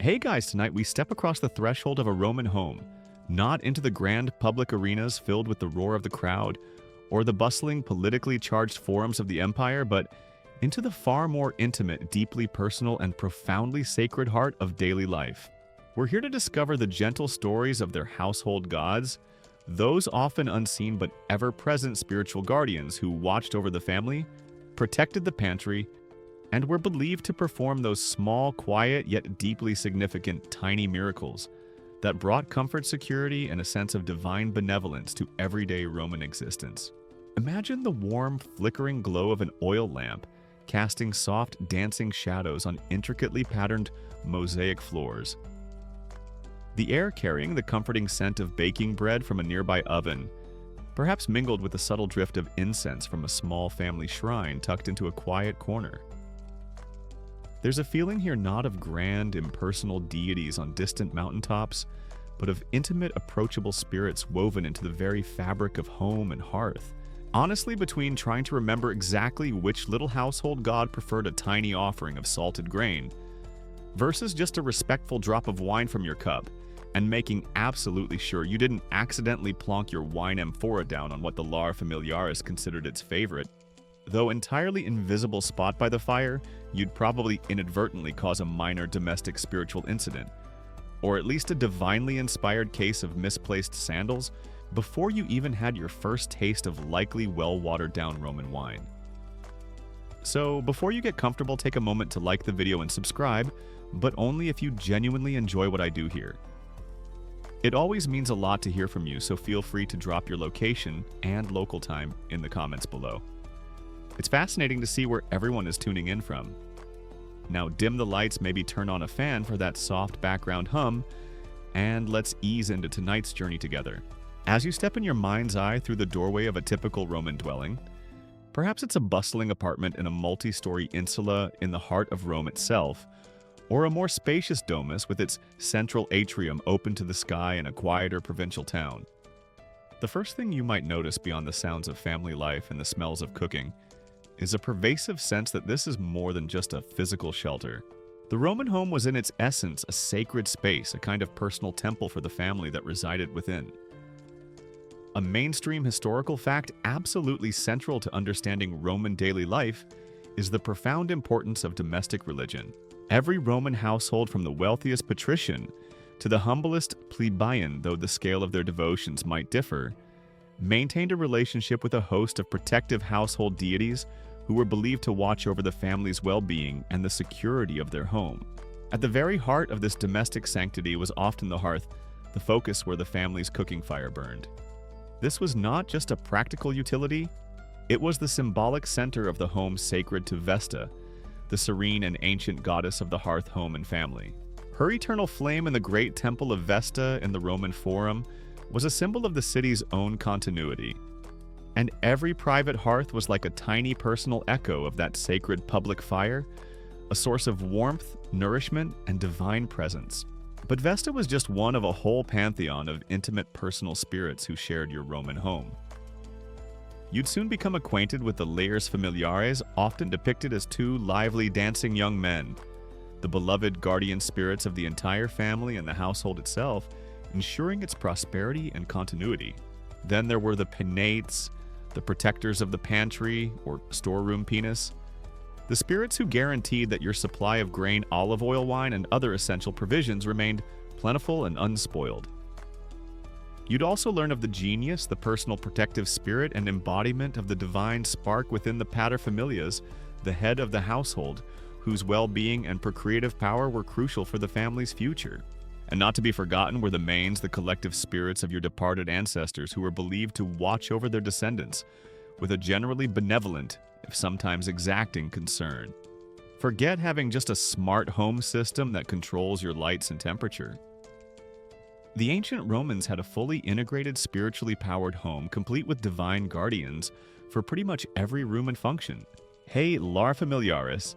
Hey guys, tonight we step across the threshold of a Roman home, not into the grand public arenas filled with the roar of the crowd or the bustling, politically charged forums of the empire, but into the far more intimate, deeply personal, and profoundly sacred heart of daily life. We're here to discover the gentle stories of their household gods, those often unseen but ever-present spiritual guardians who watched over the family, protected the pantry, and were believed to perform those small, quiet, yet deeply significant tiny miracles that brought comfort, security, and a sense of divine benevolence to everyday Roman existence. Imagine the warm, flickering glow of an oil lamp casting soft, dancing shadows on intricately patterned mosaic floors. The air carrying the comforting scent of baking bread from a nearby oven, perhaps mingled with the subtle drift of incense from a small family shrine tucked into a quiet corner. There's a feeling here not of grand, impersonal deities on distant mountaintops, but of intimate, approachable spirits woven into the very fabric of home and hearth. Honestly, between trying to remember exactly which little household god preferred a tiny offering of salted grain, versus just a respectful drop of wine from your cup, and making absolutely sure you didn't accidentally plonk your wine amphora down on what the Lar Familiaris considered its favorite, though entirely invisible spot by the fire, you'd probably inadvertently cause a minor domestic spiritual incident, or at least a divinely inspired case of misplaced sandals before you even had your first taste of likely well-watered-down Roman wine. So, before you get comfortable, take a moment to like the video and subscribe, but only if you genuinely enjoy what I do here. It always means a lot to hear from you, so feel free to drop your location and local time in the comments below. It's fascinating to see where everyone is tuning in from. Now dim the lights, maybe turn on a fan for that soft background hum, and let's ease into tonight's journey together. As you step in your mind's eye through the doorway of a typical Roman dwelling, perhaps it's a bustling apartment in a multi-story insula in the heart of Rome itself, or a more spacious domus with its central atrium open to the sky in a quieter provincial town. The first thing you might notice beyond the sounds of family life and the smells of cooking is a pervasive sense that this is more than just a physical shelter. The Roman home was in its essence a sacred space, a kind of personal temple for the family that resided within. A mainstream historical fact absolutely central to understanding Roman daily life is the profound importance of domestic religion. Every Roman household, from the wealthiest patrician to the humblest plebeian, though the scale of their devotions might differ, maintained a relationship with a host of protective household deities who were believed to watch over the family's well-being and the security of their home. At the very heart of this domestic sanctity was often the hearth, the focus where the family's cooking fire burned. This was not just a practical utility, it was the symbolic center of the home sacred to Vesta, the serene and ancient goddess of the hearth, home, and family. Her eternal flame in the great temple of Vesta in the Roman Forum was a symbol of the city's own continuity. And every private hearth was like a tiny personal echo of that sacred public fire, a source of warmth, nourishment, and divine presence. But Vesta was just one of a whole pantheon of intimate personal spirits who shared your Roman home. You'd soon become acquainted with the Lares Familiares, often depicted as two lively, dancing young men, the beloved guardian spirits of the entire family and the household itself, ensuring its prosperity and continuity. Then there were the Penates, the protectors of the pantry, or storeroom penis, the spirits who guaranteed that your supply of grain, olive oil, wine, and other essential provisions remained plentiful and unspoiled. You'd also learn of the genius, the personal protective spirit and embodiment of the divine spark within the paterfamilias, the head of the household, whose well-being and procreative power were crucial for the family's future. And not to be forgotten were the manes, the collective spirits of your departed ancestors who were believed to watch over their descendants with a generally benevolent, if sometimes exacting, concern. Forget having just a smart home system that controls your lights and temperature. The ancient Romans had a fully integrated, spiritually powered home, complete with divine guardians for pretty much every room and function. Hey, Lar Familiaris,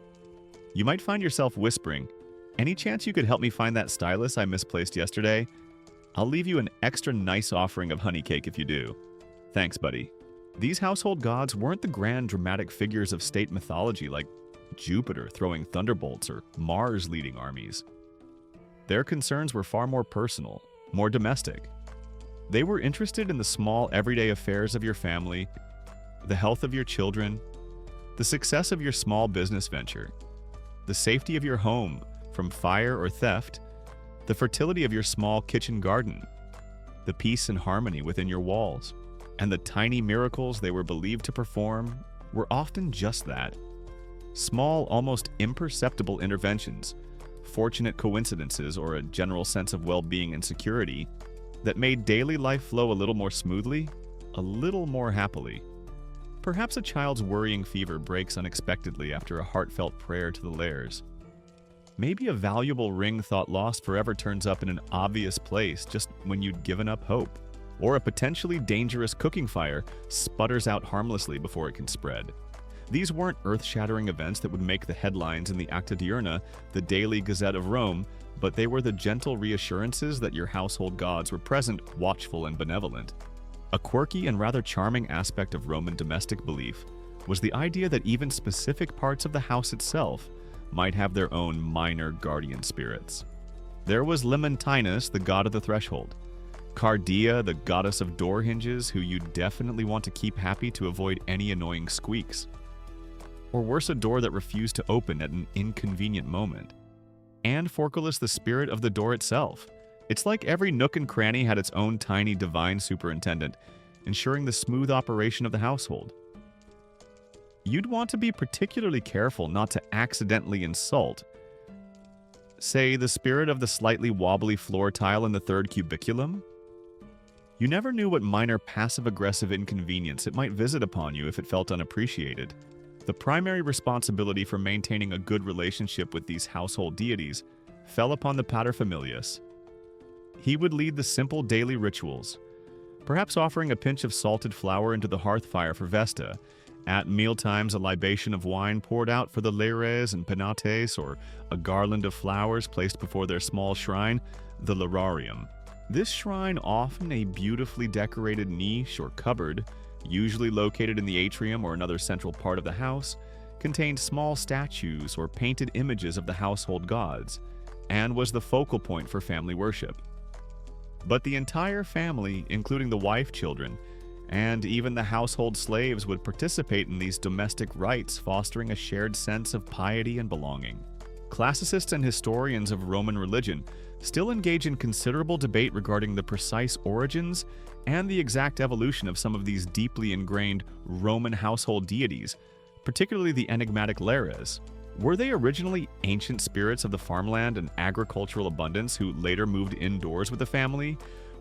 you might find yourself whispering, "Any chance you could help me find that stylus I misplaced yesterday? I'll leave you an extra nice offering of honey cake if you do." Thanks, buddy. These household gods weren't the grand, dramatic figures of state mythology like Jupiter throwing thunderbolts or Mars leading armies. Their concerns were far more personal, more domestic. They were interested in the small, everyday affairs of your family, the health of your children, the success of your small business venture, the safety of your home from fire or theft, the fertility of your small kitchen garden, the peace and harmony within your walls. And the tiny miracles they were believed to perform were often just that. Small, almost imperceptible interventions, fortunate coincidences, or a general sense of well-being and security that made daily life flow a little more smoothly, a little more happily. Perhaps a child's worrying fever breaks unexpectedly after a heartfelt prayer to the Lares. Maybe a valuable ring thought lost forever turns up in an obvious place just when you'd given up hope. Or a potentially dangerous cooking fire sputters out harmlessly before it can spread. These weren't earth-shattering events that would make the headlines in the Acta Diurna, the daily Gazette of Rome, but they were the gentle reassurances that your household gods were present, watchful, and benevolent. A quirky and rather charming aspect of Roman domestic belief was the idea that even specific parts of the house itself might have their own minor guardian spirits. There was Lemontinus, the god of the threshold, Cardia, the goddess of door hinges, who you definitely want to keep happy to avoid any annoying squeaks. Or worse, a door that refused to open at an inconvenient moment. And Forculus, the spirit of the door itself. It's like every nook and cranny had its own tiny divine superintendent, ensuring the smooth operation of the household. You'd want to be particularly careful not to accidentally insult, say, the spirit of the slightly wobbly floor tile in the third cubiculum. You never knew what minor passive-aggressive inconvenience it might visit upon you if it felt unappreciated. The primary responsibility for maintaining a good relationship with these household deities fell upon the paterfamilias. He would lead the simple daily rituals, perhaps offering a pinch of salted flour into the hearth fire for Vesta, at mealtimes a libation of wine poured out for the Lares and Penates, or a garland of flowers placed before their small shrine, the Lararium. This shrine, often a beautifully decorated niche or cupboard, usually located in the atrium or another central part of the house, contained small statues or painted images of the household gods, and was the focal point for family worship. But the entire family, including the wife, children, and even the household slaves, would participate in these domestic rites, fostering a shared sense of piety and belonging. Classicists and historians of Roman religion still engage in considerable debate regarding the precise origins and the exact evolution of some of these deeply ingrained Roman household deities, particularly the enigmatic Lares. Were they originally ancient spirits of the farmland and agricultural abundance who later moved indoors with the family?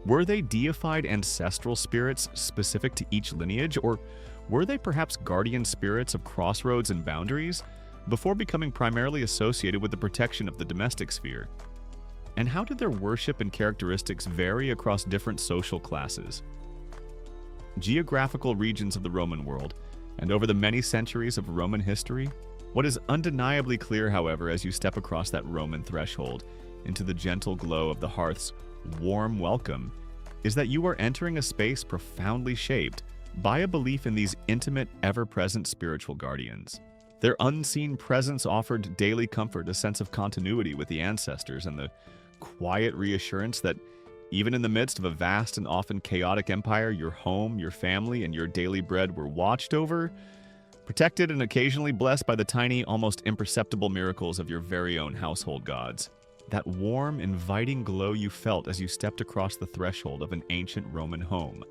Were they deified ancestral spirits specific to each lineage, or were they perhaps guardian spirits of crossroads and boundaries, before becoming primarily associated with the protection of the domestic sphere? And how did their worship and characteristics vary across different social classes? Geographical regions of the Roman world, and over the many centuries of Roman history? What is undeniably clear, however, as you step across that Roman threshold into the gentle glow of the hearth's warm welcome, is that you are entering a space profoundly shaped by a belief in these intimate, ever-present spiritual guardians. Their unseen presence offered daily comfort, a sense of continuity with the ancestors, and the quiet reassurance that even in the midst of a vast and often chaotic empire, your home, your family, and your daily bread were watched over, protected, and occasionally blessed by the tiny, almost imperceptible miracles of your very own household gods. That warm, inviting glow you felt as you stepped across the threshold of an ancient Roman home,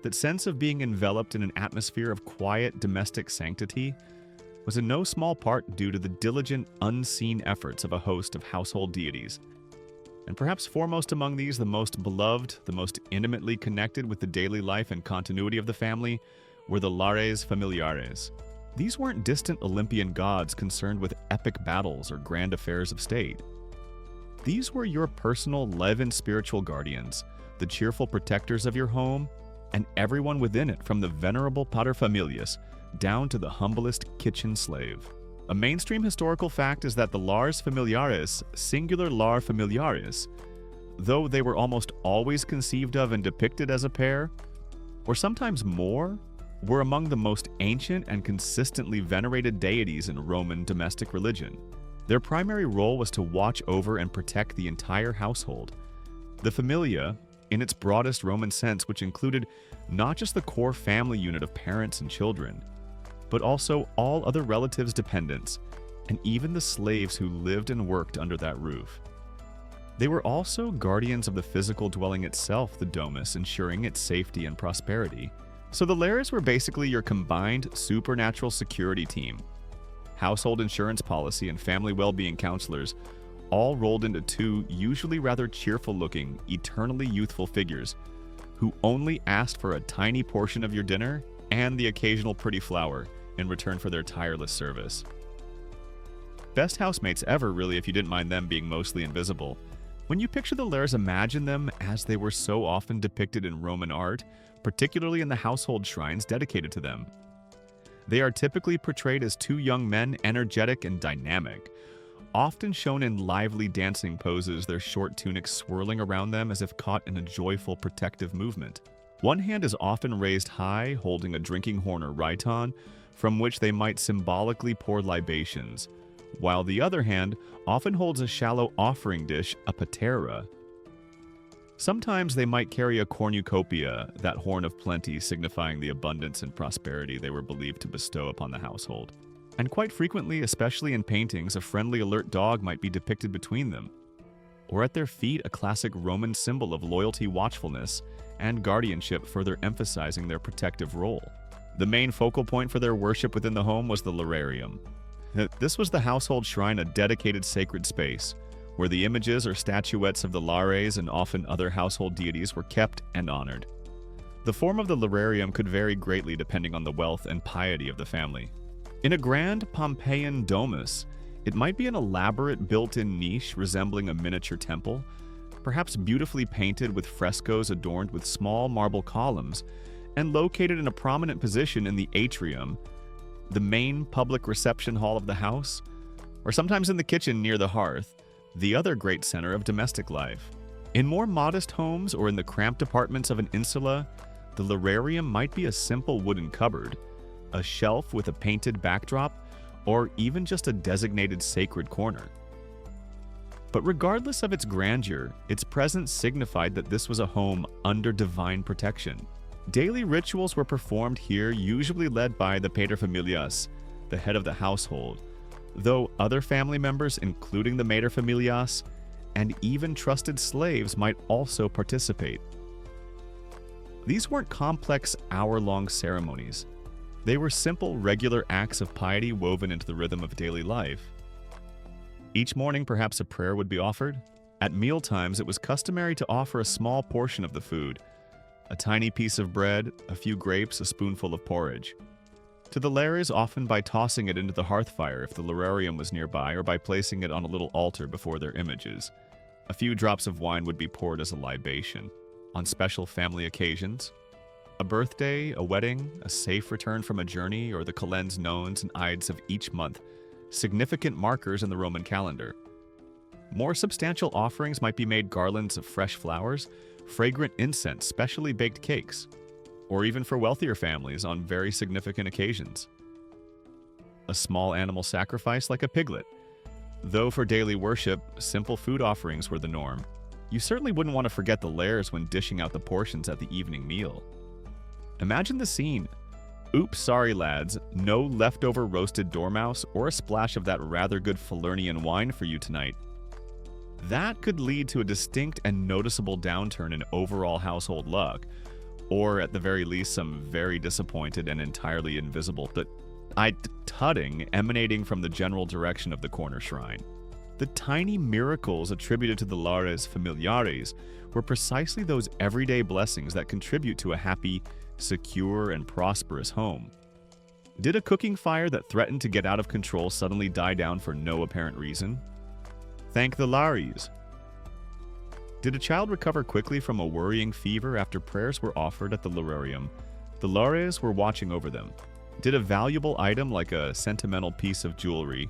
that sense of being enveloped in an atmosphere of quiet domestic sanctity, was in no small part due to the diligent, unseen efforts of a host of household deities. And perhaps foremost among these, the most beloved, the most intimately connected with the daily life and continuity of the family, were the Lares Familiares. These weren't distant Olympian gods concerned with epic battles or grand affairs of state. These were your personal, leavened spiritual guardians, the cheerful protectors of your home, and everyone within it, from the venerable paterfamilias down to the humblest kitchen slave. A mainstream historical fact is that the Lars Familiares, singular lar familiaris, though they were almost always conceived of and depicted as a pair, or sometimes more, were among the most ancient and consistently venerated deities in Roman domestic religion. Their primary role was to watch over and protect the entire household. The familia, in its broadest Roman sense, which included not just the core family unit of parents and children, but also all other relatives, dependents, and even the slaves who lived and worked under that roof. They were also guardians of the physical dwelling itself, the domus, ensuring its safety and prosperity. So the Lares were basically your combined supernatural security team. Household insurance policy and family well-being counselors all rolled into two usually rather cheerful-looking, eternally youthful figures who only asked for a tiny portion of your dinner and the occasional pretty flower in return for their tireless service. Best housemates ever, really, if you didn't mind them being mostly invisible. When you picture the Lares, imagine them as they were so often depicted in Roman art, particularly in the household shrines dedicated to them. They are typically portrayed as two young men, energetic and dynamic, often shown in lively dancing poses, their short tunics swirling around them as if caught in a joyful protective movement. One hand is often raised high, holding a drinking horn or rhyton, from which they might symbolically pour libations, while the other hand often holds a shallow offering dish, a patera. Sometimes they might carry a cornucopia, that horn of plenty signifying the abundance and prosperity they were believed to bestow upon the household. And quite frequently, especially in paintings, a friendly, alert dog might be depicted between them. Or at their feet, a classic Roman symbol of loyalty, watchfulness, and guardianship, further emphasizing their protective role. The main focal point for their worship within the home was the Lararium. This was the household shrine, a dedicated sacred space, where the images or statuettes of the Lares and often other household deities were kept and honored. The form of the Lararium could vary greatly depending on the wealth and piety of the family. In a grand Pompeian domus, it might be an elaborate built-in niche resembling a miniature temple, perhaps beautifully painted with frescoes adorned with small marble columns, and located in a prominent position in the atrium, the main public reception hall of the house, or sometimes in the kitchen near the hearth, the other great center of domestic life. In more modest homes or in the cramped apartments of an insula, the Lararium might be a simple wooden cupboard, a shelf with a painted backdrop, or even just a designated sacred corner. But regardless of its grandeur, its presence signified that this was a home under divine protection. Daily rituals were performed here, usually led by the paterfamilias, the head of the household, though other family members, including the materfamilias, and even trusted slaves might also participate. These weren't complex, hour-long ceremonies. They were simple, regular acts of piety woven into the rhythm of daily life. Each morning, perhaps a prayer would be offered. At mealtimes, it was customary to offer a small portion of the food, a tiny piece of bread, a few grapes, a spoonful of porridge. To the Lares, often by tossing it into the hearth fire if the Lararium was nearby, or by placing it on a little altar before their images. A few drops of wine would be poured as a libation. On special family occasions, a birthday, a wedding, a safe return from a journey, or the calends nones and ides of each month, significant markers in the Roman calendar. More substantial offerings might be made garlands of fresh flowers, fragrant incense, specially baked cakes, or even for wealthier families on very significant occasions. A small animal sacrifice like a piglet. Though for daily worship, simple food offerings were the norm. You certainly wouldn't want to forget the Lares when dishing out the portions at the evening meal. Imagine the scene. Oops, sorry lads, no leftover roasted dormouse or a splash of that rather good Falernian wine for you tonight. That could lead to a distinct and noticeable downturn in overall household luck, or at the very least some very disappointed and entirely invisible tutting emanating from the general direction of the corner shrine. The tiny miracles attributed to the Lares Familiares were precisely those everyday blessings that contribute to a happy, secure, and prosperous home. Did a cooking fire that threatened to get out of control suddenly die down for no apparent reason? Thank the Lares. Did a child recover quickly from a worrying fever after prayers were offered at the Lararium? The Lares were watching over them. Did a valuable item like a sentimental piece of jewelry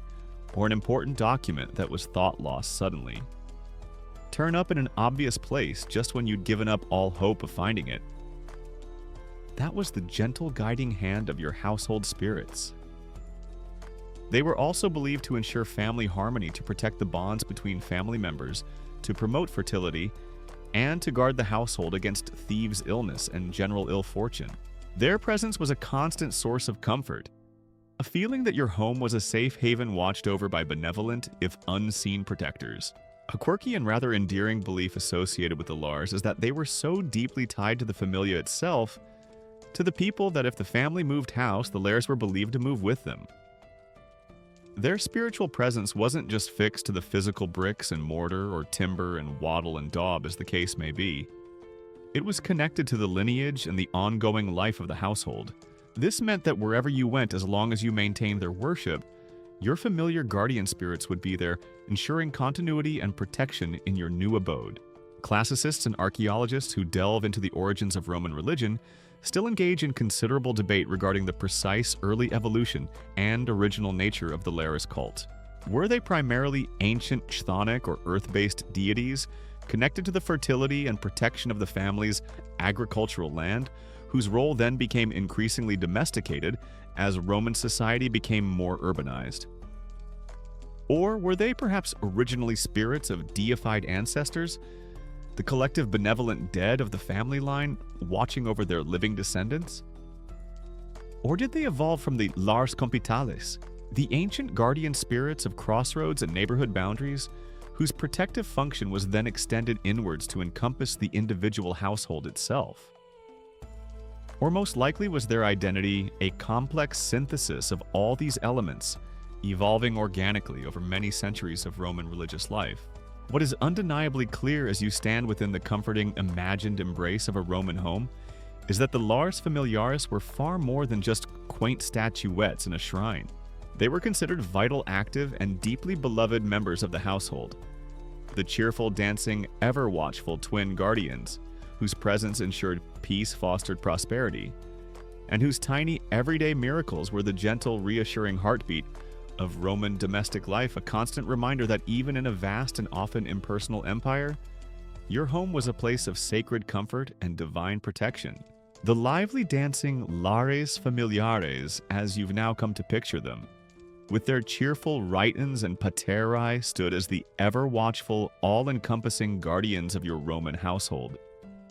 or an important document that was thought lost suddenly turn up in an obvious place just when you'd given up all hope of finding it? That was the gentle guiding hand of your household spirits. They were also believed to ensure family harmony, to protect the bonds between family members, to promote fertility, and to guard the household against thieves' illness and general ill fortune. Their presence was a constant source of comfort, a feeling that your home was a safe haven watched over by benevolent, if unseen, protectors. A quirky and rather endearing belief associated with the Lares is that they were so deeply tied to the familia itself, to the people, that if the family moved house, the Lares were believed to move with them. Their spiritual presence wasn't just fixed to the physical bricks and mortar or timber and wattle and daub, as the case may be. It was connected to the lineage and the ongoing life of the household. This meant that wherever you went, as long as you maintained their worship, your familiar guardian spirits would be there, ensuring continuity and protection in your new abode. Classicists and archaeologists who delve into the origins of Roman religion still engage in considerable debate regarding the precise early evolution and original nature of the Lares cult. Were they primarily ancient chthonic or earth-based deities connected to the fertility and protection of the family's agricultural land, whose role then became increasingly domesticated as Roman society became more urbanized? Or were they perhaps originally spirits of deified ancestors, the collective benevolent dead of the family line watching over their living descendants? Or did they evolve from the Lares Compitales, the ancient guardian spirits of crossroads and neighborhood boundaries, whose protective function was then extended inwards to encompass the individual household itself? Or most likely was their identity a complex synthesis of all these elements, evolving organically over many centuries of Roman religious life? What is undeniably clear as you stand within the comforting, imagined embrace of a Roman home is that the Lares Familiares were far more than just quaint statuettes in a shrine. They were considered vital, active, and deeply beloved members of the household. The cheerful, dancing, ever-watchful twin guardians, whose presence ensured peace, fostered prosperity, and whose tiny, everyday miracles were the gentle, reassuring heartbeat of Roman domestic life, a constant reminder that even in a vast and often impersonal empire, your home was a place of sacred comfort and divine protection. The lively dancing Lares Familiares, as you've now come to picture them, with their cheerful rhytons and paterae, stood as the ever-watchful, all-encompassing guardians of your Roman household,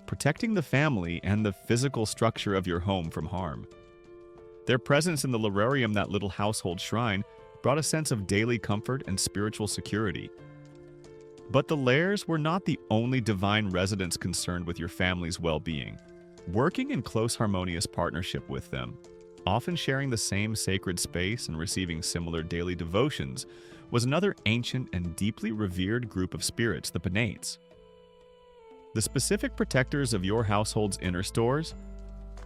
protecting the family and the physical structure of your home from harm. Their presence in the Lararium, that little household shrine, brought a sense of daily comfort and spiritual security. But the Lares were not the only divine residents concerned with your family's well-being. Working in close harmonious partnership with them, often sharing the same sacred space and receiving similar daily devotions, was another ancient and deeply revered group of spirits, the Penates. The specific protectors of your household's inner stores,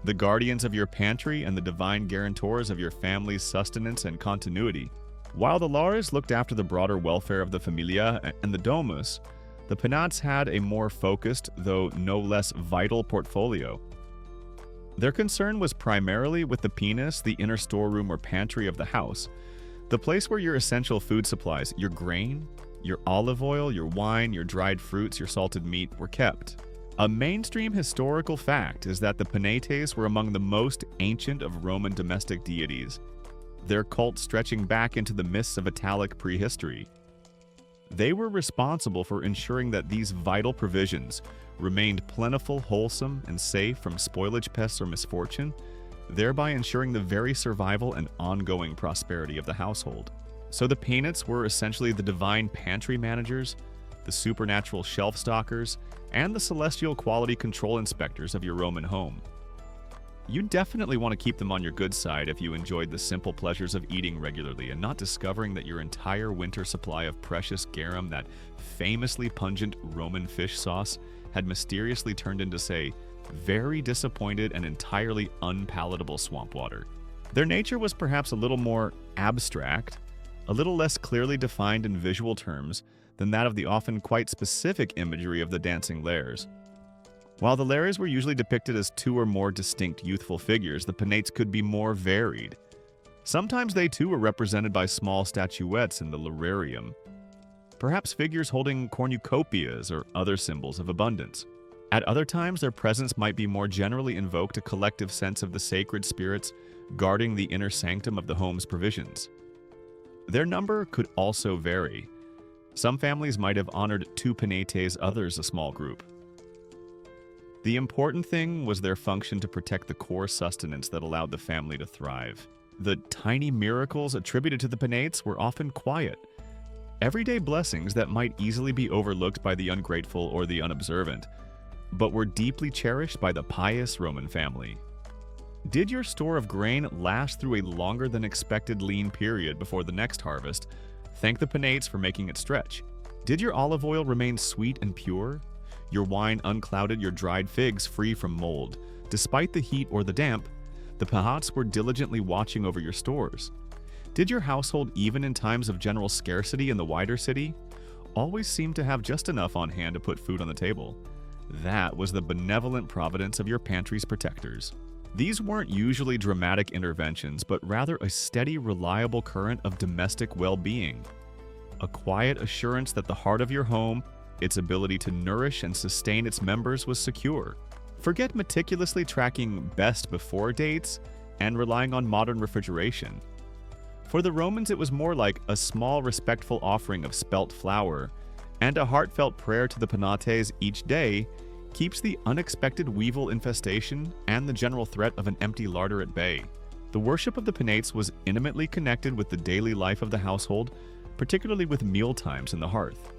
the guardians of your pantry, and the divine guarantors of your family's sustenance and continuity. While the Lares looked after the broader welfare of the familia and the domus, the Penates had a more focused, though no less vital, portfolio. Their concern was primarily with the penis, the inner storeroom or pantry of the house, the place where your essential food supplies, your grain, your olive oil, your wine, your dried fruits, your salted meat, were kept. A mainstream historical fact is that the Penates were among the most ancient of Roman domestic deities, their cult stretching back into the mists of Italic prehistory. They were responsible for ensuring that these vital provisions remained plentiful, wholesome, and safe from spoilage, pests, or misfortune, thereby ensuring the very survival and ongoing prosperity of the household. So the Penates were essentially the divine pantry managers, the supernatural shelf stockers, and the celestial quality control inspectors of your Roman home. You definitely want to keep them on your good side if you enjoyed the simple pleasures of eating regularly and not discovering that your entire winter supply of precious garum, that famously pungent Roman fish sauce, had mysteriously turned into, say, very disappointed and entirely unpalatable swamp water. Their nature was perhaps a little more abstract, a little less clearly defined in visual terms than that of the often quite specific imagery of the dancing Lares. While the Lares were usually depicted as two or more distinct youthful figures, the Penates could be more varied. Sometimes they too were represented by small statuettes in the Lararium, perhaps figures holding cornucopias or other symbols of abundance. At other times, their presence might be more generally invoked a collective sense of the sacred spirits guarding the inner sanctum of the home's provisions. Their number could also vary. Some families might have honored 2 Penates, others a small group. The important thing was their function to protect the core sustenance that allowed the family to thrive. The tiny miracles attributed to the Penates were often quiet, everyday blessings that might easily be overlooked by the ungrateful or the unobservant, but were deeply cherished by the pious Roman family. Did your store of grain last through a longer than expected lean period before the next harvest? Thank the Penates for making it stretch. Did your olive oil remain sweet and pure? Your wine unclouded, your dried figs free from mold. Despite the heat or the damp, the Penates were diligently watching over your stores. Did your household, even in times of general scarcity in the wider city, always seem to have just enough on hand to put food on the table? That was the benevolent providence of your pantry's protectors. These weren't usually dramatic interventions, but rather a steady, reliable current of domestic well-being. A quiet assurance that the heart of your home, its ability to nourish and sustain its members, was secure. Forget meticulously tracking best before dates and relying on modern refrigeration. For the Romans, it was more like a small, respectful offering of spelt flour, and a heartfelt prayer to the Penates each day keeps the unexpected weevil infestation and the general threat of an empty larder at bay. The worship of the Penates was intimately connected with the daily life of the household, particularly with meal times in the hearth.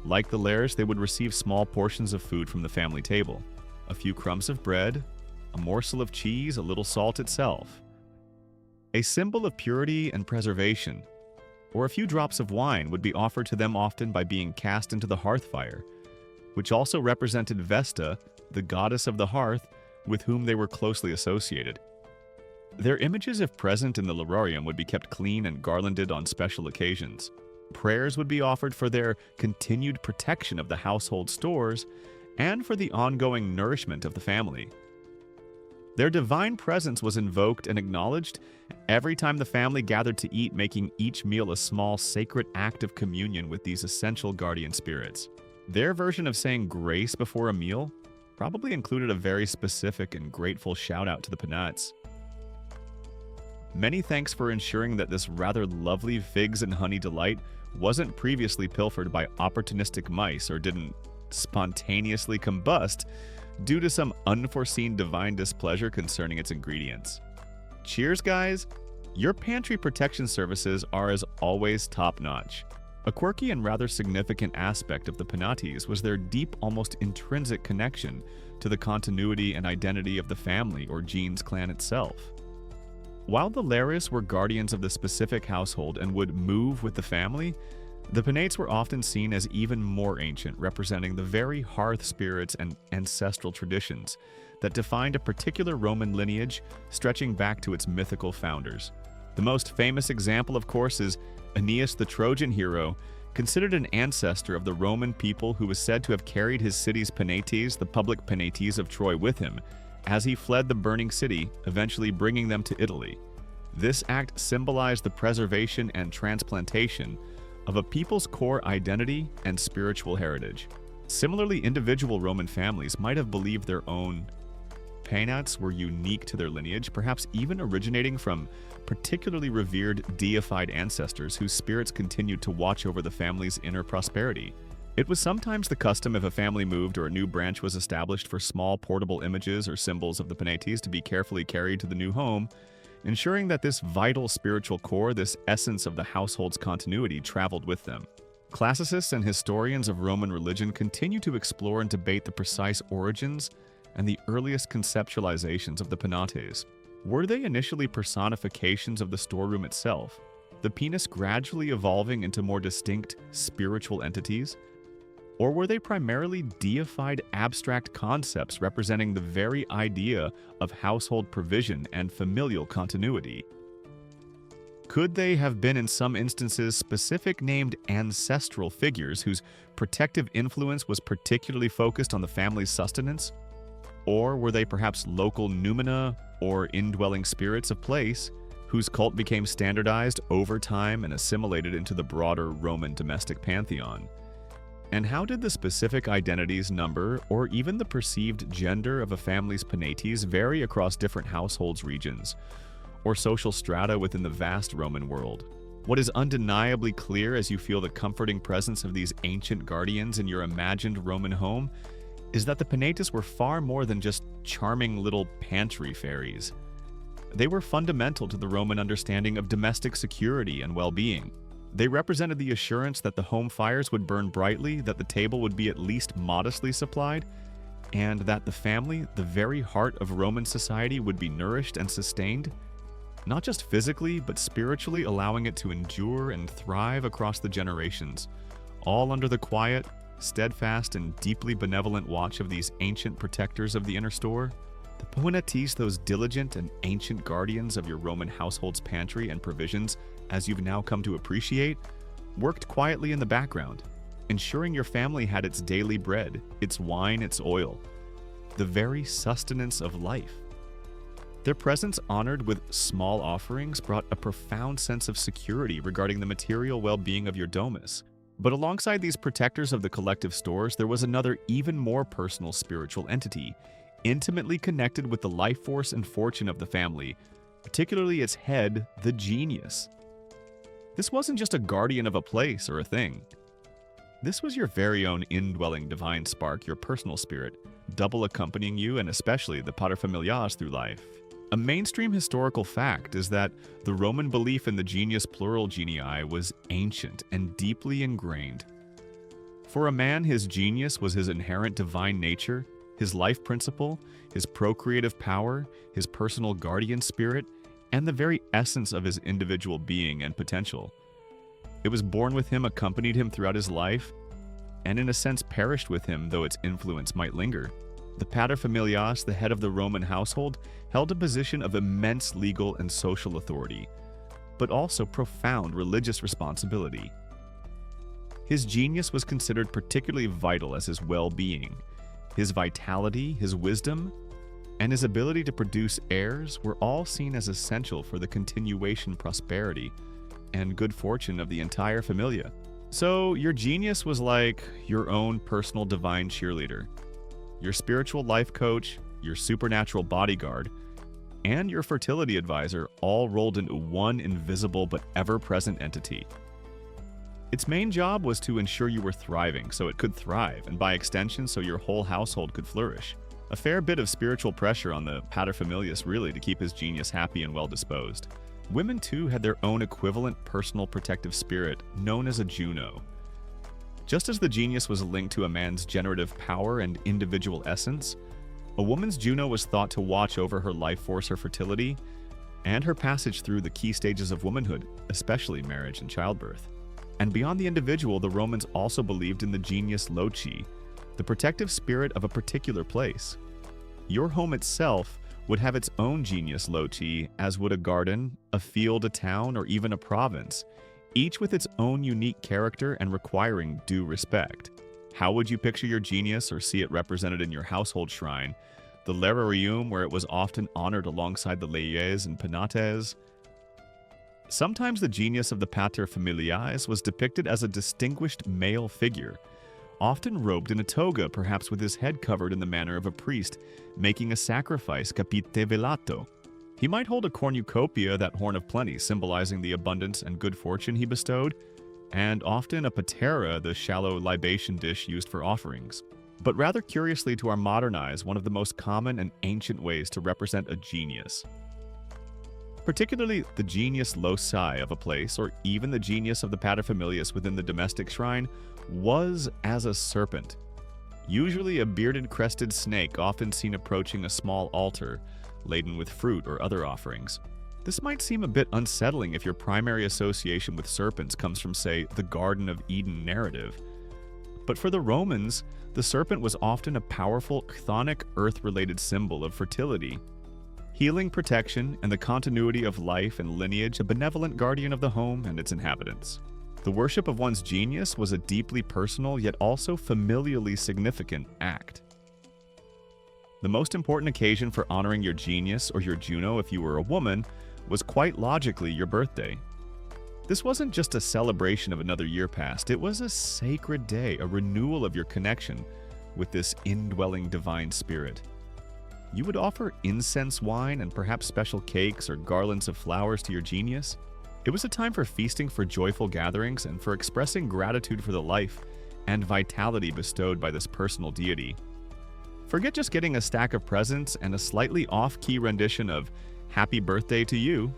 Like the Lares, they would receive small portions of food from the family table. A few crumbs of bread, a morsel of cheese, a little salt itself. A symbol of purity and preservation, or a few drops of wine would be offered to them, often by being cast into the hearth fire, which also represented Vesta, the goddess of the hearth, with whom they were closely associated. Their images, if present in the lararium, would be kept clean and garlanded on special occasions. Prayers would be offered for their continued protection of the household stores and for the ongoing nourishment of the family. Their divine presence was invoked and acknowledged every time the family gathered to eat, making each meal a small sacred act of communion with these essential guardian spirits. Their version of saying grace before a meal probably included a very specific and grateful shout-out to the Penates. Many thanks for ensuring that this rather lovely figs and honey delight wasn't previously pilfered by opportunistic mice or didn't spontaneously combust due to some unforeseen divine displeasure concerning its ingredients. Cheers, guys! Your pantry protection services are, as always, top-notch. A quirky and rather significant aspect of the Penates was their deep, almost intrinsic connection to the continuity and identity of the family or gens clan itself. While the Lares were guardians of the specific household and would move with the family, the Penates were often seen as even more ancient, representing the very hearth spirits and ancestral traditions that defined a particular Roman lineage stretching back to its mythical founders. The most famous example, of course, is Aeneas, the Trojan hero, considered an ancestor of the Roman people who was said to have carried his city's Penates, the public Penates of Troy, with him, as he fled the burning city, eventually bringing them to Italy. This act symbolized the preservation and transplantation of a people's core identity and spiritual heritage. Similarly, individual Roman families might have believed their own Penates were unique to their lineage, perhaps even originating from particularly revered deified ancestors whose spirits continued to watch over the family's inner prosperity. It was sometimes the custom, if a family moved or a new branch was established, for small portable images or symbols of the Penates to be carefully carried to the new home, ensuring that this vital spiritual core, this essence of the household's continuity, traveled with them. Classicists and historians of Roman religion continue to explore and debate the precise origins and the earliest conceptualizations of the Penates. Were they initially personifications of the storeroom itself, the penis gradually evolving into more distinct spiritual entities? Or were they primarily deified abstract concepts representing the very idea of household provision and familial continuity? Could they have been, in some instances, specific named ancestral figures whose protective influence was particularly focused on the family's sustenance? Or were they perhaps local noumena or indwelling spirits of place whose cult became standardized over time and assimilated into the broader Roman domestic pantheon? And how did the specific identities, number, or even the perceived gender of a family's Penates vary across different households, regions, or social strata within the vast Roman world? What is undeniably clear as you feel the comforting presence of these ancient guardians in your imagined Roman home is that the Penates were far more than just charming little pantry fairies. They were fundamental to the Roman understanding of domestic security and well-being. They represented the assurance that the home fires would burn brightly, that the table would be at least modestly supplied, and that the family, the very heart of Roman society, would be nourished and sustained, not just physically, but spiritually, allowing it to endure and thrive across the generations, all under the quiet, steadfast, and deeply benevolent watch of these ancient protectors of the inner store. The Penates, those diligent and ancient guardians of your Roman household's pantry and provisions, as you've now come to appreciate, worked quietly in the background, ensuring your family had its daily bread, its wine, its oil, the very sustenance of life. Their presence, honored with small offerings, brought a profound sense of security regarding the material well-being of your domus. But alongside these protectors of the collective stores, there was another even more personal spiritual entity, intimately connected with the life force and fortune of the family, particularly its head, the genius. This wasn't just a guardian of a place or a thing. This was your very own indwelling divine spark, your personal spirit, double accompanying you and especially the paterfamilias through life. A mainstream historical fact is that the Roman belief in the genius plural genii was ancient and deeply ingrained. For a man, his genius was his inherent divine nature, his life principle, his procreative power, his personal guardian spirit, and the very essence of his individual being and potential. It was born with him, accompanied him throughout his life, and in a sense perished with him, though its influence might linger. The paterfamilias, the head of the Roman household, held a position of immense legal and social authority, but also profound religious responsibility. His genius was considered particularly vital as his well-being. His vitality, his wisdom, and his ability to produce heirs were all seen as essential for the continuation, prosperity, and good fortune of the entire familia. So your genius was like your own personal divine cheerleader, your spiritual life coach, your supernatural bodyguard, and your fertility advisor, all rolled into one invisible but ever-present entity. Its main job was to ensure you were thriving so it could thrive, and by extension so your whole household could flourish. A fair bit of spiritual pressure on the paterfamilias really to keep his genius happy and well-disposed. Women too had their own equivalent personal protective spirit, known as a Juno. Just as the genius was linked to a man's generative power and individual essence, a woman's Juno was thought to watch over her life force, her fertility, and her passage through the key stages of womanhood, especially marriage and childbirth. And beyond the individual, the Romans also believed in the genius loci, the protective spirit of a particular place. Your home itself would have its own genius loci, as would a garden, a field, a town, or even a province, each with its own unique character and requiring due respect. How would you picture your genius or see it represented in your household shrine? The Lararium, where it was often honored alongside the Lares and Penates. Sometimes the genius of the paterfamilias was depicted as a distinguished male figure, often robed in a toga, perhaps with his head covered in the manner of a priest, making a sacrifice, capite velato. He might hold a cornucopia, that horn of plenty, symbolizing the abundance and good fortune he bestowed, and often a patera, the shallow libation dish used for offerings. But rather curiously to our modern eyes, one of the most common and ancient ways to represent a genius. Particularly the genius loci of a place, or even the genius of the paterfamilias within the domestic shrine, was as a serpent. Usually a bearded crested snake, often seen approaching a small altar, laden with fruit or other offerings. This might seem a bit unsettling if your primary association with serpents comes from, say, the Garden of Eden narrative. But for the Romans, the serpent was often a powerful, chthonic, earth-related symbol of fertility, healing, protection, and the continuity of life and lineage, a benevolent guardian of the home and its inhabitants. The worship of one's genius was a deeply personal, yet also familially significant act. The most important occasion for honoring your genius, or your Juno if you were a woman, was quite logically your birthday. This wasn't just a celebration of another year past, it was a sacred day, a renewal of your connection with this indwelling divine spirit. You would offer incense wine and perhaps special cakes or garlands of flowers to your genius. It was a time for feasting, for joyful gatherings, and for expressing gratitude for the life and vitality bestowed by this personal deity. Forget just getting a stack of presents and a slightly off-key rendition of "Happy Birthday to You."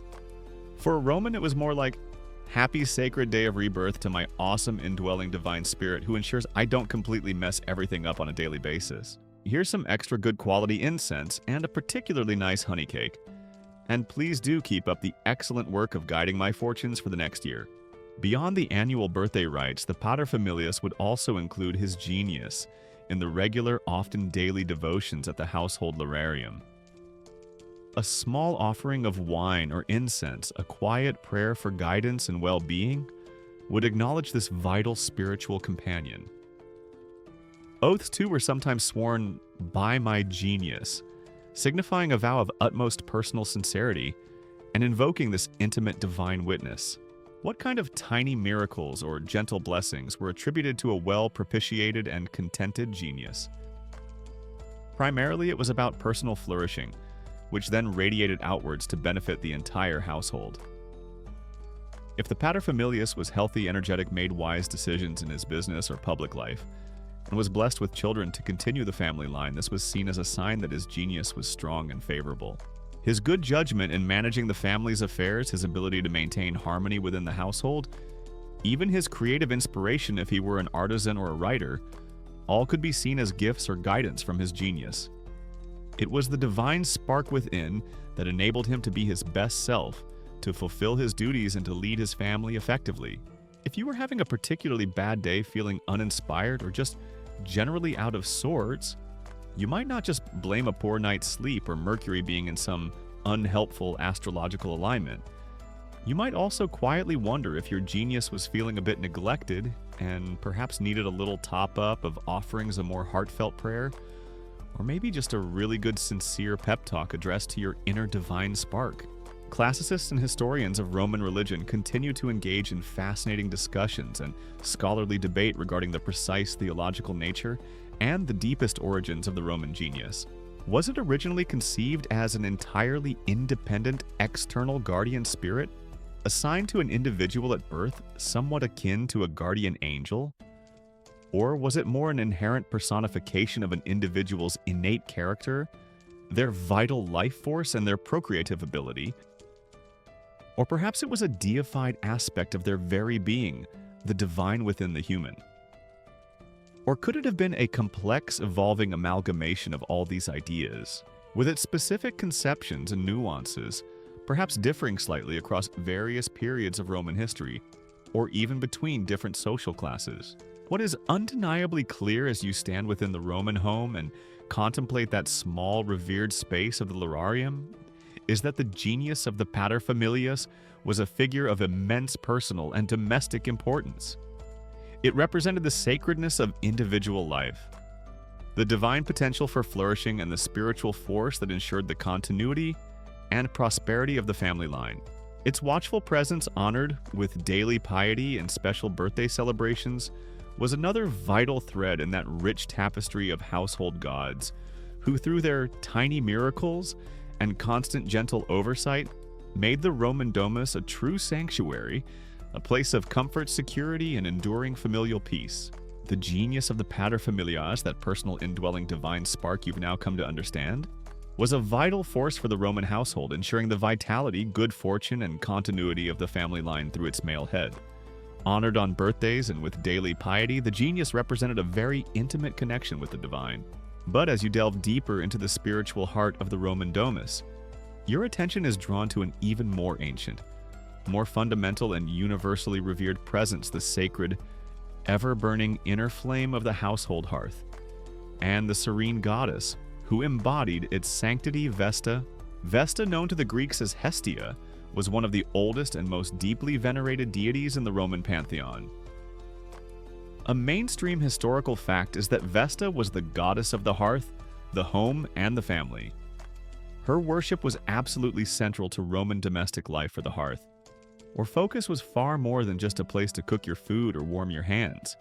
For a Roman, it was more like, "Happy sacred day of rebirth to my awesome indwelling divine spirit who ensures I don't completely mess everything up on a daily basis. Here's some extra good quality incense and a particularly nice honey cake. And please do keep up the excellent work of guiding my fortunes for the next year." Beyond the annual birthday rites, the paterfamilias would also include his genius in the regular, often daily devotions at the household lararium. A small offering of wine or incense, a quiet prayer for guidance and well-being, would acknowledge this vital spiritual companion. Oaths, too, were sometimes sworn "by my genius," signifying a vow of utmost personal sincerity and invoking this intimate divine witness. What kind of tiny miracles or gentle blessings were attributed to a well-propitiated and contented genius? Primarily, it was about personal flourishing, which then radiated outwards to benefit the entire household. If the paterfamilias was healthy, energetic, made wise decisions in his business or public life, and was blessed with children to continue the family line, this was seen as a sign that his genius was strong and favorable. His good judgment in managing the family's affairs, his ability to maintain harmony within the household, even his creative inspiration if he were an artisan or a writer, all could be seen as gifts or guidance from his genius. It was the divine spark within that enabled him to be his best self, to fulfill his duties and to lead his family effectively. If you were having a particularly bad day, feeling uninspired or just generally out of sorts, you might not just blame a poor night's sleep or Mercury being in some unhelpful astrological alignment. You might also quietly wonder if your genius was feeling a bit neglected and perhaps needed a little top-up of offerings, a more heartfelt prayer, or maybe just a really good sincere pep talk addressed to your inner divine spark. Classicists and historians of Roman religion continue to engage in fascinating discussions and scholarly debate regarding the precise theological nature and the deepest origins of the Roman genius. Was it originally conceived as an entirely independent external guardian spirit, assigned to an individual at birth, somewhat akin to a guardian angel? Or was it more an inherent personification of an individual's innate character, their vital life force, and their procreative ability? Or perhaps it was a deified aspect of their very being, the divine within the human? Or could it have been a complex, evolving amalgamation of all these ideas, with its specific conceptions and nuances, perhaps differing slightly across various periods of Roman history, or even between different social classes? What is undeniably clear as you stand within the Roman home and contemplate that small, revered space of the Lararium is that the genius of the paterfamilias was a figure of immense personal and domestic importance. It represented the sacredness of individual life, the divine potential for flourishing, and the spiritual force that ensured the continuity and prosperity of the family line. Its watchful presence, honored with daily piety and special birthday celebrations, was another vital thread in that rich tapestry of household gods, who through their tiny miracles and constant gentle oversight made the Roman domus a true sanctuary, a place of comfort, security, and enduring familial peace. The genius of the paterfamilias, that personal indwelling divine spark you've now come to understand, was a vital force for the Roman household, ensuring the vitality, good fortune, and continuity of the family line through its male head. Honored on birthdays and with daily piety, the genius represented a very intimate connection with the divine. But as you delve deeper into the spiritual heart of the Roman domus, your attention is drawn to an even more ancient, more fundamental and universally revered presence, the sacred, ever-burning inner flame of the household hearth, and the serene goddess who embodied its sanctity, Vesta. Vesta, known to the Greeks as Hestia, was one of the oldest and most deeply venerated deities in the Roman pantheon. A mainstream historical fact is that Vesta was the goddess of the hearth, the home, and the family. Her worship was absolutely central to Roman domestic life for the hearth, where focus was far more than just a place to cook your food or warm your hands.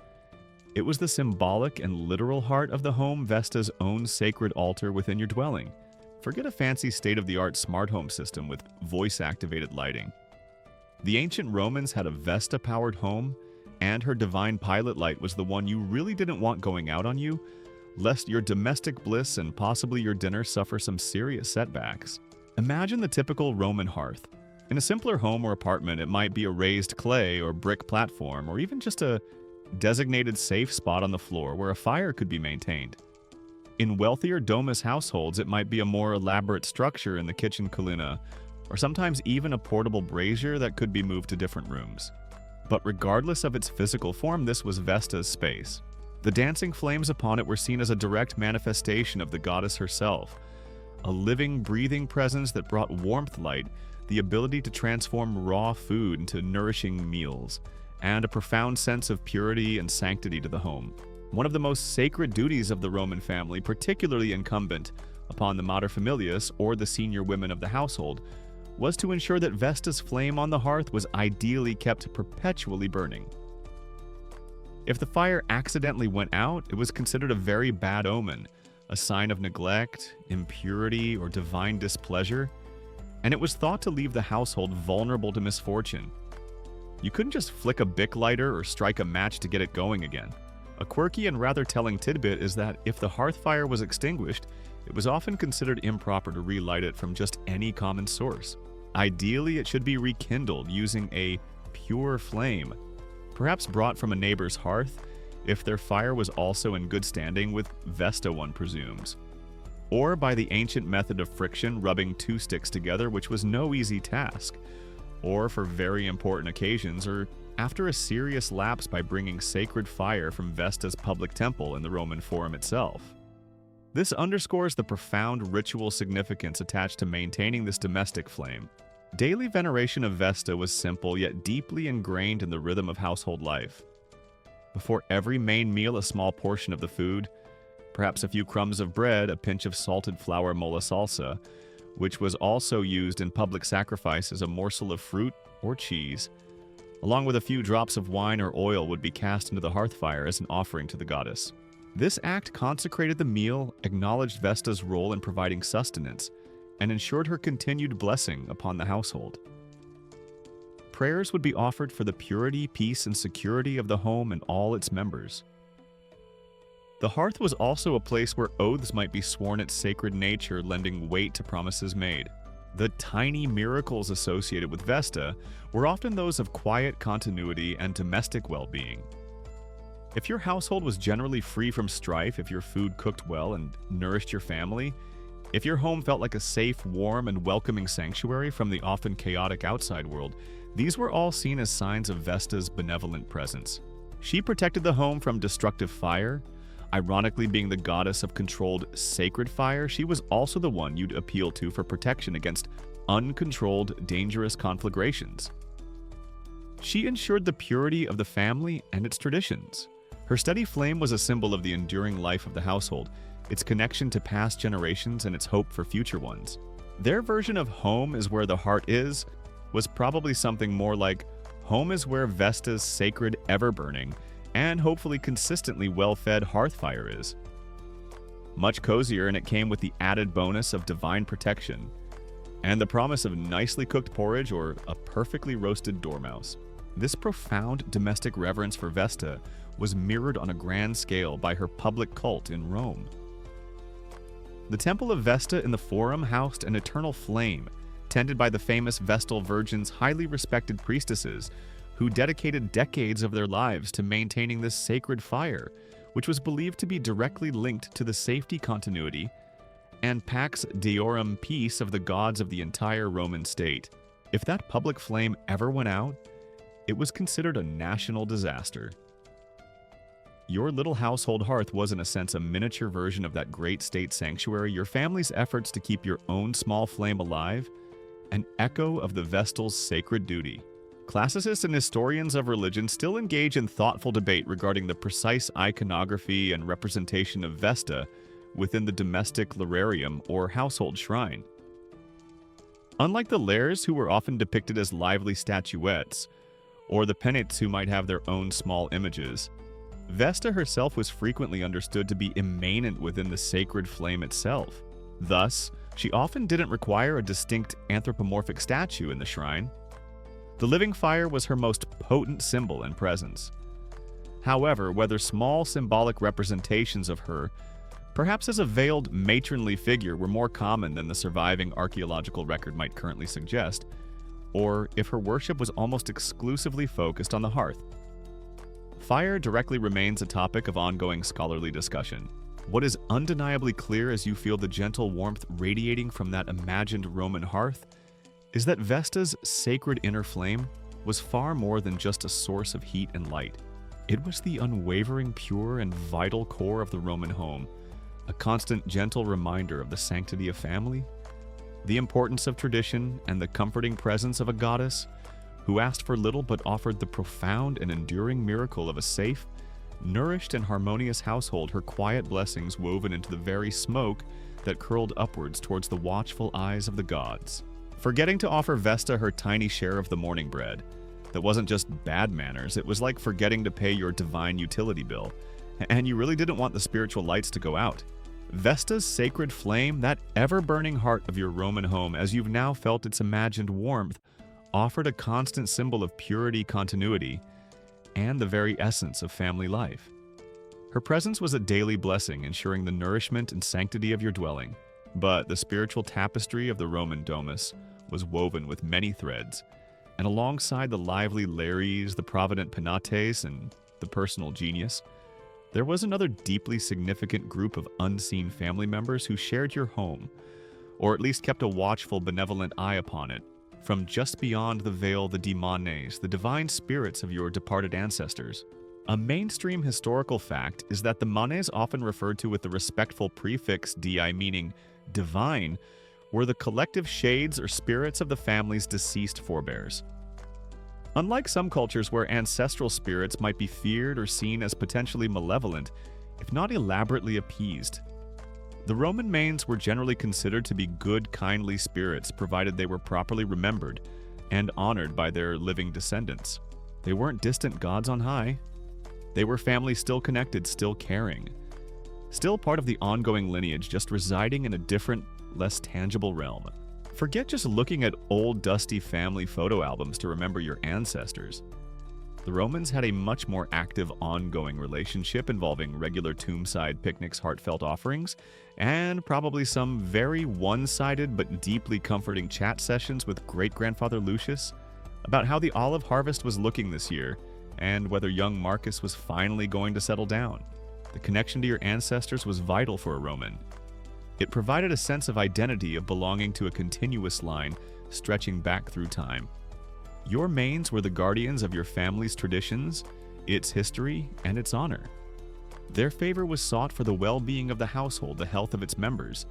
It was the symbolic and literal heart of the home, Vesta's own sacred altar within your dwelling. Forget a fancy state-of-the-art smart home system with voice-activated lighting. The ancient Romans had a Vesta-powered home, and her divine pilot light was the one you really didn't want going out on you, lest your domestic bliss and possibly your dinner suffer some serious setbacks. Imagine the typical Roman hearth. In a simpler home or apartment, it might be a raised clay or brick platform, or even just a designated safe spot on the floor where a fire could be maintained. In wealthier domus households, it might be a more elaborate structure in the kitchen colonna, or sometimes even a portable brazier that could be moved to different rooms. But regardless of its physical form, this was Vesta's space. The dancing flames upon it were seen as a direct manifestation of the goddess herself, a living, breathing presence that brought warmth light, the ability to transform raw food into nourishing meals, and a profound sense of purity and sanctity to the home. One of the most sacred duties of the Roman family, particularly incumbent upon the materfamilias or the senior women of the household, was to ensure that Vesta's flame on the hearth was ideally kept perpetually burning. If the fire accidentally went out, it was considered a very bad omen, a sign of neglect, impurity, or divine displeasure, and it was thought to leave the household vulnerable to misfortune. You couldn't just flick a Bic lighter or strike a match to get it going again. A quirky and rather telling tidbit is that if the hearth fire was extinguished, it was often considered improper to relight it from just any common source. Ideally, it should be rekindled using a pure flame, perhaps brought from a neighbor's hearth, if their fire was also in good standing with Vesta, one presumes. Or by the ancient method of friction, rubbing two sticks together, which was no easy task, or for very important occasions, or after a serious lapse by bringing sacred fire from Vesta's public temple in the Roman Forum itself. This underscores the profound ritual significance attached to maintaining this domestic flame. Daily veneration of Vesta was simple yet deeply ingrained in the rhythm of household life. Before every main meal, a small portion of the food, perhaps a few crumbs of bread, a pinch of salted flour mola salsa, which was also used in public sacrifice as a morsel of fruit or cheese, along with a few drops of wine or oil, would be cast into the hearth fire as an offering to the goddess. This act consecrated the meal, acknowledged Vesta's role in providing sustenance, and ensured her continued blessing upon the household. Prayers would be offered for the purity, peace, and security of the home and all its members. The hearth was also a place where oaths might be sworn at sacred nature, lending weight to promises made. The tiny miracles associated with Vesta were often those of quiet continuity and domestic well-being. If your household was generally free from strife, if your food cooked well and nourished your family, if your home felt like a safe, warm, and welcoming sanctuary from the often chaotic outside world, these were all seen as signs of Vesta's benevolent presence. She protected the home from destructive fire. Ironically, being the goddess of controlled sacred fire, she was also the one you'd appeal to for protection against uncontrolled, dangerous conflagrations. She ensured the purity of the family and its traditions. Her steady flame was a symbol of the enduring life of the household, its connection to past generations and its hope for future ones. Their version of home is where the heart is was probably something more like home is where Vesta's sacred ever-burning and hopefully consistently well-fed hearth fire is. Much cozier, and it came with the added bonus of divine protection and the promise of nicely cooked porridge or a perfectly roasted dormouse. This profound domestic reverence for Vesta was mirrored on a grand scale by her public cult in Rome. The Temple of Vesta in the Forum housed an eternal flame, tended by the famous Vestal Virgin's highly respected priestesses, who dedicated decades of their lives to maintaining this sacred fire, which was believed to be directly linked to the safety, continuity, and pax deorum peace of the gods of the entire Roman state. If that public flame ever went out, it was considered a national disaster. Your little household hearth was, in a sense, a miniature version of that great state sanctuary, your family's efforts to keep your own small flame alive, an echo of the Vestal's sacred duty. Classicists and historians of religion still engage in thoughtful debate regarding the precise iconography and representation of Vesta within the domestic lararium or household shrine. Unlike the Lares, who were often depicted as lively statuettes, or the Penates, who might have their own small images, Vesta herself was frequently understood to be immanent within the sacred flame itself. Thus, she often didn't require a distinct anthropomorphic statue in the shrine. The living fire was her most potent symbol and presence. However, whether small symbolic representations of her, perhaps as a veiled matronly figure, were more common than the surviving archaeological record might currently suggest, or if her worship was almost exclusively focused on the hearth. Fire directly remains a topic of ongoing scholarly discussion. What is undeniably clear as you feel the gentle warmth radiating from that imagined Roman hearth is that Vesta's sacred inner flame was far more than just a source of heat and light. It was the unwavering, pure, and vital core of the Roman home, a constant, gentle reminder of the sanctity of family, the importance of tradition, and the comforting presence of a goddess who asked for little but offered the profound and enduring miracle of a safe, nourished, and harmonious household, her quiet blessings woven into the very smoke that curled upwards towards the watchful eyes of the gods. Forgetting to offer Vesta her tiny share of the morning bread, that wasn't just bad manners, it was like forgetting to pay your divine utility bill, and you really didn't want the spiritual lights to go out. Vesta's sacred flame, that ever-burning heart of your Roman home, as you've now felt its imagined warmth, offered a constant symbol of purity, continuity, and the very essence of family life. Her presence was a daily blessing, ensuring the nourishment and sanctity of your dwelling. But the spiritual tapestry of the Roman domus was woven with many threads, and alongside the lively Lares, the provident Penates, and the personal genius, there was another deeply significant group of unseen family members who shared your home, or at least kept a watchful, benevolent eye upon it, from just beyond the veil, the daimones, the divine spirits of your departed ancestors. A mainstream historical fact is that the manes, often referred to with the respectful prefix di meaning divine, were the collective shades or spirits of the family's deceased forebears. Unlike some cultures where ancestral spirits might be feared or seen as potentially malevolent, if not elaborately appeased, the Roman manes were generally considered to be good, kindly spirits, provided they were properly remembered and honored by their living descendants. They weren't distant gods on high. They were family still connected, still caring, still part of the ongoing lineage, just residing in a different, less tangible realm. Forget just looking at old, dusty family photo albums to remember your ancestors. The Romans had a much more active, ongoing relationship involving regular tombside picnics, heartfelt offerings, and probably some very one-sided but deeply comforting chat sessions with great-grandfather Lucius about how the olive harvest was looking this year and whether young Marcus was finally going to settle down. The connection to your ancestors was vital for a Roman. It provided a sense of identity, of belonging to a continuous line stretching back through time. Your manes were the guardians of your family's traditions, its history, and its honor. Their favor was sought for the well-being of the household, the health of its members,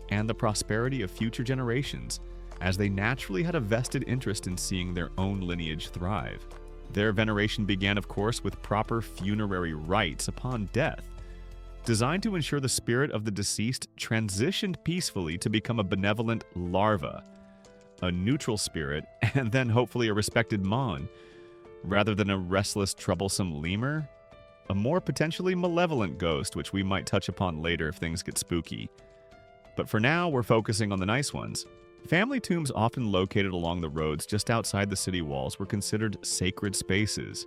and the prosperity of future generations, as they naturally had a vested interest in seeing their own lineage thrive. Their veneration began, of course, with proper funerary rites upon death, designed to ensure the spirit of the deceased transitioned peacefully to become a benevolent larva, a neutral spirit, and then hopefully a respected mon, rather than a restless, troublesome lemur, a more potentially malevolent ghost, which we might touch upon later if things get spooky. But for now, we're focusing on the nice ones. Family tombs, often located along the roads just outside the city walls, were considered sacred spaces,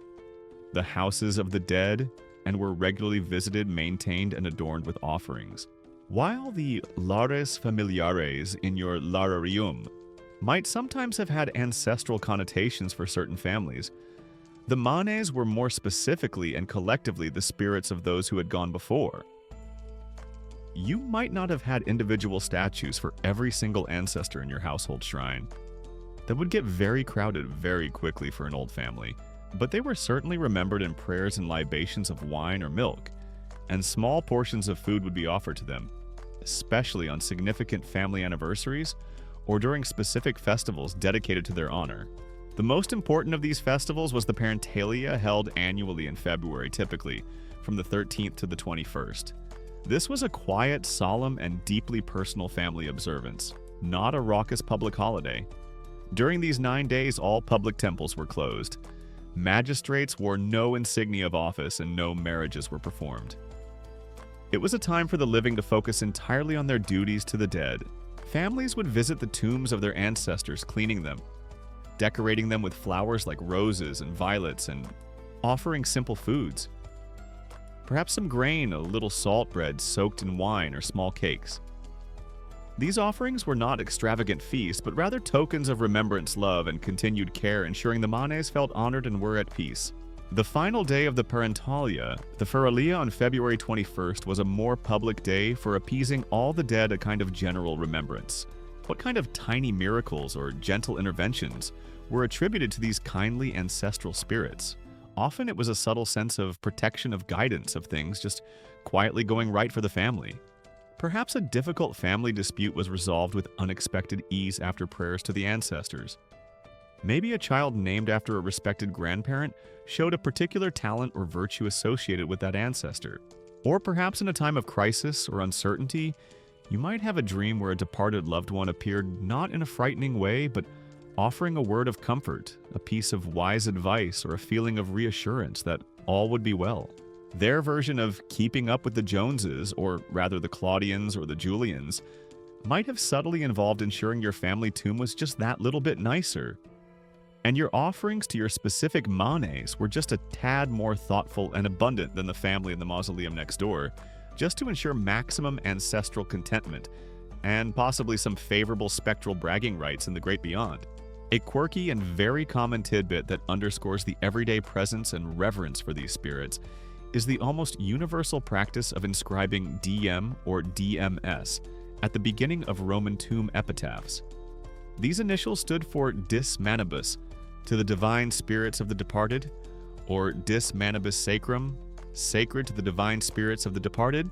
the houses of the dead, and were regularly visited, maintained, and adorned with offerings. While the lares familiares in your lararium might sometimes have had ancestral connotations for certain families, the manes were more specifically and collectively the spirits of those who had gone before. You might not have had individual statues for every single ancestor in your household shrine. That would get very crowded very quickly for an old family. But they were certainly remembered in prayers and libations of wine or milk, and small portions of food would be offered to them, especially on significant family anniversaries or during specific festivals dedicated to their honor. The most important of these festivals was the Parentalia, held annually in February, typically from the 13th to the 21st. This was a quiet, solemn, and deeply personal family observance, not a raucous public holiday. During these 9 days, all public temples were closed. Magistrates wore no insignia of office, and no marriages were performed. It was a time for the living to focus entirely on their duties to the dead. Families would visit the tombs of their ancestors, cleaning them, decorating them with flowers like roses and violets, and offering simple foods. Perhaps some grain, a little salt bread soaked in wine, or small cakes. These offerings were not extravagant feasts, but rather tokens of remembrance, love, and continued care, ensuring the Manes felt honored and were at peace. The final day of the Parentalia, the Feralia on February 21st, was a more public day for appeasing all the dead, a kind of general remembrance. What kind of tiny miracles or gentle interventions were attributed to these kindly ancestral spirits? Often it was a subtle sense of protection, of guidance, of things just quietly going right for the family. Perhaps a difficult family dispute was resolved with unexpected ease after prayers to the ancestors. Maybe a child named after a respected grandparent showed a particular talent or virtue associated with that ancestor. Or perhaps in a time of crisis or uncertainty, you might have a dream where a departed loved one appeared not in a frightening way, but offering a word of comfort, a piece of wise advice, or a feeling of reassurance that all would be well. Their version of keeping up with the Joneses, or rather the Claudians or the Julians, might have subtly involved ensuring your family tomb was just that little bit nicer. And your offerings to your specific manes were just a tad more thoughtful and abundant than the family in the mausoleum next door, just to ensure maximum ancestral contentment, and possibly some favorable spectral bragging rights in the great beyond. A quirky and very common tidbit that underscores the everyday presence and reverence for these spirits is the almost universal practice of inscribing DM or DMS at the beginning of Roman tomb epitaphs. These initials stood for Dis Manibus, to the divine spirits of the departed, or Dis Manibus Sacrum, sacred to the divine spirits of the departed.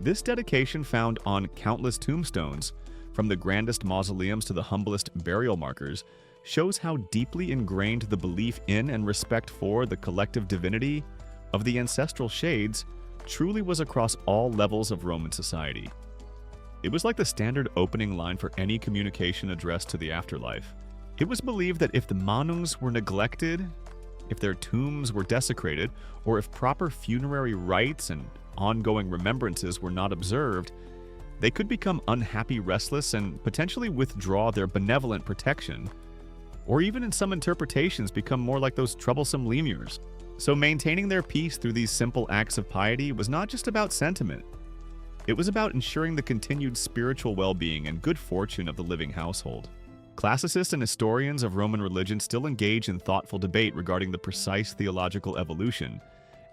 This dedication, found on countless tombstones, from the grandest mausoleums to the humblest burial markers, shows how deeply ingrained the belief in and respect for the collective divinity of the ancestral shades truly was across all levels of Roman society. It was like the standard opening line for any communication addressed to the afterlife. It was believed that if the manungs were neglected, if their tombs were desecrated, or if proper funerary rites and ongoing remembrances were not observed, they could become unhappy, restless, and potentially withdraw their benevolent protection, or even in some interpretations become more like those troublesome lemurs. So maintaining their peace through these simple acts of piety was not just about sentiment. It was about ensuring the continued spiritual well-being and good fortune of the living household. Classicists and historians of Roman religion still engage in thoughtful debate regarding the precise theological evolution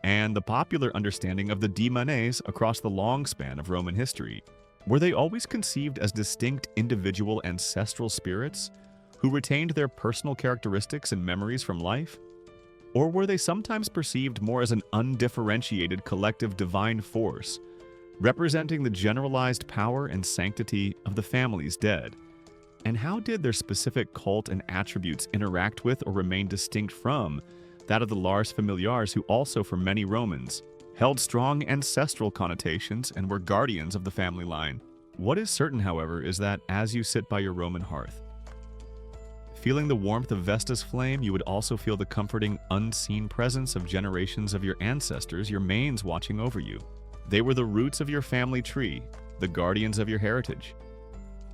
and the popular understanding of the Daemones across the long span of Roman history. Were they always conceived as distinct individual ancestral spirits who retained their personal characteristics and memories from life? Or were they sometimes perceived more as an undifferentiated collective divine force, representing the generalized power and sanctity of the families dead? And how did their specific cult and attributes interact with or remain distinct from that of the Lares Familiares, who also, for many Romans, held strong ancestral connotations and were guardians of the family line? What is certain, however, is that as you sit by your Roman hearth, feeling the warmth of Vesta's flame, you would also feel the comforting, unseen presence of generations of your ancestors, your manes watching over you. They were the roots of your family tree, the guardians of your heritage.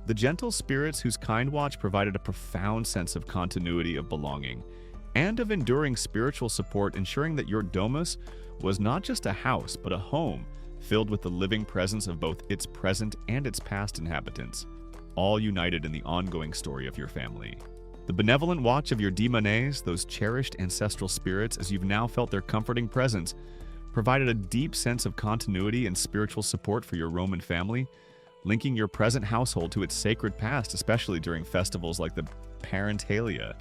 The gentle spirits whose kind watch provided a profound sense of continuity, of belonging, and of enduring spiritual support, ensuring that your domus was not just a house, but a home filled with the living presence of both its present and its past inhabitants, all united in the ongoing story of your family. The benevolent watch of your Daemones, those cherished ancestral spirits, as you've now felt their comforting presence, provided a deep sense of continuity and spiritual support for your Roman family, linking your present household to its sacred past, especially during festivals like the Parentalia.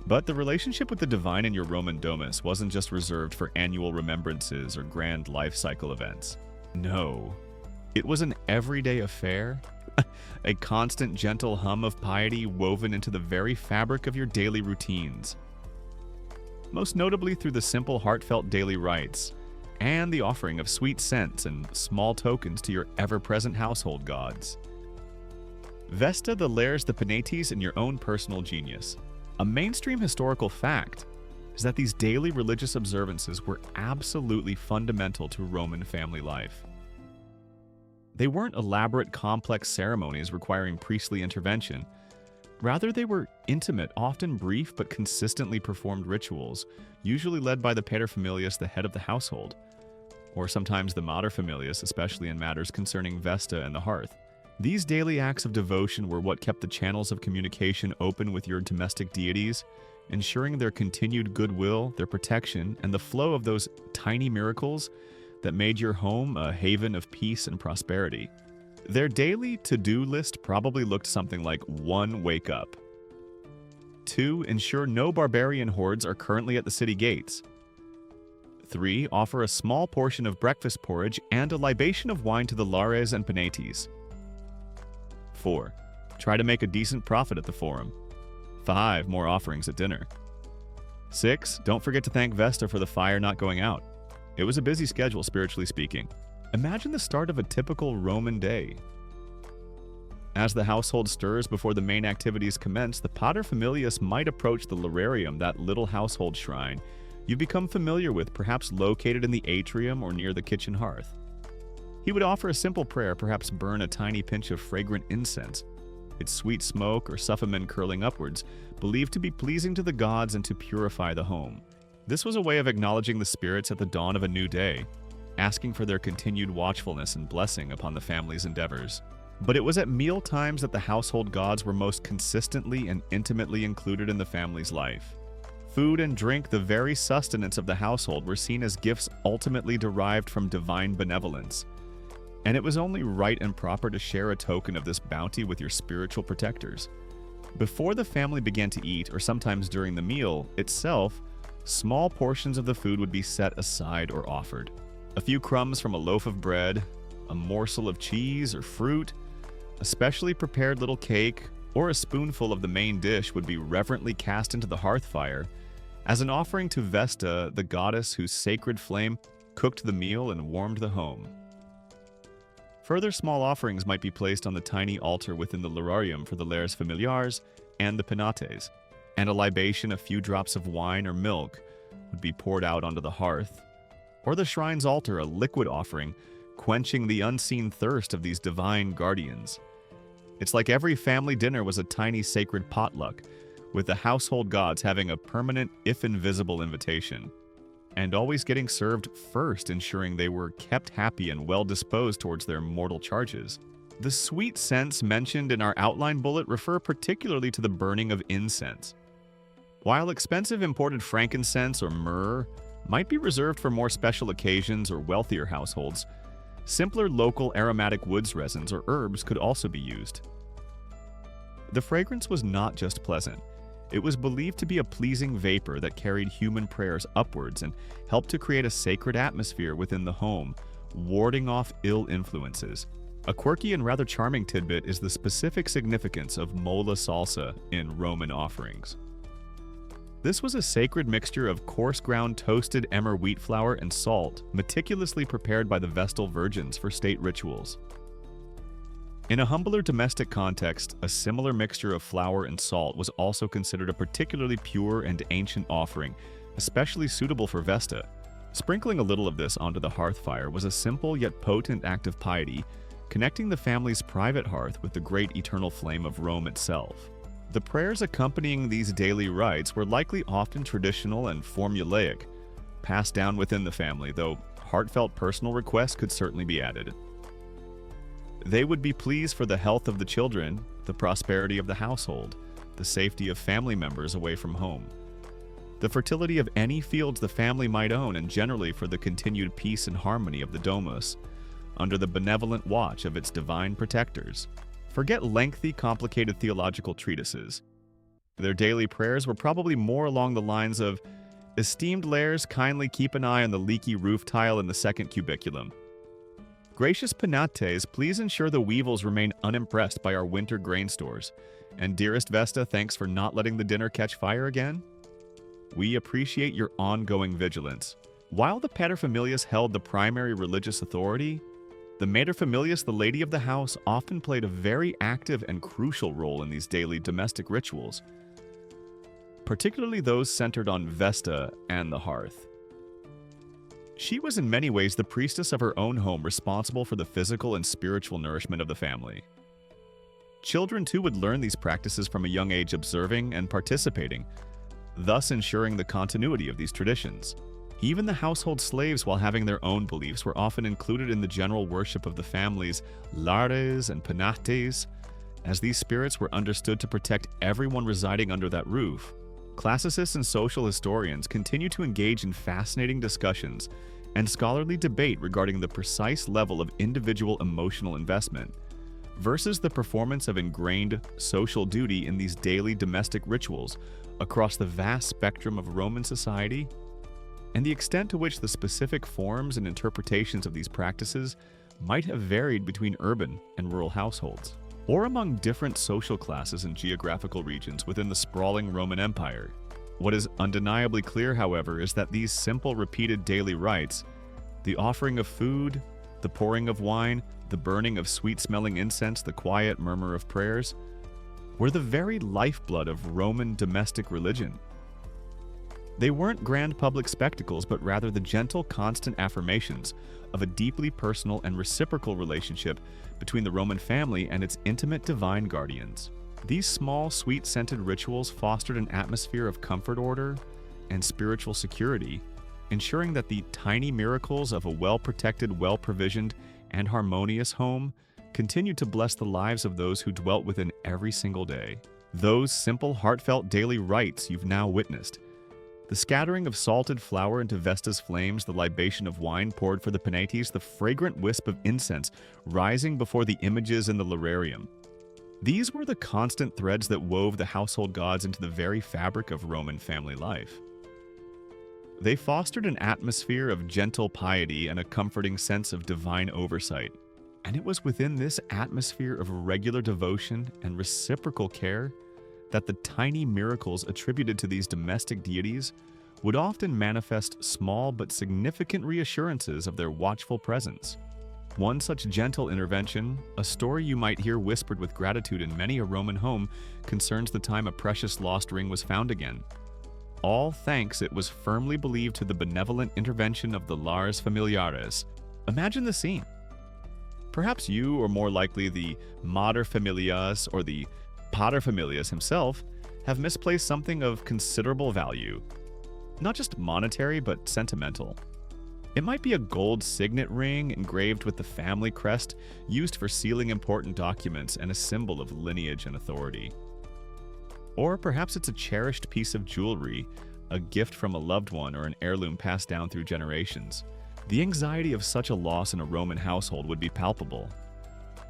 But the relationship with the divine in your Roman domus wasn't just reserved for annual remembrances or grand life cycle events. No, it was an everyday affair, a constant gentle hum of piety woven into the very fabric of your daily routines. Most notably through the simple, heartfelt daily rites, and the offering of sweet scents and small tokens to your ever-present household gods. Vesta the Lares the Penates in your own personal genius. A mainstream historical fact is that these daily religious observances were absolutely fundamental to Roman family life. They weren't elaborate, complex ceremonies requiring priestly intervention, Rather, they were intimate, often brief but consistently performed rituals, usually led by the paterfamilias, the head of the household, or sometimes the materfamilias, especially in matters concerning Vesta and the hearth. These daily acts of devotion were what kept the channels of communication open with your domestic deities, ensuring their continued goodwill, their protection, and the flow of those tiny miracles that made your home a haven of peace and prosperity. Their daily to-do list probably looked something like 1. Wake up. 2. Ensure no barbarian hordes are currently at the city gates. 3. Offer a small portion of breakfast porridge and a libation of wine to the Lares and Penates. 4. Try to make a decent profit at the forum. 5. More offerings at dinner. 6. Don't forget to thank Vesta for the fire not going out. It was a busy schedule, spiritually speaking. Imagine the start of a typical Roman day. As the household stirs before the main activities commence, the paterfamilias might approach the lararium, that little household shrine you've become familiar with, perhaps located in the atrium or near the kitchen hearth. He would offer a simple prayer, perhaps burn a tiny pinch of fragrant incense, its sweet smoke or sufferment curling upwards, believed to be pleasing to the gods and to purify the home. This was a way of acknowledging the spirits at the dawn of a new day, asking for their continued watchfulness and blessing upon the family's endeavors. But it was at meal times that the household gods were most consistently and intimately included in the family's life. Food and drink, the very sustenance of the household, were seen as gifts ultimately derived from divine benevolence. And it was only right and proper to share a token of this bounty with your spiritual protectors. Before the family began to eat, or sometimes during the meal itself, small portions of the food would be set aside or offered. A few crumbs from a loaf of bread, a morsel of cheese or fruit, a specially prepared little cake, or a spoonful of the main dish would be reverently cast into the hearth fire as an offering to Vesta, the goddess whose sacred flame cooked the meal and warmed the home. Further small offerings might be placed on the tiny altar within the lararium for the Lares familiars and the Penates, and a libation, a few drops of wine or milk, would be poured out onto the hearth, or the shrine's altar, a liquid offering, quenching the unseen thirst of these divine guardians. It's like every family dinner was a tiny sacred potluck, with the household gods having a permanent, if invisible, invitation, and always getting served first, ensuring they were kept happy and well-disposed towards their mortal charges. The sweet scents mentioned in our outline bullet refer particularly to the burning of incense. While expensive imported frankincense or myrrh might be reserved for more special occasions or wealthier households, simpler local aromatic woods resins or herbs could also be used. The fragrance was not just pleasant. It was believed to be a pleasing vapor that carried human prayers upwards and helped to create a sacred atmosphere within the home, warding off ill influences. A quirky and rather charming tidbit is the specific significance of mola salsa in Roman offerings. This was a sacred mixture of coarse ground toasted emmer wheat flour and salt, meticulously prepared by the Vestal virgins for state rituals. In a humbler domestic context, a similar mixture of flour and salt was also considered a particularly pure and ancient offering, especially suitable for Vesta. Sprinkling a little of this onto the hearth fire was a simple yet potent act of piety, connecting the family's private hearth with the great eternal flame of Rome itself. The prayers accompanying these daily rites were likely often traditional and formulaic, passed down within the family, though heartfelt personal requests could certainly be added. They would be pleased for the health of the children, the prosperity of the household, the safety of family members away from home, the fertility of any fields the family might own, and generally for the continued peace and harmony of the domus, under the benevolent watch of its divine protectors. Forget lengthy, complicated theological treatises. Their daily prayers were probably more along the lines of, "Esteemed Lares, kindly keep an eye on the leaky roof tile in the second cubiculum. Gracious Penates, please ensure the weevils remain unimpressed by our winter grain stores. And dearest Vesta, thanks for not letting the dinner catch fire again. We appreciate your ongoing vigilance." While the paterfamilias held the primary religious authority, the materfamilias, the lady of the house, often played a very active and crucial role in these daily domestic rituals, particularly those centered on Vesta and the hearth. She was in many ways the priestess of her own home, responsible for the physical and spiritual nourishment of the family. Children too would learn these practices from a young age, observing and participating, thus ensuring the continuity of these traditions. Even the household slaves, while having their own beliefs, were often included in the general worship of the family's Lares and Penates, as these spirits were understood to protect everyone residing under that roof. Classicists and social historians continue to engage in fascinating discussions and scholarly debate regarding the precise level of individual emotional investment versus the performance of ingrained social duty in these daily domestic rituals across the vast spectrum of Roman society, and the extent to which the specific forms and interpretations of these practices might have varied between urban and rural households, or among different social classes and geographical regions within the sprawling Roman Empire. What is undeniably clear, however, is that these simple, repeated daily rites, the offering of food, the pouring of wine, the burning of sweet-smelling incense, the quiet murmur of prayers, were the very lifeblood of Roman domestic religion. They weren't grand public spectacles, but rather the gentle, constant affirmations of a deeply personal and reciprocal relationship between the Roman family and its intimate divine guardians. These small, sweet-scented rituals fostered an atmosphere of comfort, order, and spiritual security, ensuring that the tiny miracles of a well-protected, well-provisioned, and harmonious home continued to bless the lives of those who dwelt within every single day. Those simple, heartfelt daily rites you've now witnessed, the scattering of salted flour into Vesta's flames, the libation of wine poured for the Penates, the fragrant wisp of incense rising before the images in the Lararium. These were the constant threads that wove the household gods into the very fabric of Roman family life. They fostered an atmosphere of gentle piety and a comforting sense of divine oversight. And it was within this atmosphere of regular devotion and reciprocal care that the tiny miracles attributed to these domestic deities would often manifest small but significant reassurances of their watchful presence. One such gentle intervention, a story you might hear whispered with gratitude in many a Roman home, concerns the time a precious lost ring was found again. All thanks, it was firmly believed, to the benevolent intervention of the Lares Familiares. Imagine the scene. Perhaps you, or more likely the Mater Familias or the Pater Familias himself, have misplaced something of considerable value. Not just monetary, but sentimental. It might be a gold signet ring engraved with the family crest used for sealing important documents and a symbol of lineage and authority. Or perhaps it's a cherished piece of jewelry, a gift from a loved one, or an heirloom passed down through generations. The anxiety of such a loss in a Roman household would be palpable.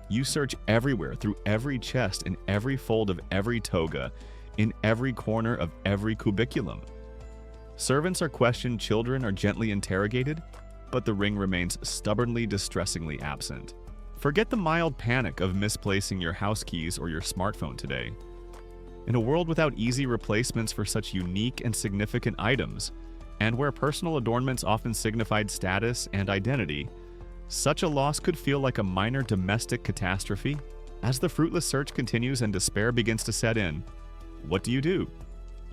You search everywhere, through every chest, in every fold of every toga, in every corner of every cubiculum. Servants are questioned, children are gently interrogated, but the ring remains stubbornly, distressingly absent. Forget the mild panic of misplacing your house keys or your smartphone today. In a world without easy replacements for such unique and significant items, and where personal adornments often signified status and identity, such a loss could feel like a minor domestic catastrophe. As the fruitless search continues and despair begins to set in, what do?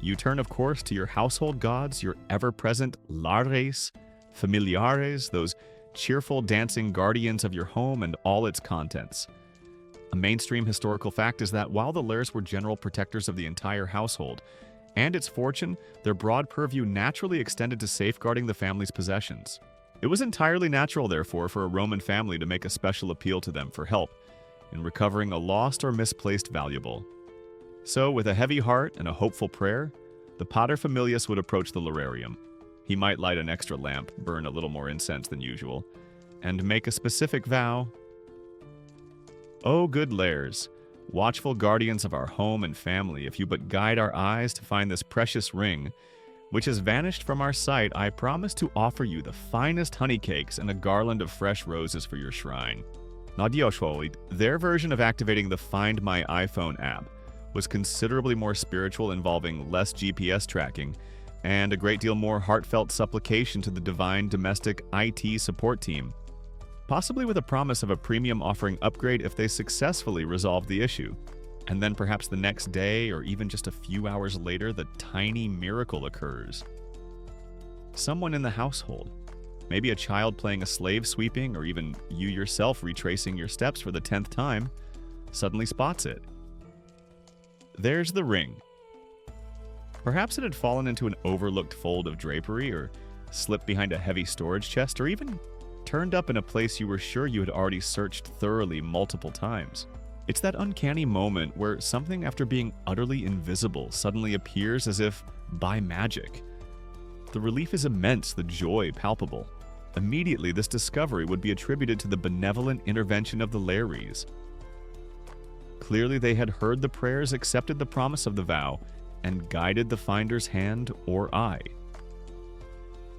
You turn, of course, to your household gods, your ever-present Lares, Familiares, those cheerful, dancing guardians of your home and all its contents. A mainstream historical fact is that while the Lares were general protectors of the entire household and its fortune, their broad purview naturally extended to safeguarding the family's possessions. It was entirely natural, therefore, for a Roman family to make a special appeal to them for help in recovering a lost or misplaced valuable. So, with a heavy heart and a hopeful prayer, the Pater Familias would approach the Lararium. He might light an extra lamp, burn a little more incense than usual, and make a specific vow. O good Lares, watchful guardians of our home and family, if you but guide our eyes to find this precious ring, which has vanished from our sight, I promise to offer you the finest honey cakes and a garland of fresh roses for your shrine. Their version of activating the Find My iPhone app was considerably more spiritual, involving less GPS tracking and a great deal more heartfelt supplication to the divine domestic IT support team, possibly with a promise of a premium offering upgrade if they successfully resolved the issue. And then perhaps the next day, or even just a few hours later, the tiny miracle occurs. Someone in the household, maybe a child playing a slave sweeping, or even you yourself retracing your steps for the 10th time, suddenly spots it. there's the ring. Perhaps it had fallen into an overlooked fold of drapery, or slipped behind a heavy storage chest, or even turned up in a place you were sure you had already searched thoroughly multiple times. It's that uncanny moment where something, after being utterly invisible, suddenly appears as if by magic. The relief is immense, the joy palpable. Immediately, this discovery would be attributed to the benevolent intervention of the Lares. Clearly, they had heard the prayers, accepted the promise of the vow, and guided the finder's hand or eye.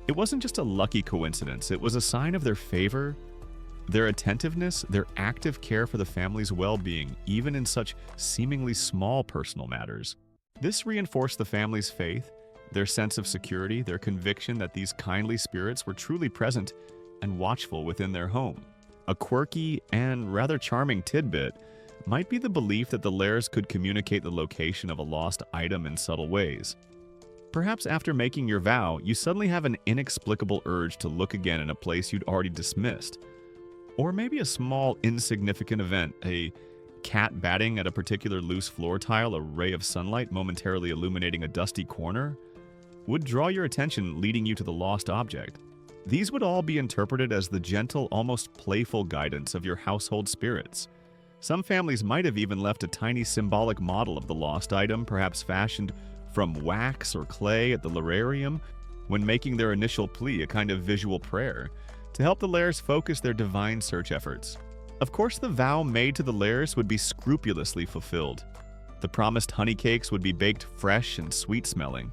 It wasn't just a lucky coincidence, it was a sign of their favor, their attentiveness, their active care for the family's well-being, even in such seemingly small personal matters. This reinforced the family's faith, their sense of security, their conviction that these kindly spirits were truly present and watchful within their home. A quirky and rather charming tidbit might be the belief that the Lares could communicate the location of a lost item in subtle ways. Perhaps after making your vow, you suddenly have an inexplicable urge to look again in a place you'd already dismissed. Or maybe a small, insignificant event, a cat batting at a particular loose floor tile, a ray of sunlight momentarily illuminating a dusty corner, would draw your attention, leading you to the lost object. These would all be interpreted as the gentle, almost playful guidance of your household spirits. Some families might have even left a tiny symbolic model of the lost item, perhaps fashioned from wax or clay at the Lararium, when making their initial plea, a kind of visual prayer, to help the Lares focus their divine search efforts. Of course, the vow made to the Lares would be scrupulously fulfilled. The promised honey cakes would be baked fresh and sweet-smelling.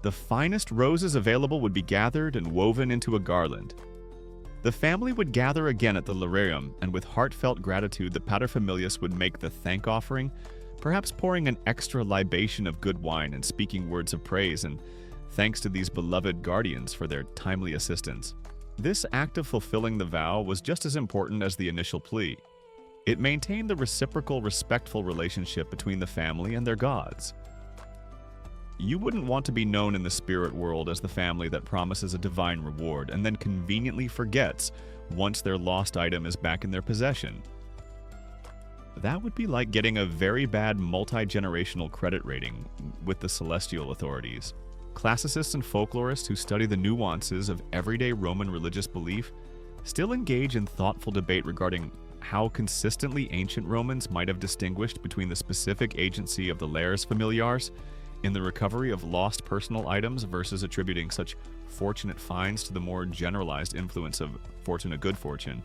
The finest roses available would be gathered and woven into a garland. The family would gather again at the Lararium, and with heartfelt gratitude, the paterfamilias would make the thank offering, perhaps pouring an extra libation of good wine and speaking words of praise and thanks to these beloved guardians for their timely assistance. This act of fulfilling the vow was just as important as the initial plea. It maintained the reciprocal, respectful relationship between the family and their gods. You wouldn't want to be known in the spirit world as the family that promises a divine reward and then conveniently forgets once their lost item is back in their possession. That would be like getting a very bad multi-generational credit rating with the celestial authorities. Classicists and folklorists who study the nuances of everyday Roman religious belief still engage in thoughtful debate regarding how consistently ancient Romans might have distinguished between the specific agency of the Lares Familiares in the recovery of lost personal items versus attributing such fortunate finds to the more generalized influence of fortuna good fortune.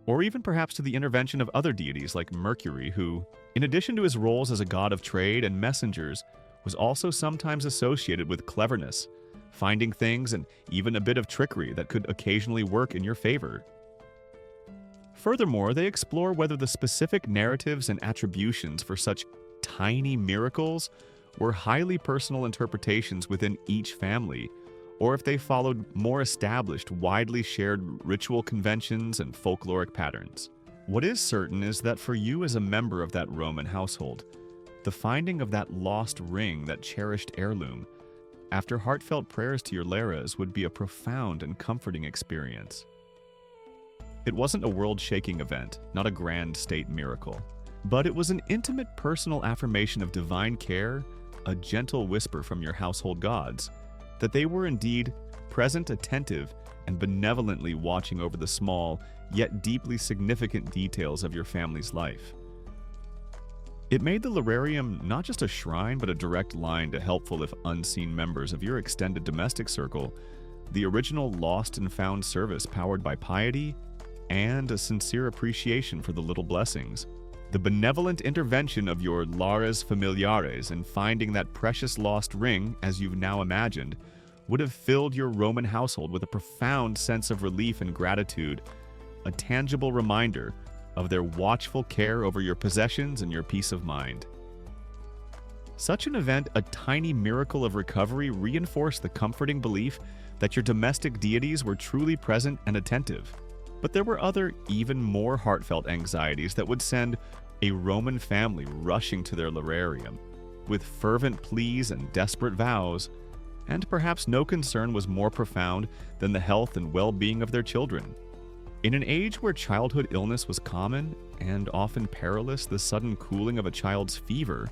Or even perhaps to the intervention of other deities like Mercury, who, in addition to his roles as a god of trade and messengers, was also sometimes associated with cleverness, finding things, and even a bit of trickery that could occasionally work in your favor. Furthermore, they explore whether the specific narratives and attributions for such tiny miracles were highly personal interpretations within each family, or if they followed more established, widely shared ritual conventions and folkloric patterns. What is certain is that for you as a member of that Roman household, the finding of that lost ring, that cherished heirloom, after heartfelt prayers to your Lares, would be a profound and comforting experience. It wasn't a world-shaking event, not a grand state miracle, but it was an intimate personal affirmation of divine care, a gentle whisper from your household gods, that they were indeed present, attentive, and benevolently watching over the small, yet deeply significant details of your family's life. It made the Lararium not just a shrine, but a direct line to helpful if unseen members of your extended domestic circle, the original lost and found service powered by piety and a sincere appreciation for the little blessings. The benevolent intervention of your Lares Familiares in finding that precious lost ring, as you've now imagined, would have filled your Roman household with a profound sense of relief and gratitude, a tangible reminder of their watchful care over your possessions and your peace of mind. Such an event, a tiny miracle of recovery, reinforced the comforting belief that your domestic deities were truly present and attentive. But there were other, even more heartfelt anxieties that would send a Roman family rushing to their Lararium, with fervent pleas and desperate vows, and perhaps no concern was more profound than the health and well-being of their children. In an age where childhood illness was common and often perilous, the sudden cooling of a child's fever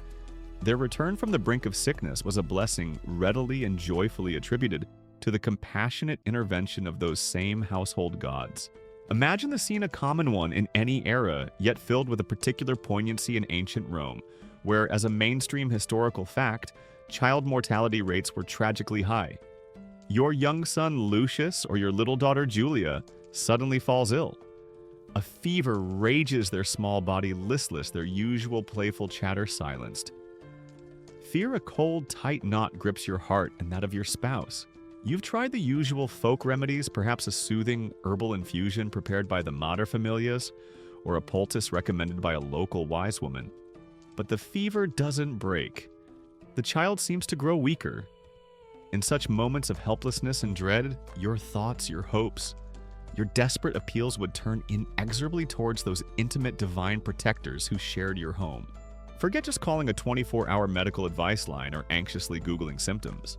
Their return from the brink of sickness was a blessing readily and joyfully attributed to the compassionate intervention of those same household gods. Imagine the scene, a common one in any era, yet filled with a particular poignancy in ancient Rome, where, as a mainstream historical fact, child mortality rates were tragically high. Your young son Lucius or your little daughter Julia suddenly falls ill. A fever rages their small body listless, their usual playful chatter silenced. Fear a cold, tight knot grips your heart and that of your spouse. You've tried the usual folk remedies, perhaps a soothing herbal infusion prepared by the materfamilias, or a poultice recommended by a local wise woman. But the fever doesn't break. The child seems to grow weaker. In such moments of helplessness and dread, your thoughts, your hopes, your desperate appeals would turn inexorably towards those intimate divine protectors who shared your home. Forget just calling a 24-hour medical advice line or anxiously Googling symptoms.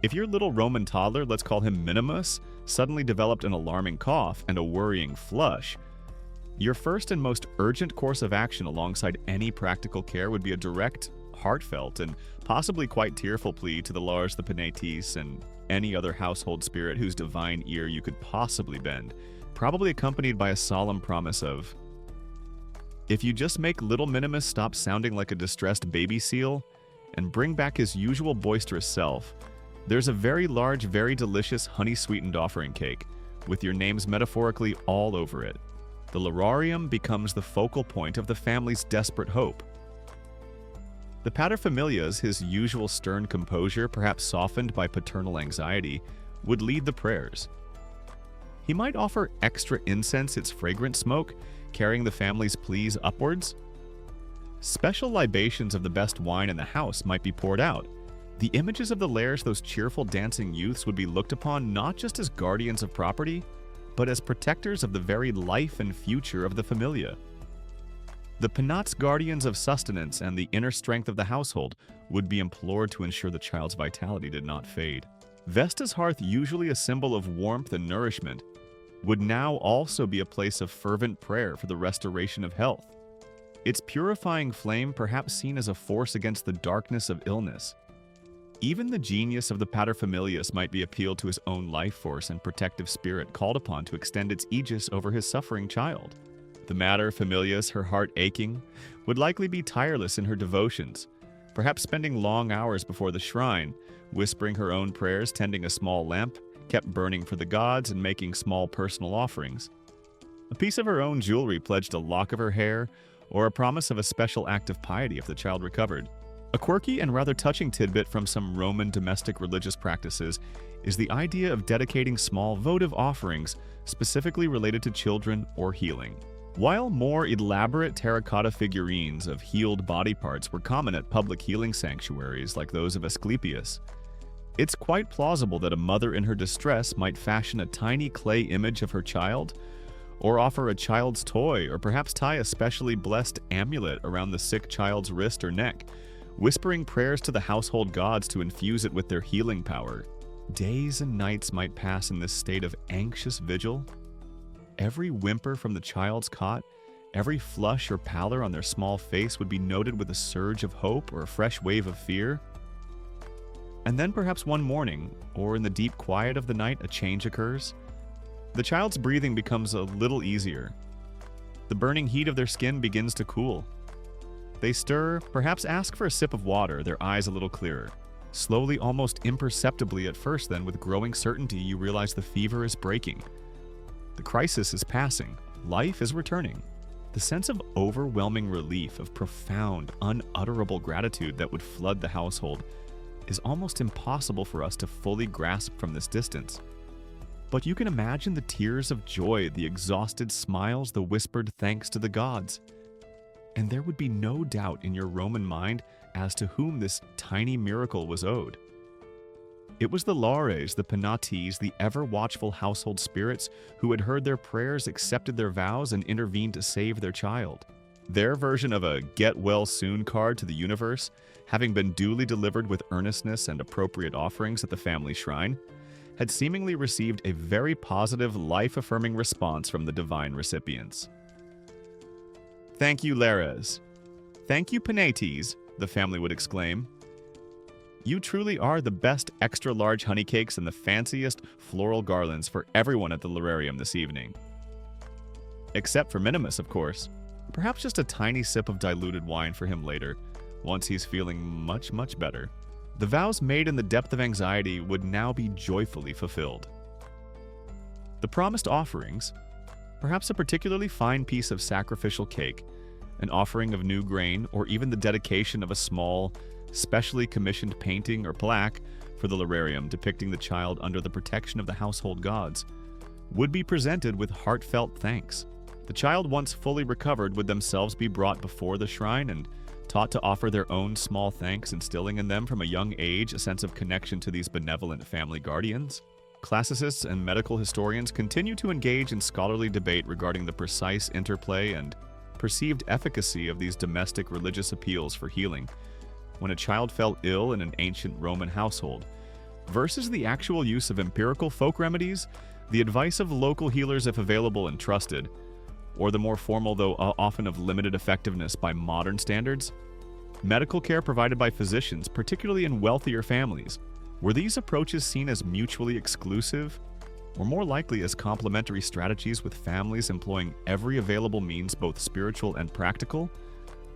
If your little Roman toddler, let's call him Minimus, suddenly developed an alarming cough and a worrying flush, your first and most urgent course of action alongside any practical care would be a direct, heartfelt, and possibly quite tearful plea to the Lares and Penates and any other household spirit whose divine ear you could possibly bend, probably accompanied by a solemn promise of, if you just make little Minimus stop sounding like a distressed baby seal and bring back his usual boisterous self, there's a very large, very delicious honey-sweetened offering cake, with your names metaphorically all over it. The lararium becomes the focal point of the family's desperate hope. The paterfamilias, his usual stern composure, perhaps softened by paternal anxiety, would lead the prayers. He might offer extra incense, its fragrant smoke, carrying the family's pleas upwards. Special libations of the best wine in the house might be poured out. The images of the Lares, those cheerful dancing youths, would be looked upon not just as guardians of property, but as protectors of the very life and future of the familia. The Penates, guardians of sustenance and the inner strength of the household, would be implored to ensure the child's vitality did not fade. Vesta's hearth, usually a symbol of warmth and nourishment, would now also be a place of fervent prayer for the restoration of health. Its purifying flame perhaps seen as a force against the darkness of illness. Even the genius of the paterfamilias might be appealed to his own life force and protective spirit, called upon to extend its aegis over his suffering child. The materfamilias, her heart aching, would likely be tireless in her devotions, perhaps spending long hours before the shrine, whispering her own prayers, tending a small lamp, kept burning for the gods, and making small personal offerings. A piece of her own jewelry pledged a lock of her hair, or a promise of a special act of piety if the child recovered. A quirky and rather touching tidbit from some Roman domestic religious practices is the idea of dedicating small votive offerings specifically related to children or healing. While more elaborate terracotta figurines of healed body parts were common at public healing sanctuaries like those of Asclepius, it's quite plausible that a mother in her distress might fashion a tiny clay image of her child, or offer a child's toy, or perhaps tie a specially blessed amulet around the sick child's wrist or neck, whispering prayers to the household gods to infuse it with their healing power. Days and nights might pass in this state of anxious vigil. Every whimper from the child's cot, every flush or pallor on their small face would be noted with a surge of hope or a fresh wave of fear. And then perhaps one morning, or in the deep quiet of the night, a change occurs. The child's breathing becomes a little easier. The burning heat of their skin begins to cool. They stir, perhaps ask for a sip of water, their eyes a little clearer. Slowly, almost imperceptibly at first, then with growing certainty, you realize the fever is breaking. The crisis is passing. Life is returning. The sense of overwhelming relief, of profound, unutterable gratitude that would flood the household is almost impossible for us to fully grasp from this distance. But you can imagine the tears of joy, the exhausted smiles, the whispered thanks to the gods. And there would be no doubt in your Roman mind as to whom this tiny miracle was owed. It was the Lares, the Penates, the ever-watchful household spirits who had heard their prayers, accepted their vows, and intervened to save their child. Their version of a get-well-soon card to the universe, having been duly delivered with earnestness and appropriate offerings at the family shrine, had seemingly received a very positive, life-affirming response from the divine recipients. Thank you, Lares. Thank you, Penates. the family would exclaim. You truly are the best extra-large honey cakes and the fanciest floral garlands for everyone at the Lararium this evening. Except for Minimus, of course. Perhaps just a tiny sip of diluted wine for him later, once he's feeling much, much better. The vows made in the depth of anxiety would now be joyfully fulfilled. The promised offerings, perhaps a particularly fine piece of sacrificial cake, an offering of new grain, or even the dedication of a small, specially commissioned painting or plaque for the Lararium depicting the child under the protection of the household gods, would be presented with heartfelt thanks. The child, once fully recovered, would themselves be brought before the shrine and taught to offer their own small thanks, instilling in them from a young age a sense of connection to these benevolent family guardians. Classicists and medical historians continue to engage in scholarly debate regarding the precise interplay and perceived efficacy of these domestic religious appeals for healing when a child fell ill in an ancient Roman household, versus the actual use of empirical folk remedies, the advice of local healers if available and trusted, or the more formal, though often of limited effectiveness by modern standards, medical care provided by physicians, particularly in wealthier families. Were these approaches seen as mutually exclusive, or more likely as complementary strategies with families employing every available means, both spiritual and practical,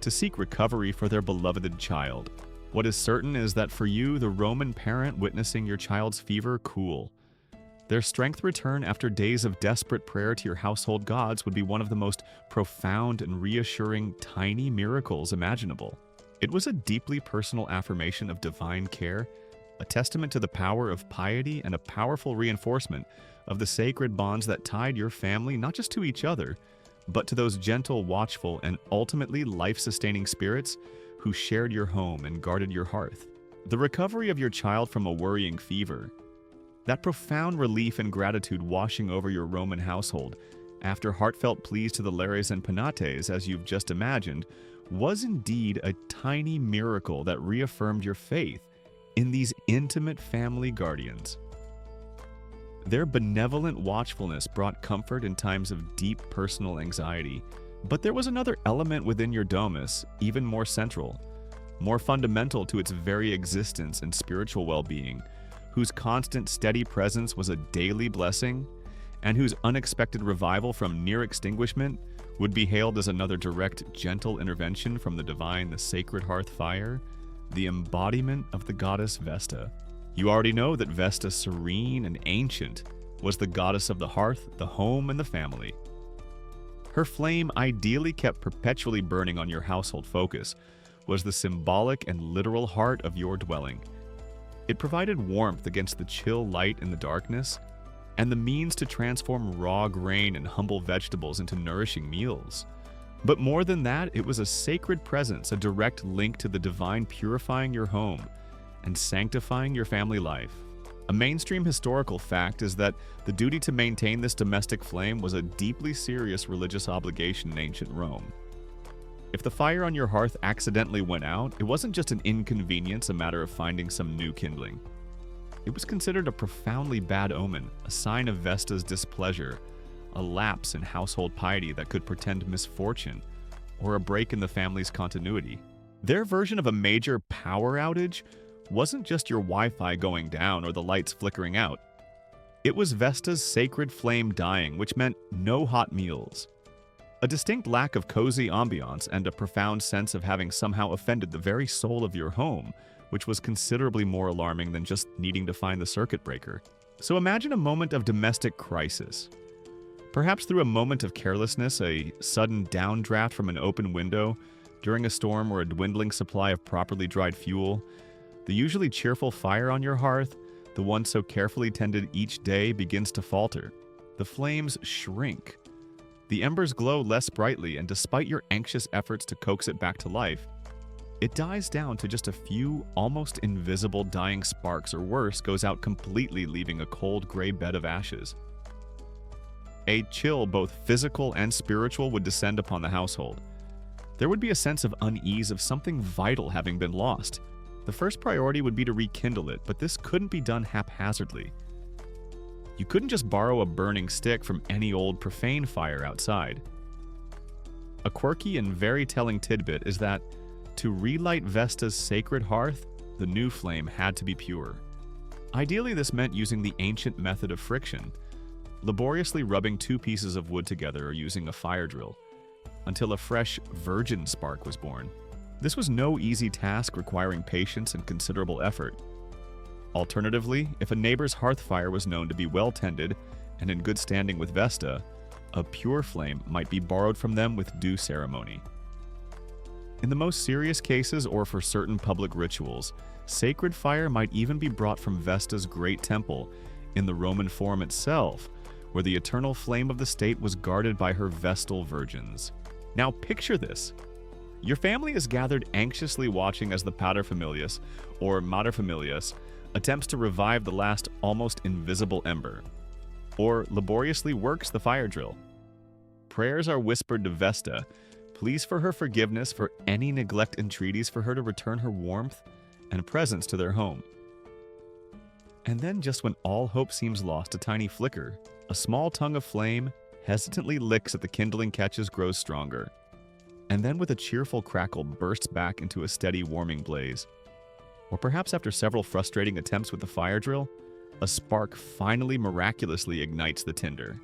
to seek recovery for their beloved child? What is certain is that for you, the Roman parent witnessing your child's fever cool, their strength return after days of desperate prayer to your household gods would be one of the most profound and reassuring tiny miracles imaginable. It was a deeply personal affirmation of divine care, a testament to the power of piety and a powerful reinforcement of the sacred bonds that tied your family not just to each other, but to those gentle, watchful, and ultimately life-sustaining spirits who shared your home and guarded your hearth. The recovery of your child from a worrying fever, that profound relief and gratitude washing over your Roman household after heartfelt pleas to the Lares and Penates, as you've just imagined, was indeed a tiny miracle that reaffirmed your faith in these intimate family guardians. Their benevolent watchfulness brought comfort in times of deep personal anxiety, but there was another element within your domus, even more central, more fundamental to its very existence and spiritual well-being, whose constant, steady presence was a daily blessing, and whose unexpected revival from near extinguishment would be hailed as another direct, gentle intervention from the divine, the sacred hearth fire, the embodiment of the goddess Vesta. You already know that Vesta, serene and ancient, was the goddess of the hearth, the home, and the family. Her flame, ideally kept perpetually burning on your household focus, was the symbolic and literal heart of your dwelling. It provided warmth against the chill light in the darkness, and the means to transform raw grain and humble vegetables into nourishing meals. But more than that, it was a sacred presence, a direct link to the divine purifying your home and sanctifying your family life. A mainstream historical fact is that the duty to maintain this domestic flame was a deeply serious religious obligation in ancient Rome. If the fire on your hearth accidentally went out, it wasn't just an inconvenience, a matter of finding some new kindling. It was considered a profoundly bad omen, a sign of Vesta's displeasure, a lapse in household piety that could portend misfortune, or a break in the family's continuity. Their version of a major power outage wasn't just your Wi-Fi going down or the lights flickering out. It was Vesta's sacred flame dying, which meant no hot meals, a distinct lack of cozy ambiance, and a profound sense of having somehow offended the very soul of your home, which was considerably more alarming than just needing to find the circuit breaker. So imagine a moment of domestic crisis. Perhaps through a moment of carelessness, a sudden downdraft from an open window, during a storm or a dwindling supply of properly dried fuel, the usually cheerful fire on your hearth, the one so carefully tended each day, begins to falter. The flames shrink. The embers glow less brightly, and despite your anxious efforts to coax it back to life, it dies down to just a few almost invisible dying sparks, or worse, goes out completely, leaving a cold gray bed of ashes. A chill, both physical and spiritual, would descend upon the household. There would be a sense of unease, of something vital having been lost. The first priority would be to rekindle it, but this couldn't be done haphazardly. You couldn't just borrow a burning stick from any old profane fire outside. A quirky and very telling tidbit is that, To relight Vesta's sacred hearth, the new flame had to be pure. Ideally, this meant using the ancient method of friction, laboriously rubbing two pieces of wood together or using a fire drill, until a fresh, virgin spark was born. This was no easy task requiring patience and considerable effort. Alternatively, if a neighbor's hearth fire was known to be well tended and in good standing with Vesta, a pure flame might be borrowed from them with due ceremony. In the most serious cases or for certain public rituals, sacred fire might even be brought from Vesta's great temple in the Roman Forum itself, where the eternal flame of the state was guarded by her Vestal virgins. Now picture this. Your family is gathered anxiously watching as the paterfamilias, or materfamilias, attempts to revive the last almost invisible ember, or laboriously works the fire drill. Prayers are whispered to Vesta, pleas for her forgiveness for any neglect entreaties for her to return her warmth and presence to their home. And then just when all hope seems lost, a tiny flicker, a small tongue of flame, hesitantly licks at the kindling catches grows stronger, and then with a cheerful crackle bursts back into a steady warming blaze. Or perhaps after several frustrating attempts with the fire drill, a spark finally miraculously ignites the tinder.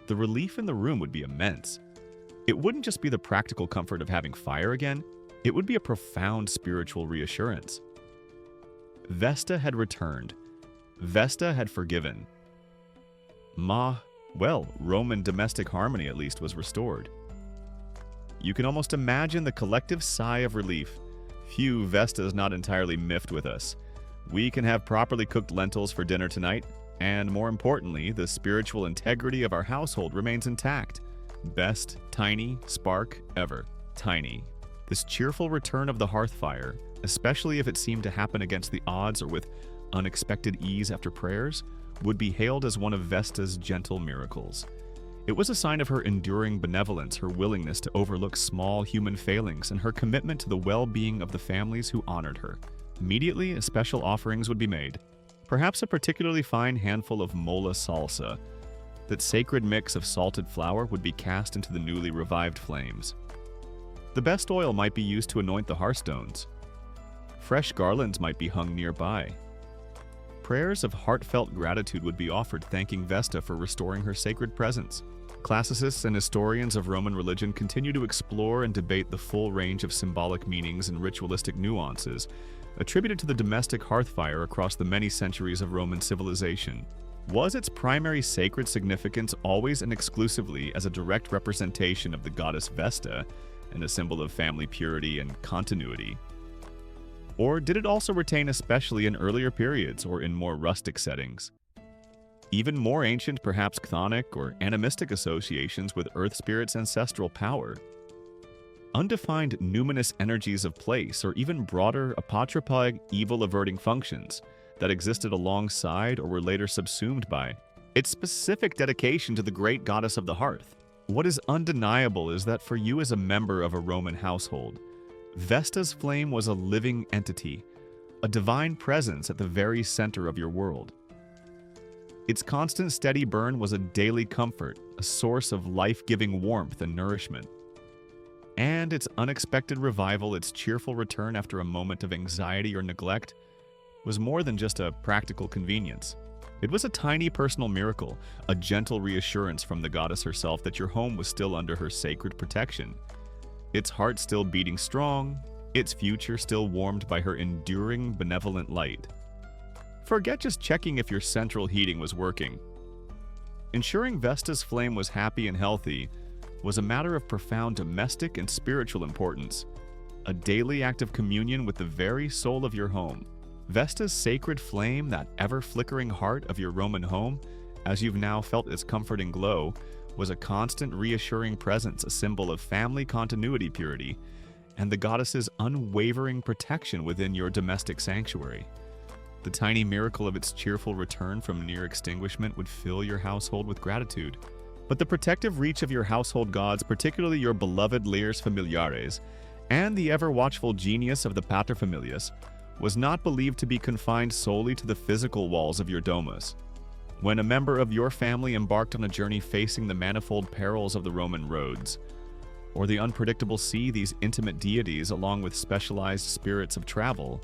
The relief in the room would be immense. It wouldn't just be the practical comfort of having fire again, it would be a profound spiritual reassurance. Vesta had returned. Vesta had forgiven. Roman domestic harmony at least was restored. You can almost imagine the collective sigh of relief. Phew, Vesta's not entirely miffed with us. We can have properly cooked lentils for dinner tonight, and more importantly, the spiritual integrity of our household remains intact. Best tiny spark ever. Tiny. This cheerful return of the hearth fire, especially if it seemed to happen against the odds or with unexpected ease after prayers, would be hailed as one of Vesta's gentle miracles. It was a sign of her enduring benevolence, her willingness to overlook small human failings, and her commitment to the well-being of the families who honored her. Immediately, special offerings would be made. Perhaps a particularly fine handful of mola salsa. That sacred mix of salted flour would be cast into the newly revived flames. The best oil might be used to anoint the hearthstones. Fresh garlands might be hung nearby. Prayers of heartfelt gratitude would be offered, thanking Vesta for restoring her sacred presence. Classicists and historians of Roman religion continue to explore and debate the full range of symbolic meanings and ritualistic nuances attributed to the domestic hearth fire across the many centuries of Roman civilization. Was its primary sacred significance always and exclusively as a direct representation of the goddess Vesta and a symbol of family purity and continuity? Or did it also retain, especially in earlier periods or in more rustic settings, even more ancient, perhaps chthonic or animistic associations with earth spirits' ancestral power? Undefined numinous energies of place, or even broader apotropaic evil-averting functions that existed alongside or were later subsumed by its specific dedication to the great goddess of the hearth. What is undeniable is that for you as a member of a Roman household, Vesta's flame was a living entity, a divine presence at the very center of your world. Its constant steady burn was a daily comfort, a source of life-giving warmth and nourishment. And its unexpected revival, its cheerful return after a moment of anxiety or neglect, was more than just a practical convenience. It was a tiny personal miracle, a gentle reassurance from the goddess herself that your home was still under her sacred protection, its heart still beating strong, its future still warmed by her enduring benevolent light. Forget just checking if your central heating was working. Ensuring Vesta's flame was happy and healthy was a matter of profound domestic and spiritual importance, a daily act of communion with the very soul of your home. Vesta's sacred flame, that ever-flickering heart of your Roman home, as you've now felt its comforting glow, was a constant reassuring presence, a symbol of family continuity purity, and the goddess's unwavering protection within your domestic sanctuary. The tiny miracle of its cheerful return from near extinguishment would fill your household with gratitude. But the protective reach of your household gods, particularly your beloved Lares Familiares, and the ever-watchful genius of the paterfamilias, was not believed to be confined solely to the physical walls of your domus. When a member of your family embarked on a journey facing the manifold perils of the Roman roads, or the unpredictable sea, these intimate deities, along with specialized spirits of travel,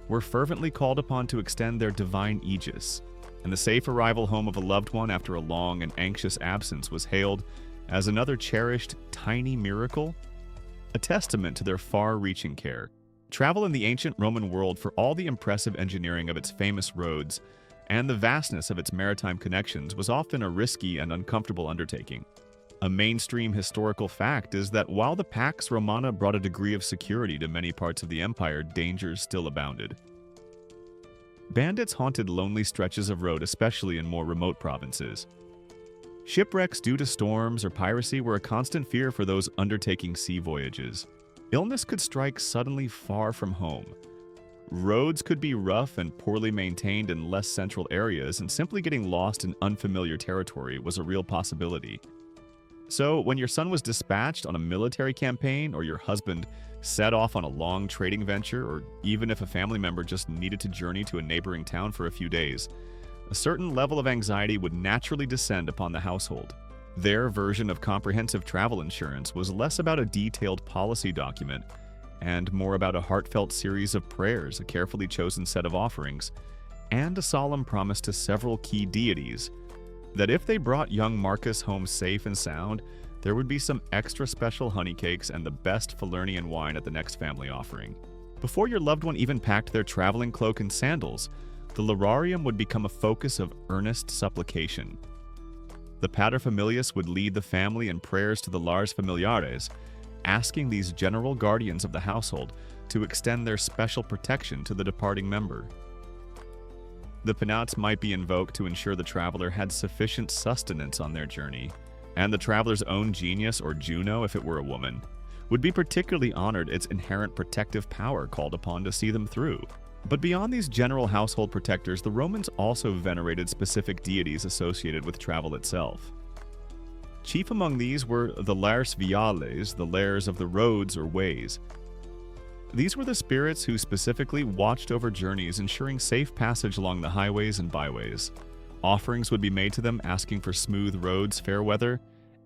were fervently called upon to extend their divine aegis, and the safe arrival home of a loved one after a long and anxious absence was hailed as another cherished, tiny miracle, a testament to their far-reaching care. Travel in the ancient Roman world, for all the impressive engineering of its famous roads and the vastness of its maritime connections, was often a risky and uncomfortable undertaking. A mainstream historical fact is that while the Pax Romana brought a degree of security to many parts of the empire, dangers still abounded. Bandits haunted lonely stretches of road, especially in more remote provinces. Shipwrecks due to storms or piracy were a constant fear for those undertaking sea voyages. Illness could strike suddenly far from home. Roads could be rough and poorly maintained in less central areas, and simply getting lost in unfamiliar territory was a real possibility. So, when your son was dispatched on a military campaign, or your husband set off on a long trading venture, or even if a family member just needed to journey to a neighboring town for a few days, a certain level of anxiety would naturally descend upon the household. Their version of comprehensive travel insurance was less about a detailed policy document and more about a heartfelt series of prayers, a carefully chosen set of offerings, and a solemn promise to several key deities that if they brought young Marcus home safe and sound, there would be some extra special honey cakes and the best Falernian wine at the next family offering. Before your loved one even packed their traveling cloak and sandals, the Lararium would become a focus of earnest supplication. The paterfamilias would lead the family in prayers to the Lares Familiares, asking these general guardians of the household to extend their special protection to the departing member. The Penates might be invoked to ensure the traveler had sufficient sustenance on their journey, and the traveler's own genius, or Juno if it were a woman, would be particularly honored, its inherent protective power called upon to see them through. But beyond these general household protectors, the Romans also venerated specific deities associated with travel itself. Chief among these were the Lares Viales, the lares of the roads or ways. These were the spirits who specifically watched over journeys, ensuring safe passage along the highways and byways. Offerings would be made to them asking for smooth roads, fair weather,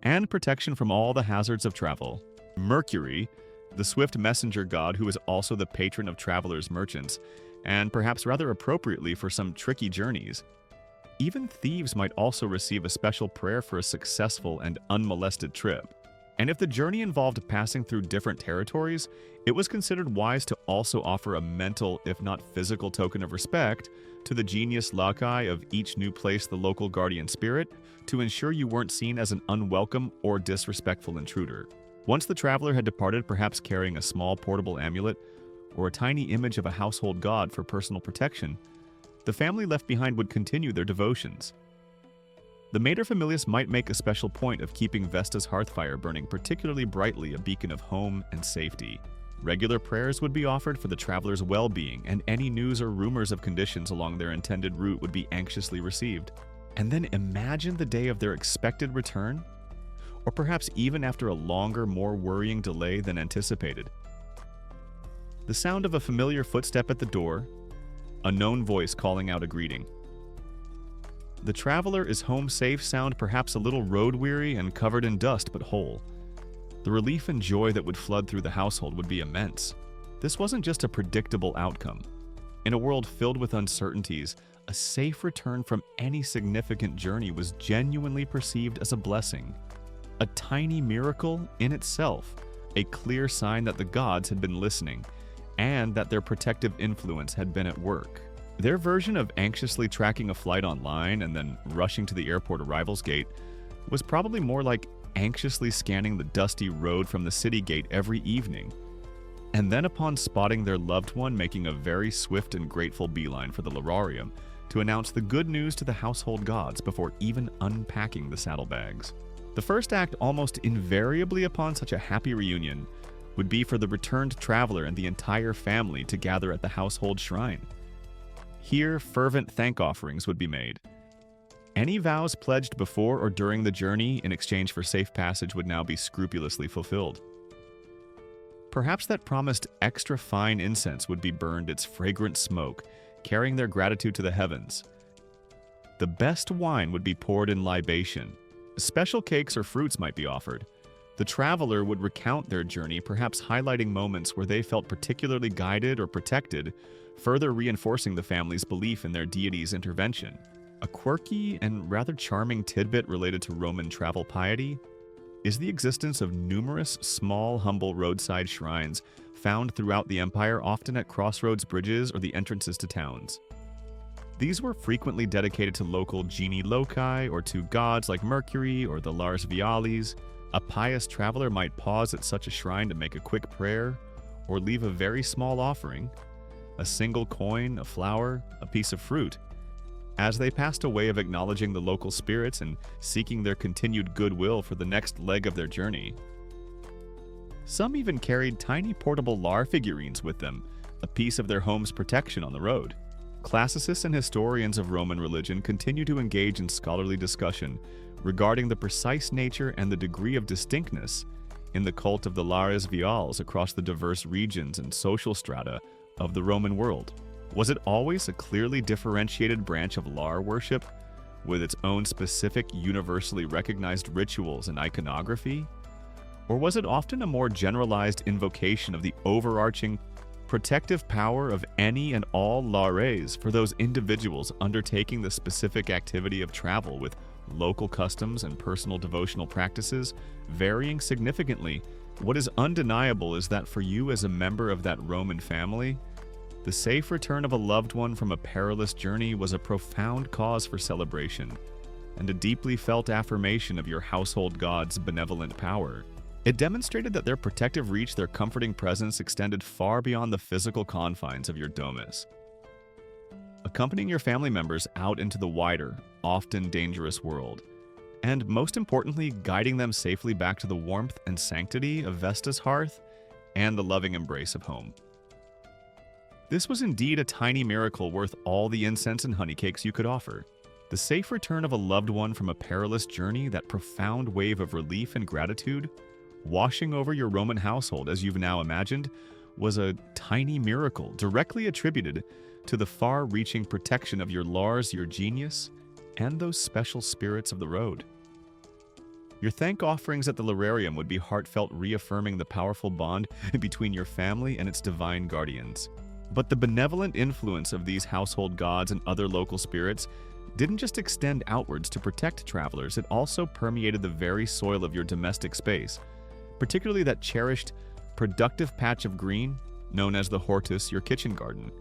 and protection from all the hazards of travel. Mercury, the swift messenger god who was also the patron of travelers' merchants, and perhaps rather appropriately for some tricky journeys. Even thieves might also receive a special prayer for a successful and unmolested trip. And if the journey involved passing through different territories, it was considered wise to also offer a mental, if not physical, token of respect to the genius loci of each new place, the local guardian spirit, to ensure you weren't seen as an unwelcome or disrespectful intruder. Once the traveler had departed, perhaps carrying a small portable amulet or a tiny image of a household god for personal protection, the family left behind would continue their devotions. The materfamilias might make a special point of keeping Vesta's hearth fire burning particularly brightly, a beacon of home and safety. Regular prayers would be offered for the traveler's well-being, and any news or rumors of conditions along their intended route would be anxiously received. And then imagine the day of their expected return, or perhaps even after a longer, more worrying delay than anticipated. The sound of a familiar footstep at the door, a known voice calling out a greeting. The traveler is home safe, sound perhaps a little road-weary and covered in dust, but whole. The relief and joy that would flood through the household would be immense. This wasn't just a predictable outcome. In a world filled with uncertainties, a safe return from any significant journey was genuinely perceived as a blessing. A tiny miracle in itself, a clear sign that the gods had been listening, and that their protective influence had been at work. Their version of anxiously tracking a flight online and then rushing to the airport arrivals gate was probably more like anxiously scanning the dusty road from the city gate every evening, and then upon spotting their loved one making a very swift and grateful beeline for the Lararium to announce the good news to the household gods before even unpacking the saddlebags. The first act almost invariably upon such a happy reunion would be for the returned traveler and the entire family to gather at the household shrine. Here, fervent thank offerings would be made. Any vows pledged before or during the journey in exchange for safe passage would now be scrupulously fulfilled. Perhaps that promised extra fine incense would be burned, its fragrant smoke, carrying their gratitude to the heavens. The best wine would be poured in libation. Special cakes or fruits might be offered. The traveler would recount their journey, perhaps highlighting moments where they felt particularly guided or protected, further reinforcing the family's belief in their deity's intervention. A quirky and rather charming tidbit related to Roman travel piety is the existence of numerous small, humble roadside shrines found throughout the empire, often at crossroads bridges or the entrances to towns. These were frequently dedicated to local genii loci or to gods like Mercury or the Lares Vialis. A pious traveler might pause at such a shrine to make a quick prayer or leave a very small offering, a single coin, a flower, a piece of fruit, as they passed a way of acknowledging the local spirits and seeking their continued goodwill for the next leg of their journey. Some even carried tiny portable Lar figurines with them, a piece of their home's protection on the road. Classicists and historians of Roman religion continue to engage in scholarly discussion regarding the precise nature and the degree of distinctness in the cult of the Lares Vials across the diverse regions and social strata of the Roman world. Was it always a clearly differentiated branch of Lar worship, with its own specific, universally recognized rituals and iconography? Or was it often a more generalized invocation of the overarching protective power of any and all Lares for those individuals undertaking the specific activity of travel, with local customs and personal devotional practices varying significantly? What is undeniable is that for you as a member of that Roman family, the safe return of a loved one from a perilous journey was a profound cause for celebration and a deeply felt affirmation of your household god's benevolent power. It demonstrated that their protective reach, their comforting presence, extended far beyond the physical confines of your domus. Accompanying your family members out into the wider, often dangerous world, and most importantly, guiding them safely back to the warmth and sanctity of Vesta's hearth and the loving embrace of home. This was indeed a tiny miracle worth all the incense and honey cakes you could offer. The safe return of a loved one from a perilous journey, that profound wave of relief and gratitude, washing over your Roman household as you've now imagined, was a tiny miracle directly attributed to the far-reaching protection of your Lars, your genius, and those special spirits of the road. Your thank offerings at the Lararium would be heartfelt, reaffirming the powerful bond between your family and its divine guardians. But the benevolent influence of these household gods and other local spirits didn't just extend outwards to protect travelers, it also permeated the very soil of your domestic space, particularly that cherished, productive patch of green known as the hortus, your kitchen garden.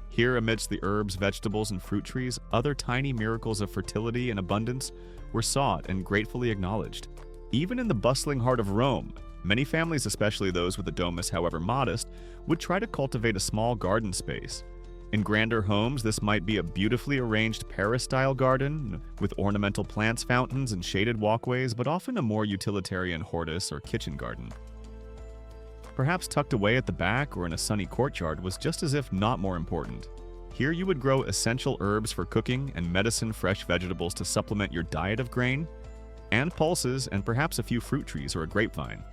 Here, amidst the herbs, vegetables, and fruit trees, other tiny miracles of fertility and abundance were sought and gratefully acknowledged. Even in the bustling heart of Rome, many families, especially those with a domus however modest, would try to cultivate a small garden space. In grander homes, this might be a beautifully arranged Paris-style garden with ornamental plants, fountains, and shaded walkways, but often a more utilitarian hortus or kitchen garden. Perhaps tucked away at the back or in a sunny courtyard was just as if not more important. Here you would grow essential herbs for cooking and medicine fresh vegetables to supplement your diet of grain, and pulses, and perhaps a few fruit trees or a grapevine.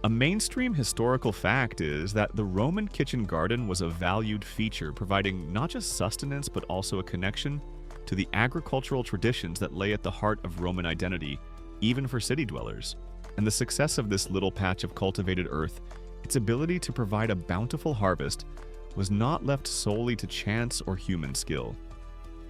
A mainstream historical fact is that the Roman kitchen garden was a valued feature, providing not just sustenance but also a connection to the agricultural traditions that lay at the heart of Roman identity, even for city dwellers. And the success of this little patch of cultivated earth, its ability to provide a bountiful harvest, was not left solely to chance or human skill.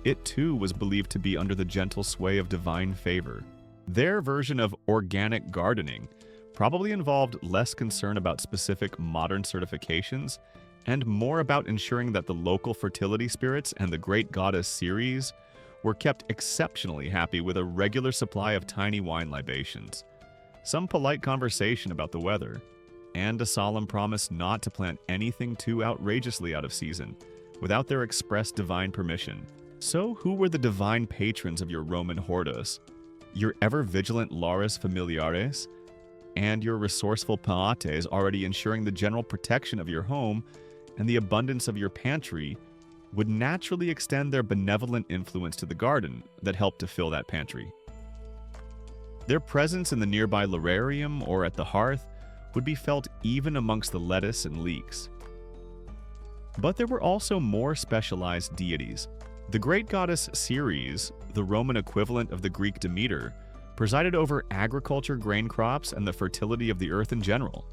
It too was believed to be under the gentle sway of divine favor. Their version of organic gardening probably involved less concern about specific modern certifications and more about ensuring that the local fertility spirits and the great goddess Ceres were kept exceptionally happy with a regular supply of tiny wine libations, some polite conversation about the weather, and a solemn promise not to plant anything too outrageously out of season without their express divine permission. So who were the divine patrons of your Roman hortus? Your ever-vigilant Lares Familiares and your resourceful Penates, already ensuring the general protection of your home and the abundance of your pantry, would naturally extend their benevolent influence to the garden that helped to fill that pantry. Their presence in the nearby Lararium or at the hearth would be felt even amongst the lettuce and leeks. But there were also more specialized deities. The great goddess Ceres, the Roman equivalent of the Greek Demeter, presided over agriculture, grain crops, and the fertility of the earth in general.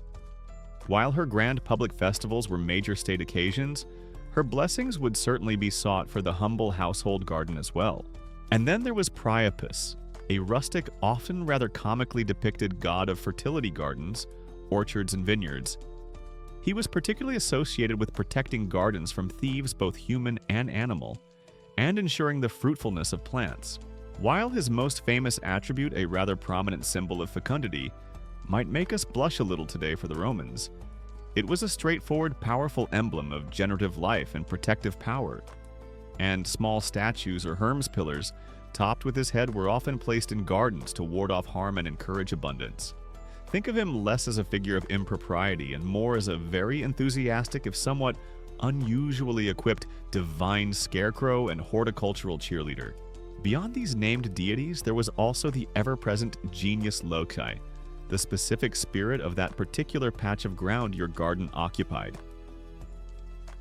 While her grand public festivals were major state occasions, her blessings would certainly be sought for the humble household garden as well. And then there was Priapus, a rustic, often rather comically depicted god of fertility gardens, orchards, and vineyards. He was particularly associated with protecting gardens from thieves, both human and animal, and ensuring the fruitfulness of plants. While his most famous attribute, a rather prominent symbol of fecundity, might make us blush a little today for the Romans, it was a straightforward, powerful emblem of generative life and protective power. And small statues or Hermes pillars, topped with his head, were often placed in gardens to ward off harm and encourage abundance. Think of him less as a figure of impropriety and more as a very enthusiastic, if somewhat unusually equipped, divine scarecrow and horticultural cheerleader. Beyond these named deities, there was also the ever-present genius loci, the specific spirit of that particular patch of ground your garden occupied.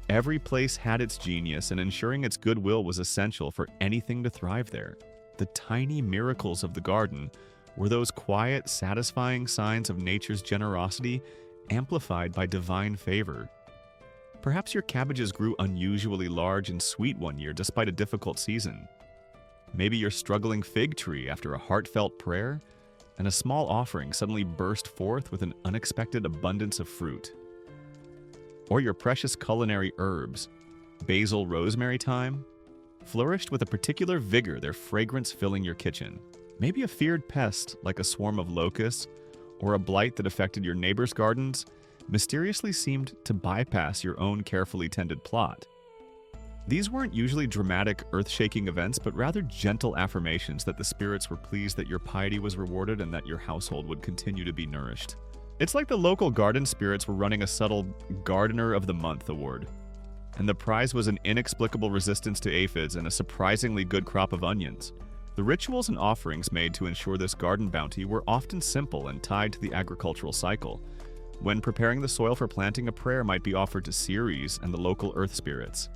Every place had its genius, and ensuring its goodwill was essential for anything to thrive there. The tiny miracles of the garden were those quiet, satisfying signs of nature's generosity, amplified by divine favor. Perhaps your cabbages grew unusually large and sweet one year despite a difficult season. Maybe your struggling fig tree, after a heartfelt prayer and a small offering, suddenly burst forth with an unexpected abundance of fruit. Or your precious culinary herbs, basil, rosemary, thyme, flourished with a particular vigor, their fragrance filling your kitchen. Maybe a feared pest, like a swarm of locusts, or a blight that affected your neighbor's gardens, mysteriously seemed to bypass your own carefully tended plot. These weren't usually dramatic, earth-shaking events, but rather gentle affirmations that the spirits were pleased that your piety was rewarded and that your household would continue to be nourished. It's like the local garden spirits were running a subtle Gardener of the Month award, and the prize was an inexplicable resistance to aphids and a surprisingly good crop of onions. The rituals and offerings made to ensure this garden bounty were often simple and tied to the agricultural cycle. When preparing the soil for planting, a prayer might be offered to Ceres and the local earth spirits.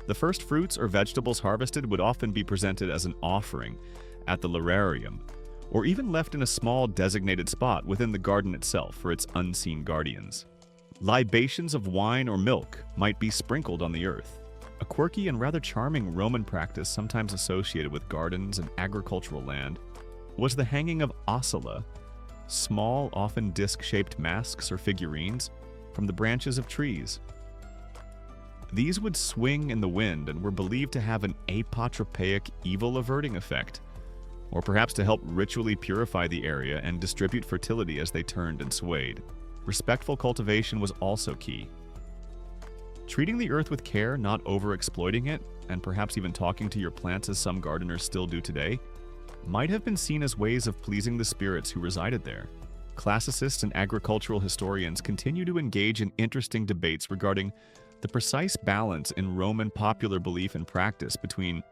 The first fruits or vegetables harvested would often be presented as an offering at the lararium, or even left in a small designated spot within the garden itself for its unseen guardians. Libations of wine or milk might be sprinkled on the earth. A quirky and rather charming Roman practice sometimes associated with gardens and agricultural land was the hanging of ocelli, small, often disc-shaped masks or figurines, from the branches of trees. These would swing in the wind and were believed to have an apotropaic, evil-averting effect, or perhaps to help ritually purify the area and distribute fertility as they turned and swayed. Respectful cultivation was also key. Treating the earth with care, not over-exploiting it, and perhaps even talking to your plants as some gardeners still do today, might have been seen as ways of pleasing the spirits who resided there. Classicists and agricultural historians continue to engage in interesting debates regarding the precise balance in Roman popular belief and practice between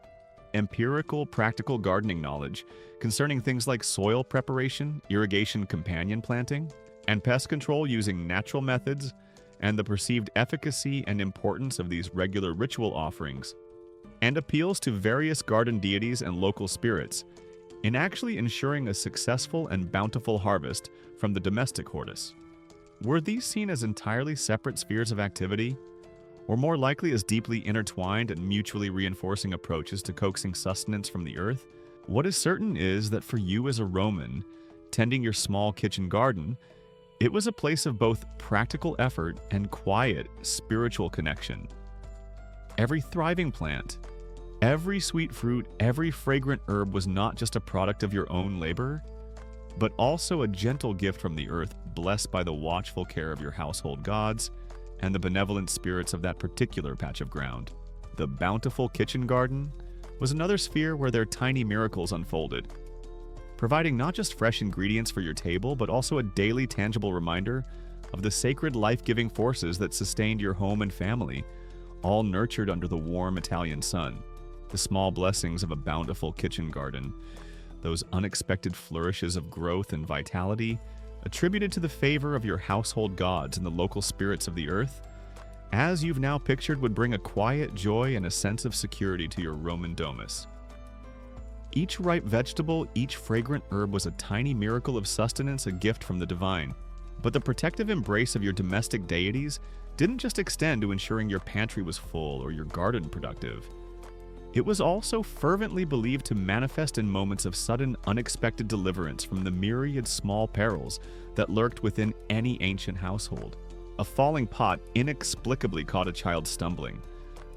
empirical, practical gardening knowledge concerning things like soil preparation, irrigation companion planting, and pest control using natural methods, and the perceived efficacy and importance of these regular ritual offerings, and appeals to various garden deities and local spirits in actually ensuring a successful and bountiful harvest from the domestic hortus. Were these seen as entirely separate spheres of activity, or more likely as deeply intertwined and mutually reinforcing approaches to coaxing sustenance from the earth? What is certain is that for you as a Roman, tending your small kitchen garden, it was a place of both practical effort and quiet spiritual connection. Every thriving plant, every sweet fruit, every fragrant herb was not just a product of your own labor, but also a gentle gift from the earth, blessed by the watchful care of your household gods and the benevolent spirits of that particular patch of ground. The bountiful kitchen garden was another sphere where their tiny miracles unfolded, providing not just fresh ingredients for your table, but also a daily tangible reminder of the sacred life-giving forces that sustained your home and family, all nurtured under the warm Italian sun. The small blessings of a bountiful kitchen garden, those unexpected flourishes of growth and vitality, attributed to the favor of your household gods and the local spirits of the earth, as you've now pictured, would bring a quiet joy and a sense of security to your Roman domus. Each ripe vegetable, each fragrant herb was a tiny miracle of sustenance, a gift from the divine. But the protective embrace of your domestic deities didn't just extend to ensuring your pantry was full or your garden productive. It was also fervently believed to manifest in moments of sudden, unexpected deliverance from the myriad small perils that lurked within any ancient household. A falling pot inexplicably caught a child stumbling,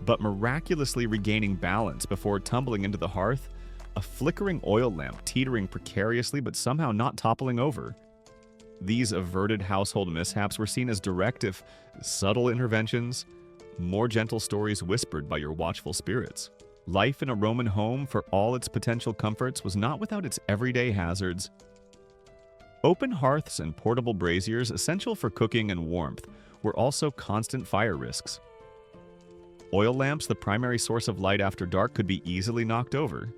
but miraculously regaining balance before tumbling into the hearth, a flickering oil lamp teetering precariously but somehow not toppling over. These averted household mishaps were seen as direct, if subtle interventions, more gentle stories whispered by your watchful spirits. Life in a Roman home, for all its potential comforts, was not without its everyday hazards. Open hearths and portable braziers, essential for cooking and warmth, were also constant fire risks. Oil lamps, the primary source of light after dark, could be easily knocked over.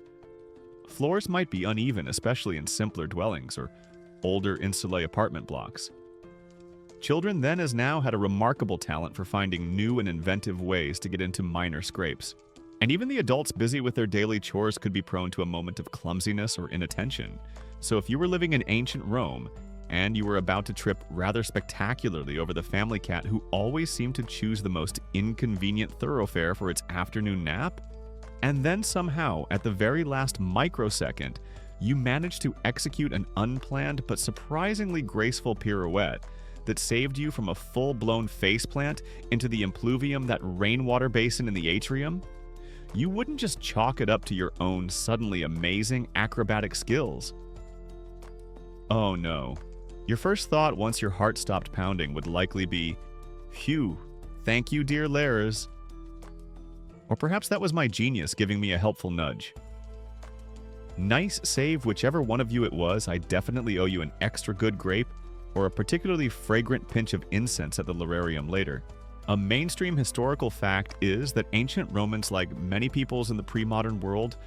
Floors might be uneven, especially in simpler dwellings or older insulae apartment blocks. Children then as now had a remarkable talent for finding new and inventive ways to get into minor scrapes. And even the adults busy with their daily chores could be prone to a moment of clumsiness or inattention. So if you were living in ancient Rome, and you were about to trip rather spectacularly over the family cat who always seemed to choose the most inconvenient thoroughfare for its afternoon nap, and then somehow, at the very last microsecond, you managed to execute an unplanned but surprisingly graceful pirouette that saved you from a full-blown faceplant into the impluvium, that rainwater basin in the atrium, you wouldn't just chalk it up to your own suddenly amazing acrobatic skills. Oh no. Your first thought once your heart stopped pounding would likely be, "Phew, thank you, dear Lares." Or perhaps that was my genius giving me a helpful nudge. Nice save, whichever one of you it was. I definitely owe you an extra good grape or a particularly fragrant pinch of incense at the Lararium later. A mainstream historical fact is that ancient Romans, like many peoples in the pre-modern world,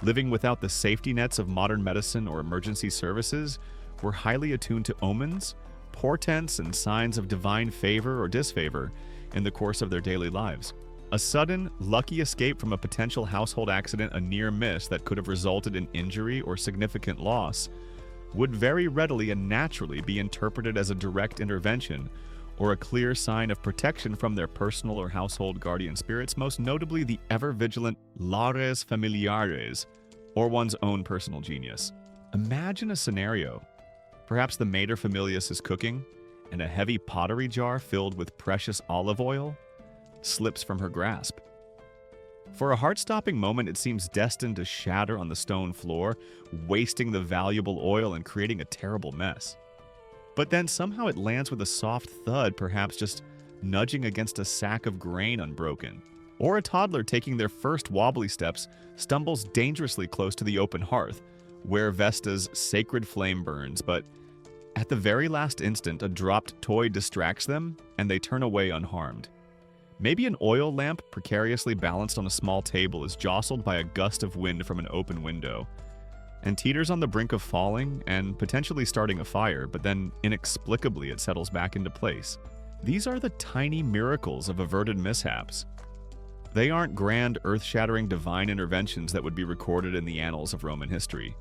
living without the safety nets of modern medicine or emergency services, were highly attuned to omens, portents, and signs of divine favor or disfavor in the course of their daily lives. A sudden, lucky escape from a potential household accident, a near miss that could have resulted in injury or significant loss, would very readily and naturally be interpreted as a direct intervention or a clear sign of protection from their personal or household guardian spirits, most notably the ever-vigilant Lares Familiares, or one's own personal genius. Imagine a scenario. Perhaps the mater familias is cooking, and a heavy pottery jar filled with precious olive oil slips from her grasp. For a heart-stopping moment, it seems destined to shatter on the stone floor, wasting the valuable oil and creating a terrible mess. But then somehow it lands with a soft thud, perhaps just nudging against a sack of grain unbroken. Or a toddler taking their first wobbly steps stumbles dangerously close to the open hearth, where Vesta's sacred flame burns, but at the very last instant, a dropped toy distracts them, and they turn away unharmed. Maybe an oil lamp precariously balanced on a small table is jostled by a gust of wind from an open window, and teeters on the brink of falling and potentially starting a fire, but then inexplicably it settles back into place. These are the tiny miracles of averted mishaps. They aren't grand, earth-shattering divine interventions that would be recorded in the annals of Roman history.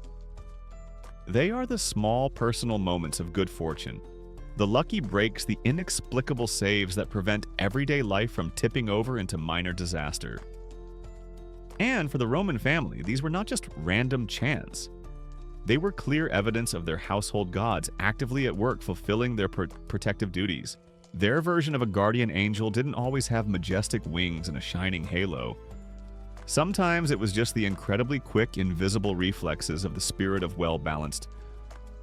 They are the small personal moments of good fortune, the lucky breaks, the inexplicable saves that prevent everyday life from tipping over into minor disaster. And for the Roman family, these were not just random chance. They were clear evidence of their household gods actively at work fulfilling their protective duties. Their version of a guardian angel didn't always have majestic wings and a shining halo. Sometimes it was just the incredibly quick, invisible reflexes of the spirit of well-balanced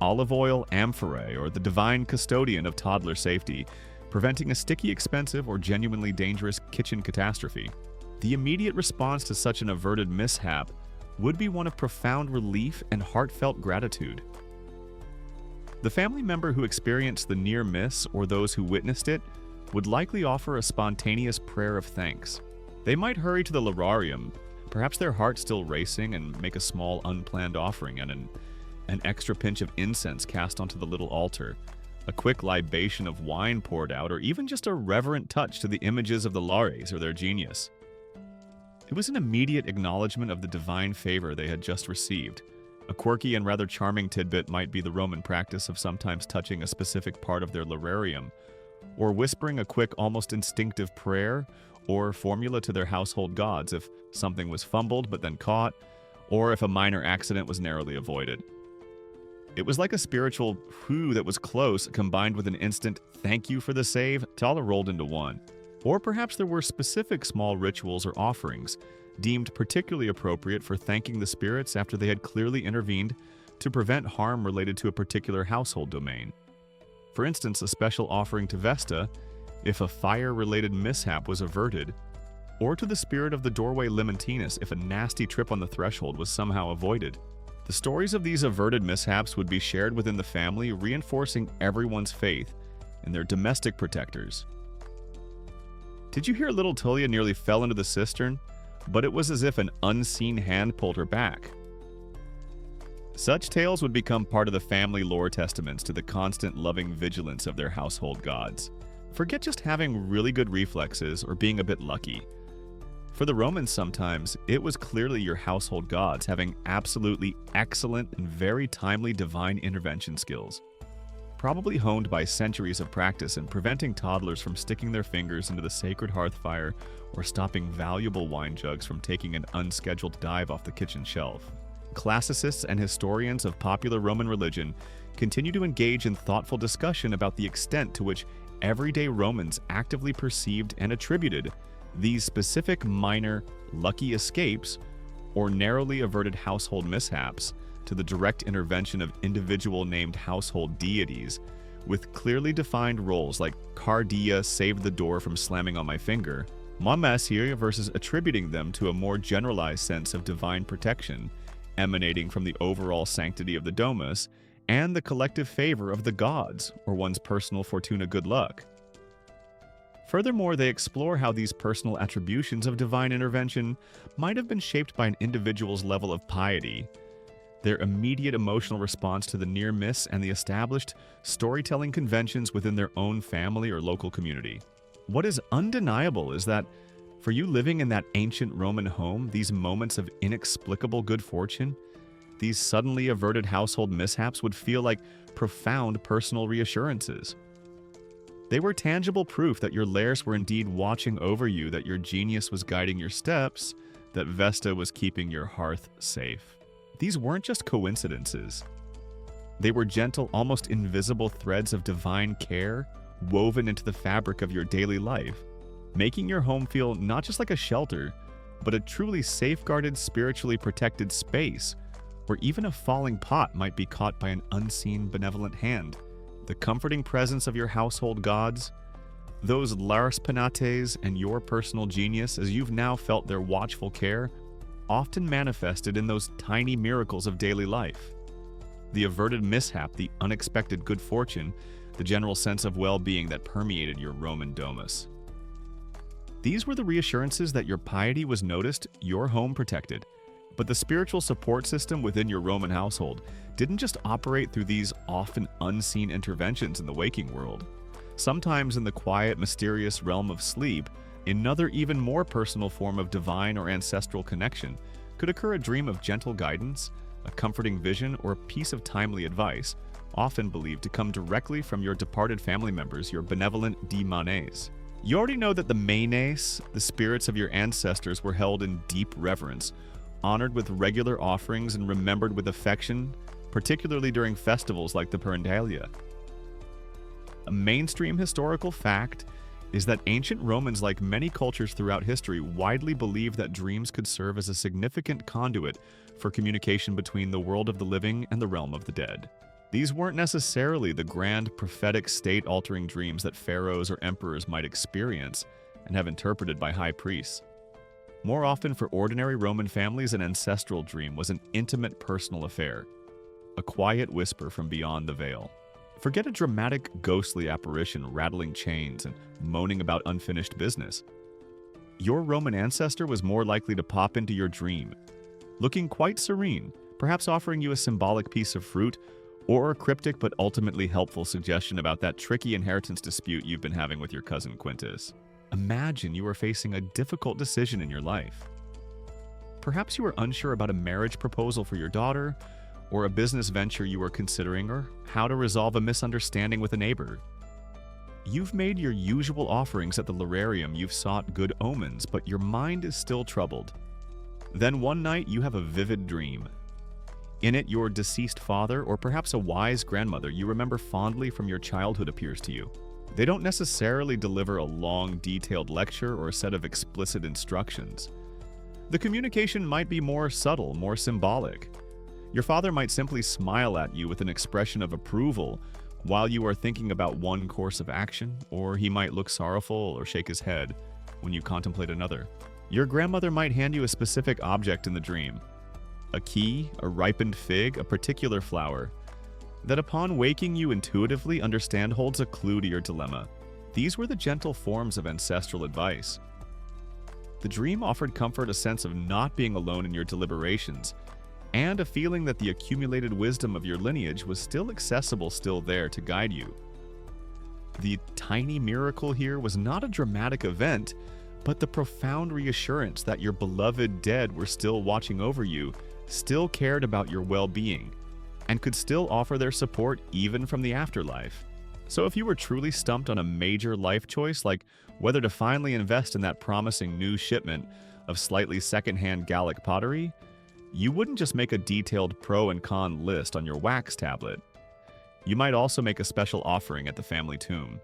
olive oil amphorae, or the divine custodian of toddler safety, preventing a sticky, expensive, or genuinely dangerous kitchen catastrophe. The immediate response to such an averted mishap would be one of profound relief and heartfelt gratitude. The family member who experienced the near miss, or those who witnessed it, would likely offer a spontaneous prayer of thanks. They might hurry to the Lararium, perhaps their heart still racing, and make a small unplanned offering and an extra pinch of incense cast onto the little altar, a quick libation of wine poured out, or even just a reverent touch to the images of the Lares or their genius. It was an immediate acknowledgement of the divine favor they had just received. A quirky and rather charming tidbit might be the Roman practice of sometimes touching a specific part of their lararium, or whispering a quick, almost instinctive prayer or formula to their household gods if something was fumbled but then caught, or if a minor accident was narrowly avoided. It was like a spiritual whew that was close combined with an instant thank you for the save, all rolled into one. Or perhaps there were specific small rituals or offerings deemed particularly appropriate for thanking the spirits after they had clearly intervened to prevent harm related to a particular household domain. For instance, a special offering to Vesta if a fire-related mishap was averted, or to the spirit of the doorway Limentinus if a nasty trip on the threshold was somehow avoided. The stories of these averted mishaps would be shared within the family, reinforcing everyone's faith in their domestic protectors. Did you hear little Tulia nearly fell into the cistern? But it was as if an unseen hand pulled her back. Such tales would become part of the family lore testaments to the constant loving vigilance of their household gods. Forget just having really good reflexes or being a bit lucky. For the Romans sometimes, it was clearly your household gods having absolutely excellent and very timely divine intervention skills, probably honed by centuries of practice in preventing toddlers from sticking their fingers into the sacred hearth fire or stopping valuable wine jugs from taking an unscheduled dive off the kitchen shelf. Classicists and historians of popular Roman religion continue to engage in thoughtful discussion about the extent to which everyday Romans actively perceived and attributed these specific minor, lucky escapes or narrowly averted household mishaps to the direct intervention of individual named household deities with clearly defined roles like Cardia saved the door from slamming on my finger, Mammasir versus attributing them to a more generalized sense of divine protection emanating from the overall sanctity of the domus and the collective favor of the gods or one's personal fortuna good luck. Furthermore, they explore how these personal attributions of divine intervention might have been shaped by an individual's level of piety, their immediate emotional response to the near miss, and the established storytelling conventions within their own family or local community. What is undeniable is that for you living in that ancient Roman home, these moments of inexplicable good fortune, these suddenly averted household mishaps would feel like profound personal reassurances. They were tangible proof that your Lares were indeed watching over you, that your genius was guiding your steps, that Vesta was keeping your hearth safe. These weren't just coincidences. They were gentle, almost invisible threads of divine care woven into the fabric of your daily life, making your home feel not just like a shelter, but a truly safeguarded, spiritually protected space where even a falling pot might be caught by an unseen benevolent hand. The comforting presence of your household gods, those Lares Penates, and your personal genius, as you've now felt their watchful care, often manifested in those tiny miracles of daily life. The averted mishap, the unexpected good fortune, the general sense of well-being that permeated your Roman domus. These were the reassurances that your piety was noticed, your home protected. But the spiritual support system within your Roman household didn't just operate through these often unseen interventions in the waking world. Sometimes in the quiet, mysterious realm of sleep, another even more personal form of divine or ancestral connection could occur: a dream of gentle guidance, a comforting vision, or a piece of timely advice, often believed to come directly from your departed family members, your benevolent manes. You already know that the manes, the spirits of your ancestors, were held in deep reverence, honored with regular offerings, and remembered with affection, particularly during festivals like the Perendalia. A mainstream historical fact is that ancient Romans, like many cultures throughout history, widely believed that dreams could serve as a significant conduit for communication between the world of the living and the realm of the dead. These weren't necessarily the grand, prophetic, state-altering dreams that pharaohs or emperors might experience and have interpreted by high priests. More often, for ordinary Roman families, an ancestral dream was an intimate personal affair, a quiet whisper from beyond the veil. Forget a dramatic, ghostly apparition rattling chains and moaning about unfinished business. Your Roman ancestor was more likely to pop into your dream, looking quite serene, perhaps offering you a symbolic piece of fruit or a cryptic but ultimately helpful suggestion about that tricky inheritance dispute you've been having with your cousin Quintus. Imagine you are facing a difficult decision in your life. perhaps you were unsure about a marriage proposal for your daughter, or a business venture you were considering, or how to resolve a misunderstanding with a neighbor. You've made your usual offerings at the Lararium, you've sought good omens, but your mind is still troubled. Then one night you have a vivid dream. In it, your deceased father, or perhaps a wise grandmother you remember fondly from your childhood, appears to you. They don't necessarily deliver a long, detailed lecture or a set of explicit instructions. The communication might be more subtle, more symbolic. Your father might simply smile at you with an expression of approval while you are thinking about one course of action, or he might look sorrowful or shake his head when you contemplate another. Your grandmother might hand you a specific object in the dream, a key, a ripened fig, a particular flower, that upon waking you intuitively understand holds a clue to your dilemma. These were the gentle forms of ancestral advice. The dream offered comfort, a sense of not being alone in your deliberations, and a feeling that the accumulated wisdom of your lineage was still accessible, still there to guide you. The tiny miracle here was not a dramatic event, but the profound reassurance that your beloved dead were still watching over you, still cared about your well-being, and could still offer their support even from the afterlife. So if you were truly stumped on a major life choice, like whether to finally invest in that promising new shipment of slightly secondhand Gallic pottery, you wouldn't just make a detailed pro and con list on your wax tablet. You might also make a special offering at the family tomb,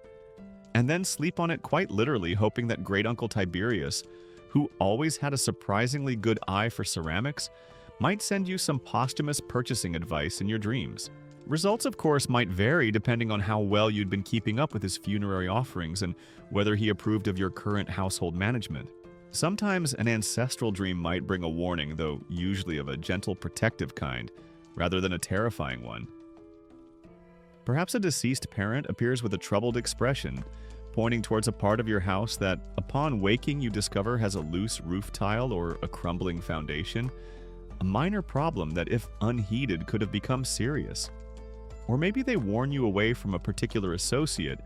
and then sleep on it quite literally, hoping that Great Uncle Tiberius, who always had a surprisingly good eye for ceramics, might send you some posthumous purchasing advice in your dreams. Results, of course, might vary depending on how well you'd been keeping up with his funerary offerings and whether he approved of your current household management. Sometimes an ancestral dream might bring a warning, though usually of a gentle protective kind, rather than a terrifying one. Perhaps a deceased parent appears with a troubled expression, pointing towards a part of your house that, upon waking, you discover has a loose roof tile or a crumbling foundation, a minor problem that, if unheeded, could have become serious. Or maybe they warn you away from a particular associate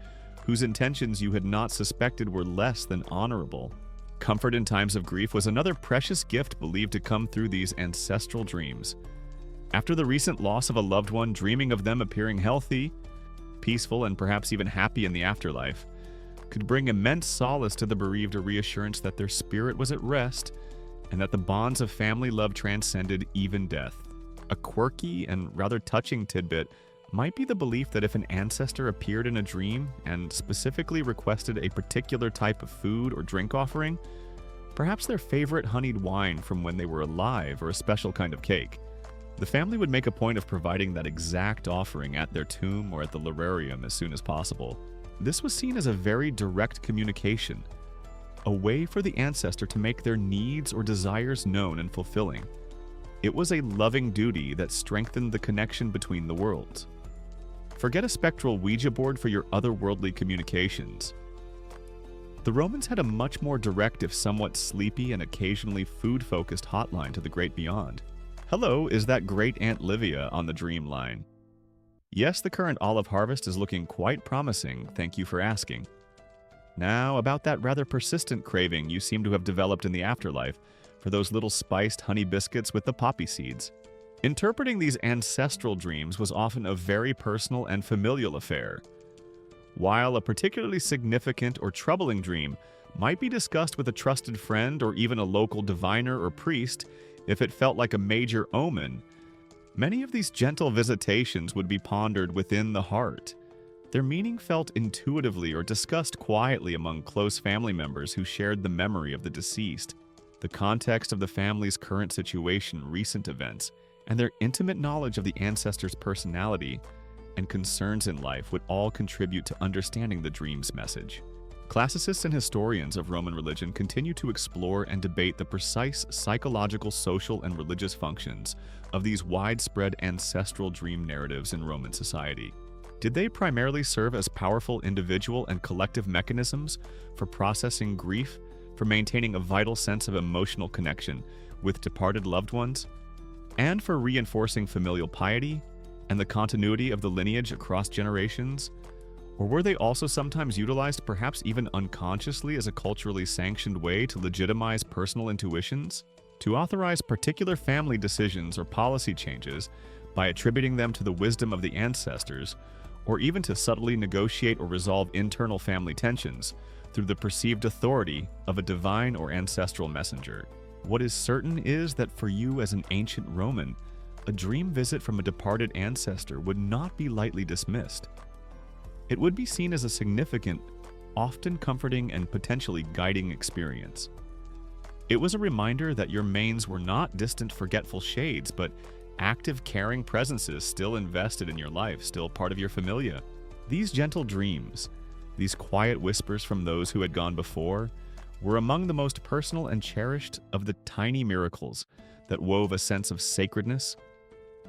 whose intentions you had not suspected were less than honorable. Comfort in times of grief was another precious gift believed to come through these ancestral dreams. After the recent loss of a loved one, dreaming of them appearing healthy, peaceful, and perhaps even happy in the afterlife could bring immense solace to the bereaved, a reassurance that their spirit was at rest and that the bonds of family love transcended even death. A quirky and rather touching tidbit might be the belief that if an ancestor appeared in a dream and specifically requested a particular type of food or drink offering, perhaps their favorite honeyed wine from when they were alive or a special kind of cake, the family would make a point of providing that exact offering at their tomb or at the Lararium as soon as possible. This was seen as a very direct communication, a way for the ancestor to make their needs or desires known and fulfilling. It was a loving duty that strengthened the connection between the worlds. Forget a spectral Ouija board for your otherworldly communications. The Romans had a much more direct, if somewhat sleepy and occasionally food-focused hotline to the great beyond. Hello, is that Great Aunt Livia on the dream line? Yes, the current olive harvest is looking quite promising, thank you for asking. Now, about that rather persistent craving you seem to have developed in the afterlife for those little spiced honey biscuits with the poppy seeds. Interpreting these ancestral dreams was often a very personal and familial affair. While a particularly significant or troubling dream might be discussed with a trusted friend or even a local diviner or priest if it felt like a major omen, many of these gentle visitations would be pondered within the heart. Their meaning felt intuitively or discussed quietly among close family members who shared the memory of the deceased, the context of the family's current situation, recent events, and their intimate knowledge of the ancestor's personality and concerns in life would all contribute to understanding the dream's message. Classicists and historians of Roman religion continue to explore and debate the precise psychological, social, and religious functions of these widespread ancestral dream narratives in Roman society. Did they primarily serve as powerful individual and collective mechanisms for processing grief, for maintaining a vital sense of emotional connection with departed loved ones, and for reinforcing familial piety and the continuity of the lineage across generations? Or were they also sometimes utilized, perhaps even unconsciously, as a culturally sanctioned way to legitimize personal intuitions? to authorize particular family decisions or policy changes by attributing them to the wisdom of the ancestors, or even to subtly negotiate or resolve internal family tensions through the perceived authority of a divine or ancestral messenger. What is certain is that for you as an ancient Roman, a dream visit from a departed ancestor would not be lightly dismissed. It would be seen as a significant, often comforting and potentially guiding experience. It was a reminder that your manes were not distant forgetful shades, but active caring presences still invested in your life, still part of your familia. These gentle dreams, these quiet whispers from those who had gone before, were among the most personal and cherished of the tiny miracles that wove a sense of sacredness,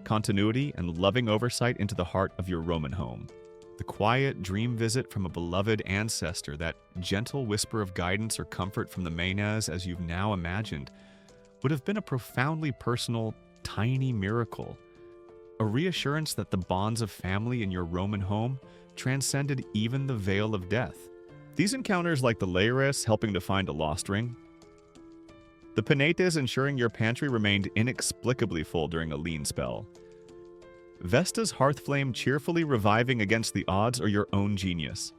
continuity, and loving oversight into the heart of your Roman home. The quiet dream visit from a beloved ancestor, that gentle whisper of guidance or comfort from the Manes as you've now imagined, would have been a profoundly personal, tiny miracle, a reassurance that the bonds of family in your Roman home transcended even the veil of death. These encounters, like the Lares helping to find a lost ring, the Penates ensuring your pantry remained inexplicably full during a lean spell, Vesta's hearth flame cheerfully reviving against the odds, or your own genius,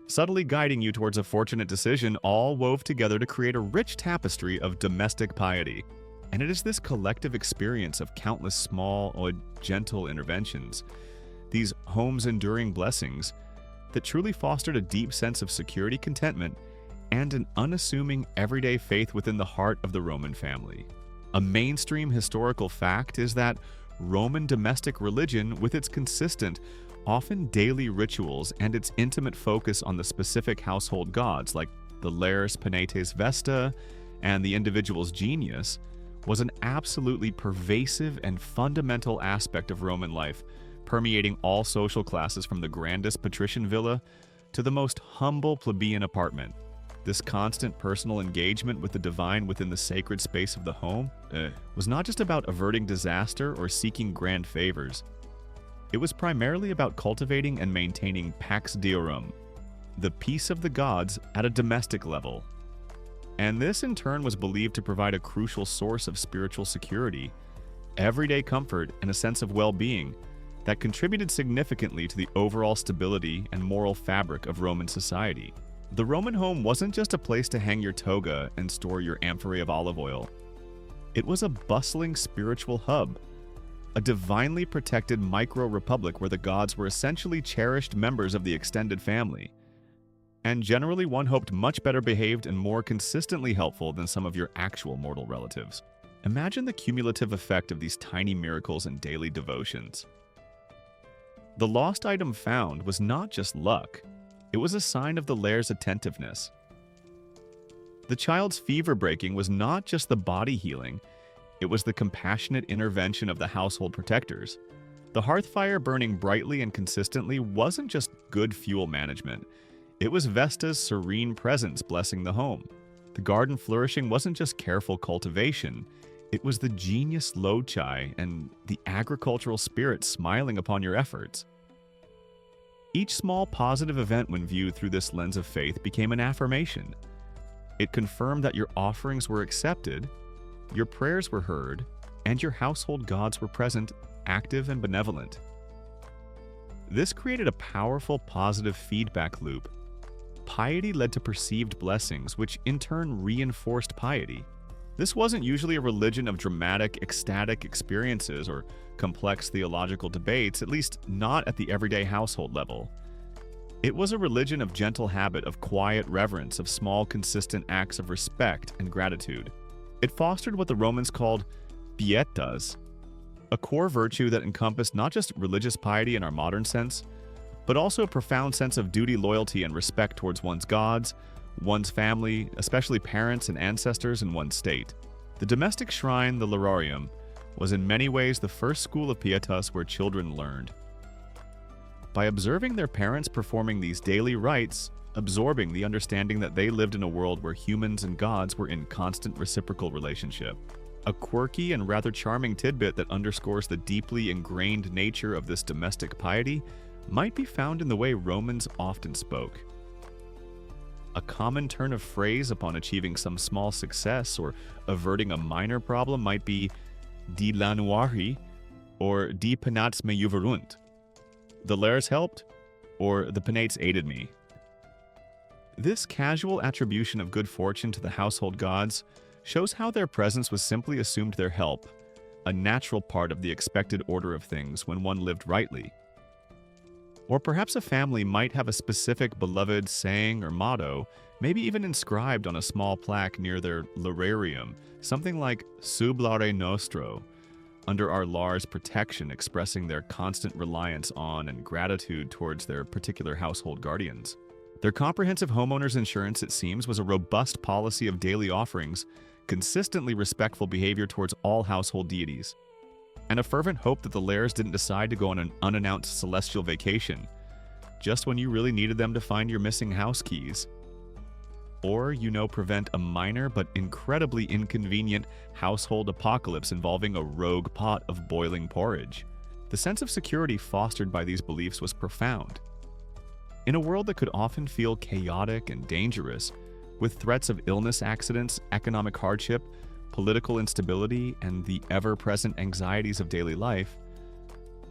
subtly guiding you towards a fortunate decision, all wove together to create a rich tapestry of domestic piety. And it is this collective experience of countless small or gentle interventions, these home's enduring blessings, that truly fostered a deep sense of security, contentment, and an unassuming everyday faith within the heart of the Roman family. A mainstream historical fact is that Roman domestic religion, with its consistent, often daily rituals and its intimate focus on the specific household gods like the Lares, Penates, Vesta, and the individual's genius, was an absolutely pervasive and fundamental aspect of Roman life, permeating all social classes from the grandest patrician villa to the most humble plebeian apartment. This constant personal engagement with the divine within the sacred space of the home was not just about averting disaster or seeking grand favors. It was primarily about cultivating and maintaining pax deorum, the peace of the gods at a domestic level. And this in turn was believed to provide a crucial source of spiritual security, everyday comfort, and a sense of well-being that contributed significantly to the overall stability and moral fabric of Roman society. The Roman home wasn't just a place to hang your toga and store your amphorae of olive oil. It was a bustling spiritual hub, a divinely protected micro-republic where the gods were essentially cherished members of the extended family, and generally one hoped much better behaved and more consistently helpful than some of your actual mortal relatives. Imagine the cumulative effect of these tiny miracles and daily devotions. The lost item found was not just luck. It was a sign of the Lares' attentiveness. The child's fever breaking was not just the body healing, it was the compassionate intervention of the household protectors. The hearth fire burning brightly and consistently wasn't just good fuel management, it was Vesta's serene presence blessing the home. The garden flourishing wasn't just careful cultivation, it was the genius loci and the agricultural spirit smiling upon your efforts. Each small positive event when viewed through this lens of faith became an affirmation. It confirmed that your offerings were accepted, your prayers were heard, and your household gods were present, active and benevolent. This created a powerful positive feedback loop. Piety led to perceived blessings, which in turn reinforced piety. This wasn't usually a religion of dramatic, ecstatic experiences or complex theological debates, at least not at the everyday household level. It was a religion of gentle habit, of quiet reverence, of small, consistent acts of respect and gratitude. It fostered what the Romans called pietas, a core virtue that encompassed not just religious piety in our modern sense, but also a profound sense of duty, loyalty, and respect towards one's gods, one's family, especially parents and ancestors in one's state. The domestic shrine, the Lararium, was in many ways the first school of pietas where children learned. By observing their parents performing these daily rites, absorbing the understanding that they lived in a world where humans and gods were in constant reciprocal relationship. A quirky and rather charming tidbit that underscores the deeply ingrained nature of this domestic piety might be found in the way Romans often spoke. A common turn of phrase upon achieving some small success or averting a minor problem might be "Die Lanuari" or "Die Penates me juverunt." The Lares helped, or the Penates aided me. This casual attribution of good fortune to the household gods shows how their presence was simply assumed their help, a natural part of the expected order of things when one lived rightly. Or perhaps a family might have a specific beloved saying or motto, maybe even inscribed on a small plaque near their lararium, something like "Sub Lare Nostro," under our Lars' protection, expressing their constant reliance on and gratitude towards their particular household guardians. Their comprehensive homeowners insurance, it seems, was a robust policy of daily offerings, consistently respectful behavior towards all household deities, and a fervent hope that the Lares didn't decide to go on an unannounced celestial vacation, just when you really needed them to find your missing house keys. Or, prevent a minor but incredibly inconvenient household apocalypse involving a rogue pot of boiling porridge. The sense of security fostered by these beliefs was profound. In a world that could often feel chaotic and dangerous, with threats of illness accidents, economic hardship, political instability, and the ever-present anxieties of daily life,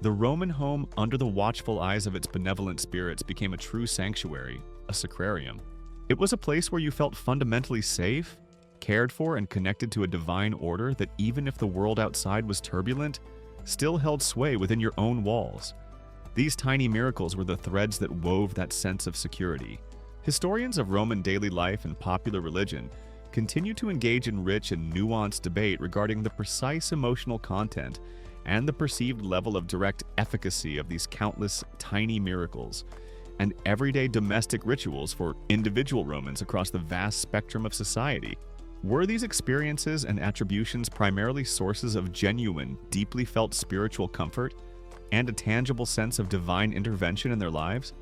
the Roman home under the watchful eyes of its benevolent spirits became a true sanctuary, a sacrarium. It was a place where you felt fundamentally safe, cared for, and connected to a divine order that, even if the world outside was turbulent, still held sway within your own walls. These tiny miracles were the threads that wove that sense of security. Historians of Roman daily life and popular religion continue to engage in rich and nuanced debate regarding the precise emotional content and the perceived level of direct efficacy of these countless tiny miracles and everyday domestic rituals for individual Romans across the vast spectrum of society. Were these experiences and attributions primarily sources of genuine, deeply felt spiritual comfort and a tangible sense of divine intervention in their lives?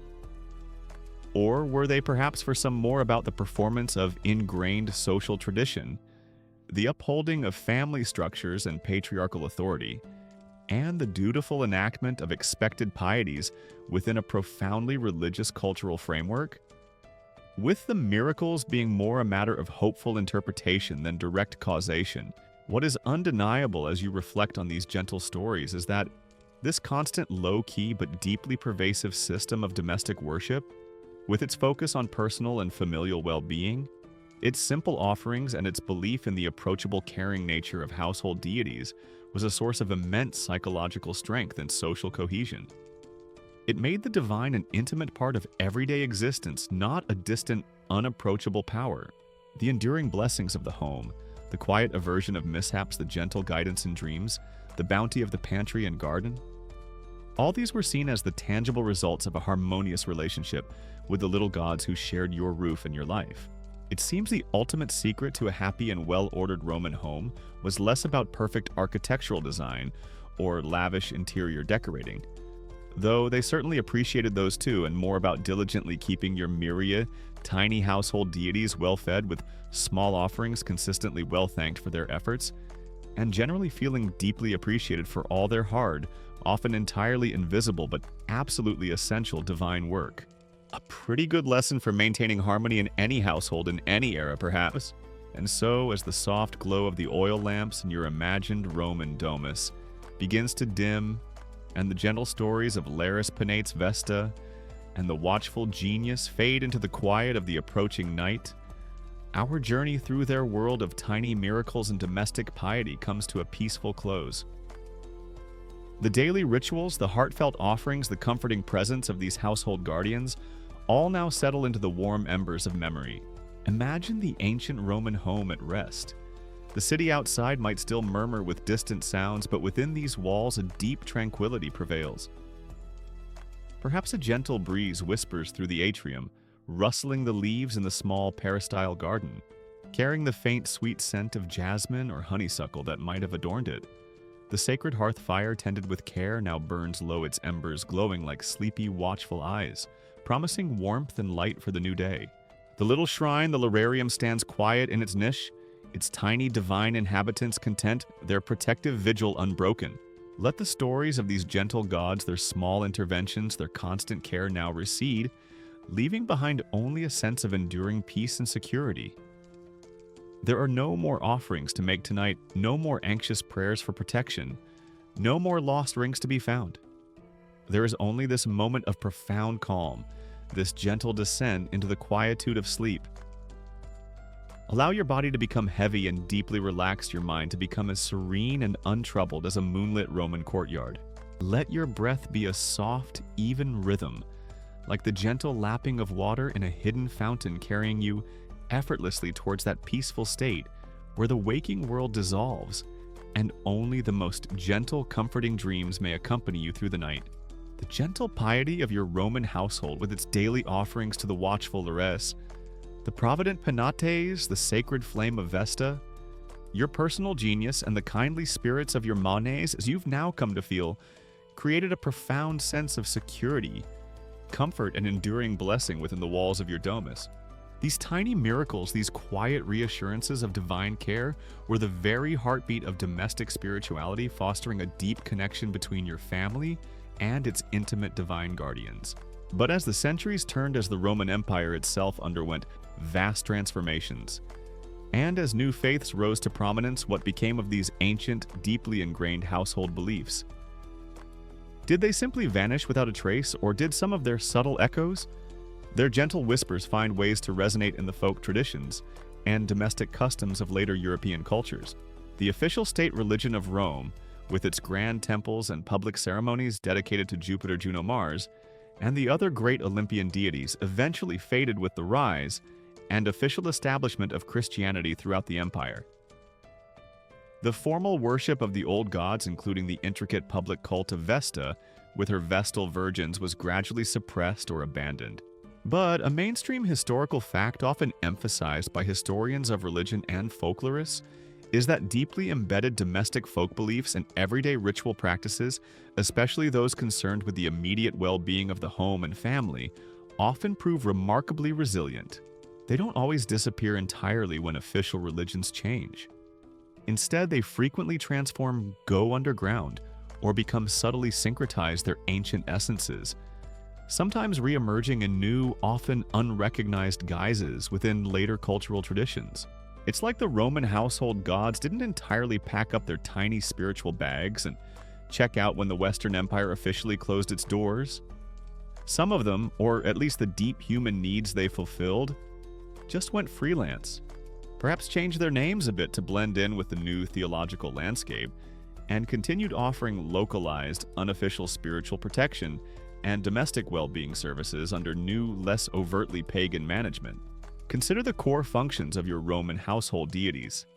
Or were they perhaps for some more about the performance of ingrained social tradition, the upholding of family structures and patriarchal authority, and the dutiful enactment of expected pieties within a profoundly religious cultural framework? With the miracles being more a matter of hopeful interpretation than direct causation, what is undeniable as you reflect on these gentle stories is that this constant low-key but deeply pervasive system of domestic worship, with its focus on personal and familial well-being, its simple offerings, and its belief in the approachable, caring nature of household deities, was a source of immense psychological strength and social cohesion. It made the divine an intimate part of everyday existence, not a distant, unapproachable power. The enduring blessings of the home, the quiet aversion of mishaps, the gentle guidance in dreams, the bounty of the pantry and garden, all these were seen as the tangible results of a harmonious relationship with the little gods who shared your roof and your life. It seems the ultimate secret to a happy and well-ordered Roman home was less about perfect architectural design or lavish interior decorating, though they certainly appreciated those too, and more about diligently keeping your myriad, tiny household deities well-fed with small offerings consistently well-thanked for their efforts, and generally feeling deeply appreciated for all their hard, often entirely invisible but absolutely essential divine work. A pretty good lesson for maintaining harmony in any household in any era, perhaps. And so, as the soft glow of the oil lamps in your imagined Roman domus begins to dim, and the gentle stories of Lares Penates Vesta and the watchful genius fade into the quiet of the approaching night, our journey through their world of tiny miracles and domestic piety comes to a peaceful close. The daily rituals, the heartfelt offerings, the comforting presence of these household guardians all now settle into the warm embers of memory. Imagine the ancient Roman home at rest. The city outside might still murmur with distant sounds, but within these walls a deep tranquility prevails. Perhaps a gentle breeze whispers through the atrium, rustling the leaves in the small peristyle garden, carrying the faint sweet scent of jasmine or honeysuckle that might have adorned it. The sacred hearth fire, tended with care, now burns low, its embers glowing like sleepy, watchful eyes, promising warmth and light for the new day. The little shrine, the lararium, stands quiet in its niche, its tiny divine inhabitants content, their protective vigil unbroken. Let the stories of these gentle gods, their small interventions, their constant care now recede, leaving behind only a sense of enduring peace and security. There are no more offerings to make tonight, no more anxious prayers for protection, no more lost rings to be found. There is only this moment of profound calm, this gentle descent into the quietude of sleep. Allow your body to become heavy and deeply relax your mind to become as serene and untroubled as a moonlit Roman courtyard. Let your breath be a soft, even rhythm, like the gentle lapping of water in a hidden fountain carrying you effortlessly towards that peaceful state where the waking world dissolves and only the most gentle, comforting dreams may accompany you through the night. The gentle piety of your Roman household with its daily offerings to the watchful Lares, the provident Penates, the sacred flame of Vesta, your personal genius and the kindly spirits of your manes, as you've now come to feel, created a profound sense of security, comfort, and enduring blessing within the walls of your domus. These tiny miracles, these quiet reassurances of divine care, were the very heartbeat of domestic spirituality, fostering a deep connection between your family and its intimate divine guardians. But as the centuries turned, as the Roman Empire itself underwent vast transformations, and as new faiths rose to prominence, what became of these ancient, deeply ingrained household beliefs? Did they simply vanish without a trace, or did some of their subtle echoes, their gentle whispers, find ways to resonate in the folk traditions and domestic customs of later European cultures? The official state religion of Rome, with its grand temples and public ceremonies dedicated to Jupiter, Juno, Mars, and the other great Olympian deities, eventually faded with the rise and official establishment of Christianity throughout the empire. The formal worship of the old gods, including the intricate public cult of Vesta, with her Vestal virgins, was gradually suppressed or abandoned. But a mainstream historical fact often emphasized by historians of religion and folklorists is that deeply embedded domestic folk beliefs and everyday ritual practices, especially those concerned with the immediate well-being of the home and family, often prove remarkably resilient. They don't always disappear entirely when official religions change. Instead, they frequently transform, go underground, or become subtly syncretize their ancient essences, sometimes re-emerging in new, often unrecognized guises within later cultural traditions. It's like the Roman household gods didn't entirely pack up their tiny spiritual bags and check out when the Western Empire officially closed its doors. Some of them, or at least the deep human needs they fulfilled, just went freelance, perhaps changed their names a bit to blend in with the new theological landscape, and continued offering localized, unofficial spiritual protection and domestic well-being services under new, less overtly pagan management. Consider the core functions of your Roman household deities.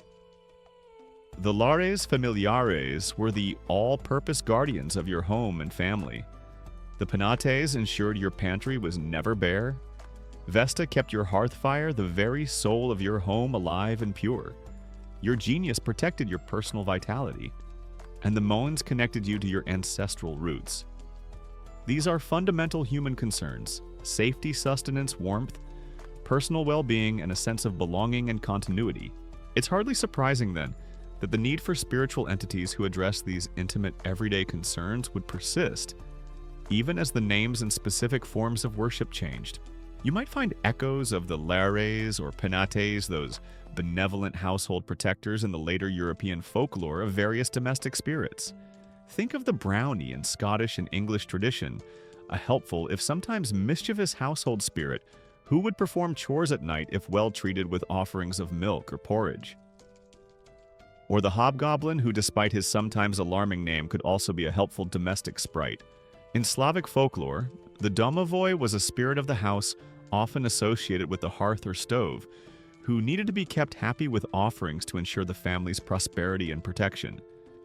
The Lares Familiares were the all-purpose guardians of your home and family. The Penates ensured your pantry was never bare. Vesta kept your hearth fire, the very soul of your home, alive and pure. Your genius protected your personal vitality, and the Moens connected you to your ancestral roots. These are fundamental human concerns: safety, sustenance, warmth, personal well-being, and a sense of belonging and continuity. It's hardly surprising, then, that the need for spiritual entities who address these intimate, everyday concerns would persist, even as the names and specific forms of worship changed. You might find echoes of the Lares or Penates, those benevolent household protectors, in the later European folklore of various domestic spirits. Think of the brownie in Scottish and English tradition, a helpful, if sometimes mischievous household spirit who would perform chores at night if well treated with offerings of milk or porridge. Or the hobgoblin who, despite his sometimes alarming name, could also be a helpful domestic sprite. In Slavic folklore, the domovoi was a spirit of the house often associated with the hearth or stove, who needed to be kept happy with offerings to ensure the family's prosperity and protection.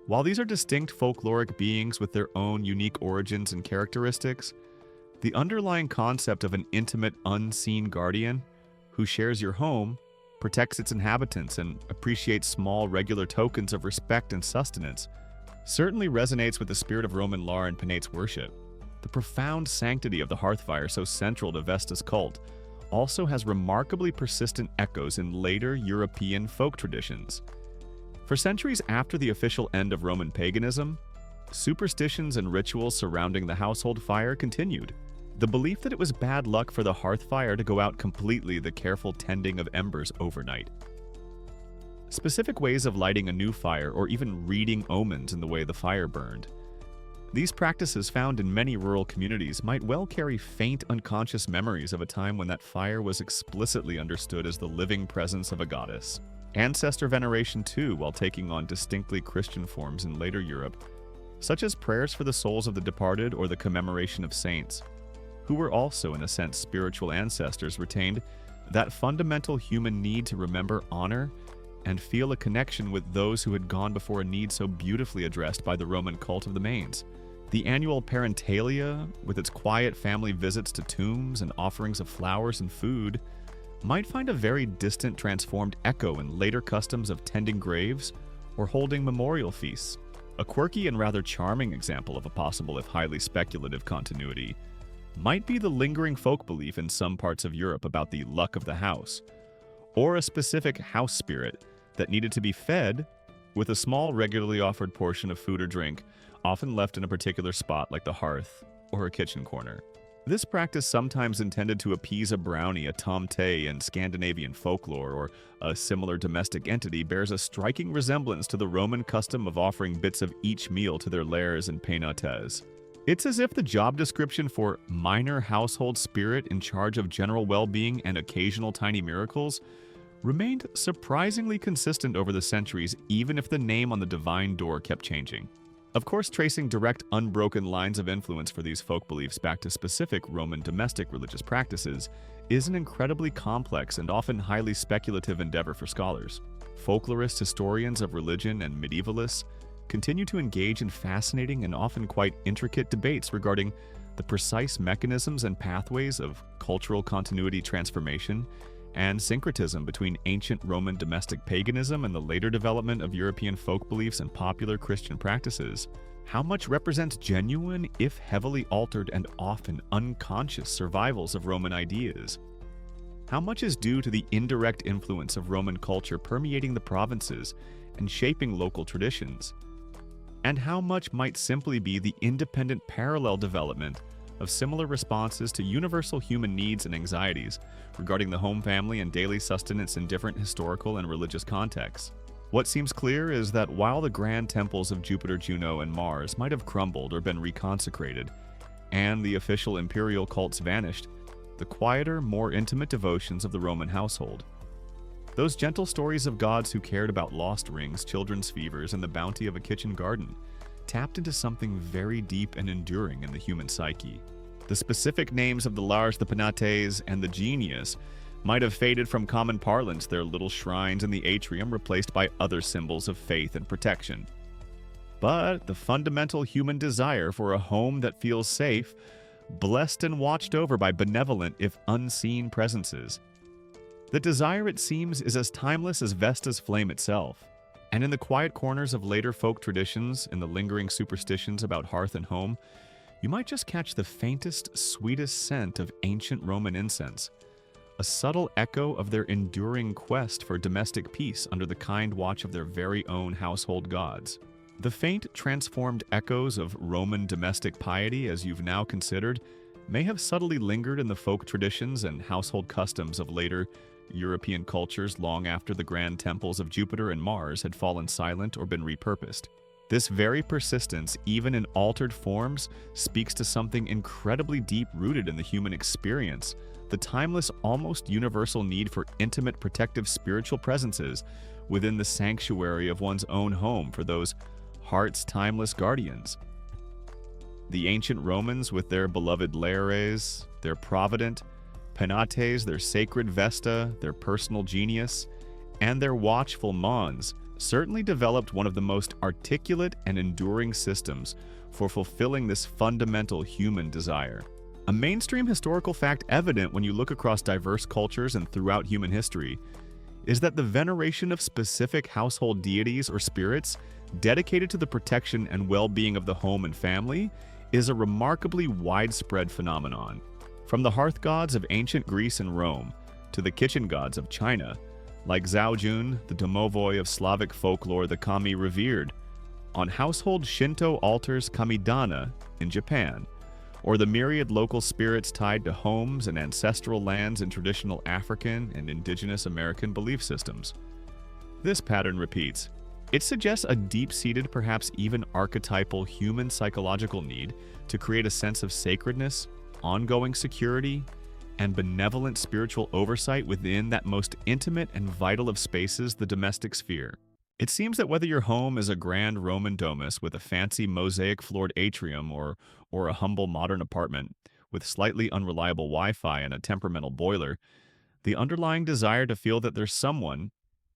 While these are distinct folkloric beings with their own unique origins and characteristics, the underlying concept of an intimate, unseen guardian who shares your home, protects its inhabitants, and appreciates small, regular tokens of respect and sustenance certainly resonates with the spirit of Roman Lares and Penates worship. The profound sanctity of the hearth fire, so central to Vesta's cult, also has remarkably persistent echoes in later European folk traditions. For centuries after the official end of Roman paganism, superstitions and rituals surrounding the household fire continued. The belief that it was bad luck for the hearth fire to go out completely, the careful tending of embers overnight. Specific ways of lighting a new fire or even reading omens in the way the fire burned. These practices found in many rural communities might well carry faint unconscious memories of a time when that fire was explicitly understood as the living presence of a goddess. Ancestor veneration too, while taking on distinctly Christian forms in later Europe, such as prayers for the souls of the departed or the commemoration of saints, who were also in a sense spiritual ancestors, retained that fundamental human need to remember, honor, and feel a connection with those who had gone before, a need so beautifully addressed by the Roman cult of the Manes. The annual parentalia, with its quiet family visits to tombs and offerings of flowers and food, might find a very distant transformed echo in later customs of tending graves or holding memorial feasts. A quirky and rather charming example of a possible, if highly speculative, continuity might be the lingering folk belief in some parts of Europe about the luck of the house, or a specific house spirit that needed to be fed with a small regularly offered portion of food or drink, often left in a particular spot like the hearth or a kitchen corner. This practice, sometimes intended to appease a brownie, a tomte in Scandinavian folklore, or a similar domestic entity, bears a striking resemblance to the Roman custom of offering bits of each meal to their Lares and Penates. It's as if the job description for minor household spirit in charge of general well-being and occasional tiny miracles remained surprisingly consistent over the centuries, even if the name on the divine door kept changing. Of course, tracing direct, unbroken lines of influence for these folk beliefs back to specific Roman domestic religious practices is an incredibly complex and often highly speculative endeavor for scholars. Folklorists, historians of religion, and medievalists continue to engage in fascinating and often quite intricate debates regarding the precise mechanisms and pathways of cultural continuity transformation and syncretism between ancient Roman domestic paganism and the later development of European folk beliefs and popular Christian practices. How much represents genuine, if heavily altered and often unconscious, survivals of Roman ideas? How much is due to the indirect influence of Roman culture permeating the provinces and shaping local traditions? And how much might simply be the independent parallel development of similar responses to universal human needs and anxieties regarding the home family and daily sustenance in different historical and religious contexts? What seems clear is that while the grand temples of Jupiter, Juno, and Mars might have crumbled or been reconsecrated, and the official imperial cults vanished, the quieter, more intimate devotions of the Roman household, those gentle stories of gods who cared about lost rings, children's fevers, and the bounty of a kitchen garden, tapped into something very deep and enduring in the human psyche. The specific names of the Lares, the Penates, and the Genius might have faded from common parlance, their little shrines in the atrium replaced by other symbols of faith and protection. But the fundamental human desire for a home that feels safe, blessed and watched over by benevolent if unseen presences. The desire, it seems, is as timeless as Vesta's flame itself. And in the quiet corners of later folk traditions, in the lingering superstitions about hearth and home, you might just catch the faintest, sweetest scent of ancient Roman incense, a subtle echo of their enduring quest for domestic peace under the kind watch of their very own household gods. The faint, transformed echoes of Roman domestic piety, as you've now considered, may have subtly lingered in the folk traditions and household customs of later European cultures long after the grand temples of Jupiter and Mars had fallen silent or been repurposed. This very persistence, even in altered forms, speaks to something incredibly deep-rooted in the human experience, the timeless, almost universal need for intimate, protective spiritual presences within the sanctuary of one's own home for those heart's timeless guardians. The ancient Romans, with their beloved Lares, their provident Penates, their sacred Vesta, their personal Genius, and their watchful Mons, certainly developed one of the most articulate and enduring systems for fulfilling this fundamental human desire. A mainstream historical fact evident when you look across diverse cultures and throughout human history is that the veneration of specific household deities or spirits dedicated to the protection and well-being of the home and family is a remarkably widespread phenomenon. From the hearth gods of ancient Greece and Rome to the kitchen gods of China, like Zhaojun, the domovoi of Slavic folklore, the kami revered on household Shinto altars Kamidana in Japan, or the myriad local spirits tied to homes and ancestral lands in traditional African and indigenous American belief systems. This pattern repeats. It suggests a deep-seated, perhaps even archetypal human psychological need to create a sense of sacredness, ongoing security, and benevolent spiritual oversight within that most intimate and vital of spaces, the domestic sphere. It seems that whether your home is a grand Roman domus with a fancy mosaic-floored atrium or a humble modern apartment with slightly unreliable Wi-Fi and a temperamental boiler, the underlying desire to feel that there's someone,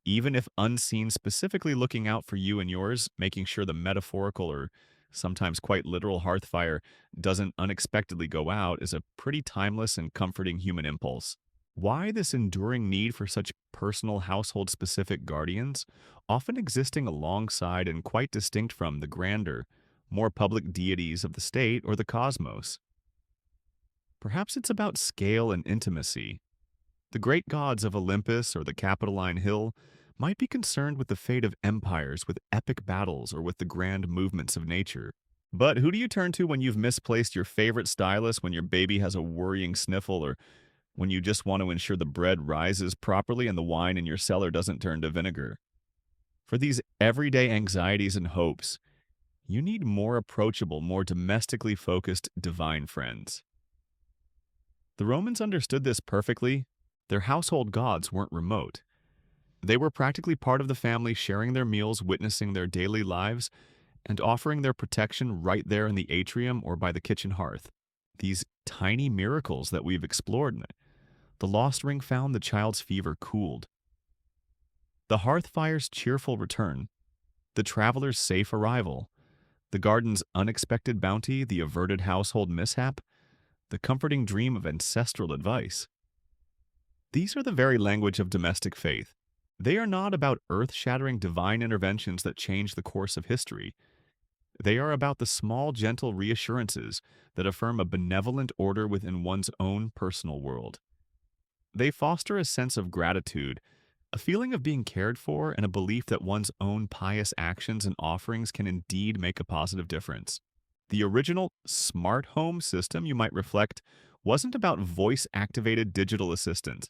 even if unseen, specifically looking out for you and yours, making sure the metaphorical or sometimes quite literal hearth fire doesn't unexpectedly go out, is a pretty timeless and comforting human impulse. Why this enduring need for such personal household-specific guardians, often existing alongside and quite distinct from the grander, more public deities of the state or the cosmos? Perhaps it's about scale and intimacy. The great gods of Olympus or the Capitoline Hill might be concerned with the fate of empires, with epic battles, or with the grand movements of nature. But who do you turn to when you've misplaced your favorite stylus, when your baby has a worrying sniffle, or when you just want to ensure the bread rises properly and the wine in your cellar doesn't turn to vinegar? For these everyday anxieties and hopes, you need more approachable, more domestically focused divine friends. The Romans understood this perfectly. Their household gods weren't remote. They were practically part of the family, sharing their meals, witnessing their daily lives, and offering their protection right there in the atrium or by the kitchen hearth. These tiny miracles that we've explored. The lost ring found, the child's fever cooled. The hearth fire's cheerful return, the traveler's safe arrival, the garden's unexpected bounty, the averted household mishap, the comforting dream of ancestral advice. These are the very language of domestic faith. They are not about earth-shattering divine interventions that change the course of history. They are about the small, gentle reassurances that affirm a benevolent order within one's own personal world. They foster a sense of gratitude, a feeling of being cared for, and a belief that one's own pious actions and offerings can indeed make a positive difference. The original smart home system, you might reflect, wasn't about voice-activated digital assistants.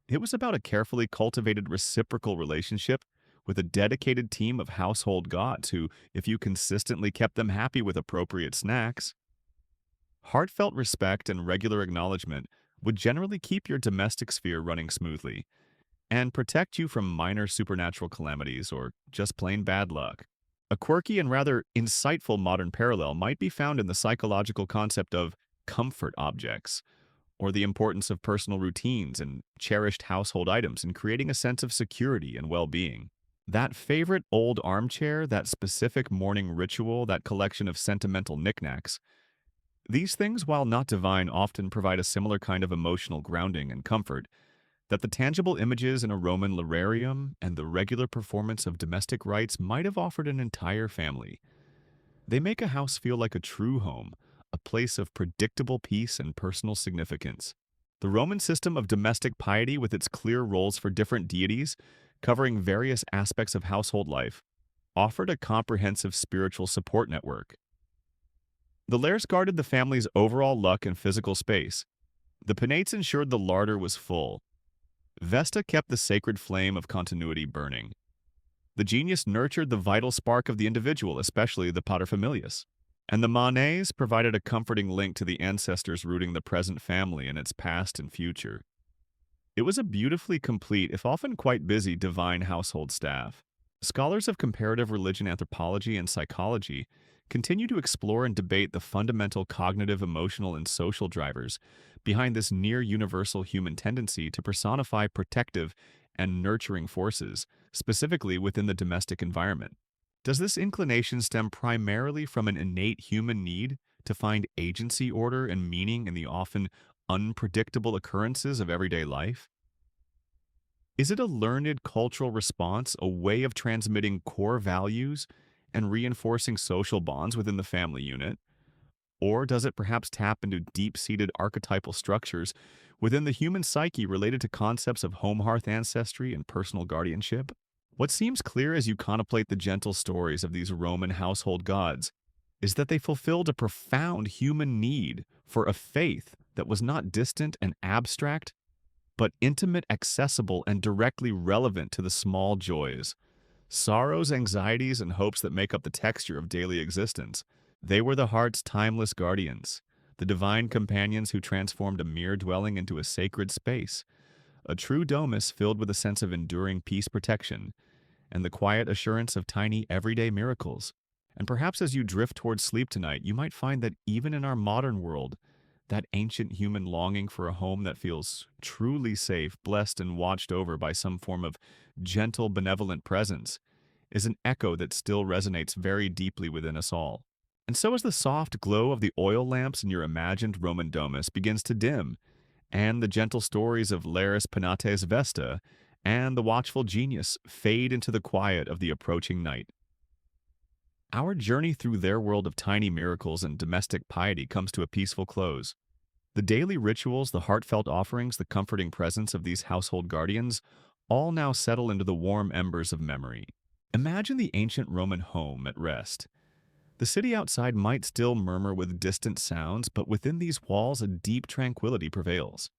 It was about a carefully cultivated reciprocal relationship with a dedicated team of household gods who, if you consistently kept them happy with appropriate snacks, heartfelt respect and regular acknowledgement would generally keep your domestic sphere running smoothly and protect you from minor supernatural calamities or just plain bad luck. A quirky and rather insightful modern parallel might be found in the psychological concept of comfort objects, or the importance of personal routines and cherished household items in creating a sense of security and well-being. That favorite old armchair, that specific morning ritual, that collection of sentimental knickknacks, these things, while not divine, often provide a similar kind of emotional grounding and comfort that the tangible images in a Roman lararium and the regular performance of domestic rites might have offered an entire family. They make a house feel like a true home, a place of predictable peace and personal significance. The Roman system of domestic piety, with its clear roles for different deities, covering various aspects of household life, offered a comprehensive spiritual support network. The Lares guarded the family's overall luck and physical space. The Penates ensured the larder was full. Vesta kept the sacred flame of continuity burning. The genius nurtured the vital spark of the individual, especially the paterfamilias. And the Manets provided a comforting link to the ancestors rooting the present family in its past and future. It was a beautifully complete, if often quite busy, divine household staff. Scholars of comparative religion anthropology and psychology continue to explore and debate the fundamental cognitive, emotional, and social drivers behind this near-universal human tendency to personify protective and nurturing forces, specifically within the domestic environment. Does this inclination stem primarily from an innate human need to find agency, order, and meaning in the often unpredictable occurrences of everyday life? Is it a learned cultural response, a way of transmitting core values and reinforcing social bonds within the family unit? Or does it perhaps tap into deep-seated archetypal structures within the human psyche related to concepts of home hearth ancestry and personal guardianship? What seems clear as you contemplate the gentle stories of these Roman household gods is that they fulfilled a profound human need for a faith that was not distant and abstract, but intimate, accessible, and directly relevant to the small joys, sorrows, anxieties, and hopes that make up the texture of daily existence. They were the heart's timeless guardians, the divine companions who transformed a mere dwelling into a sacred space, a true domus filled with a sense of enduring peace protection, and the quiet assurance of tiny everyday miracles. And perhaps as you drift towards sleep tonight, you might find that even in our modern world, that ancient human longing for a home that feels truly safe, blessed, and watched over by some form of gentle, benevolent presence is an echo that still resonates very deeply within us all. And so as the soft glow of the oil lamps in your imagined Roman domus begins to dim, and the gentle stories of Lares Penates Vesta and the watchful genius fade into the quiet of the approaching night, our journey through their world of tiny miracles and domestic piety comes to a peaceful close. The daily rituals, the heartfelt offerings, the comforting presence of these household guardians all now settle into the warm embers of memory. Imagine the ancient Roman home at rest. The city outside might still murmur with distant sounds, but within these walls a deep tranquility prevails.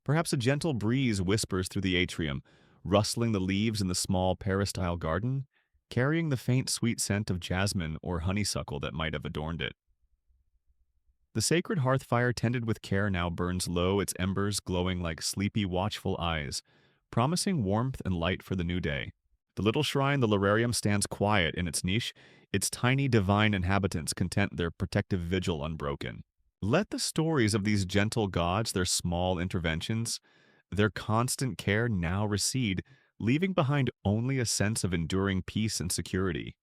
Perhaps a gentle breeze whispers through the atrium, rustling the leaves in the small peristyle garden, carrying the faint sweet scent of jasmine or honeysuckle that might have adorned it. The sacred hearth fire tended with care now burns low, its embers glowing like sleepy, watchful eyes, promising warmth and light for the new day. The little shrine, the Lararium, stands quiet in its niche, its tiny divine inhabitants content their protective vigil unbroken. Let the stories of these gentle gods, their small interventions, their constant care now recede, leaving behind only a sense of enduring peace and security.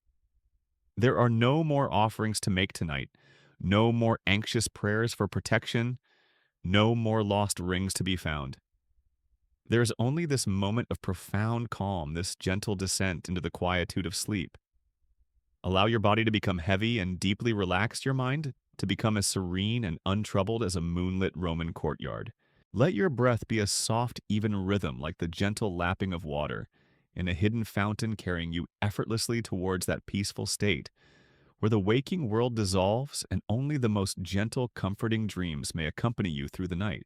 There are no more offerings to make tonight, no more anxious prayers for protection, no more lost rings to be found. There is only this moment of profound calm, this gentle descent into the quietude of sleep. Allow your body to become heavy and deeply relaxed, your mind to become as serene and untroubled as a moonlit Roman courtyard. Let your breath be a soft, even rhythm like the gentle lapping of water in a hidden fountain carrying you effortlessly towards that peaceful state where the waking world dissolves and only the most gentle, comforting dreams may accompany you through the night.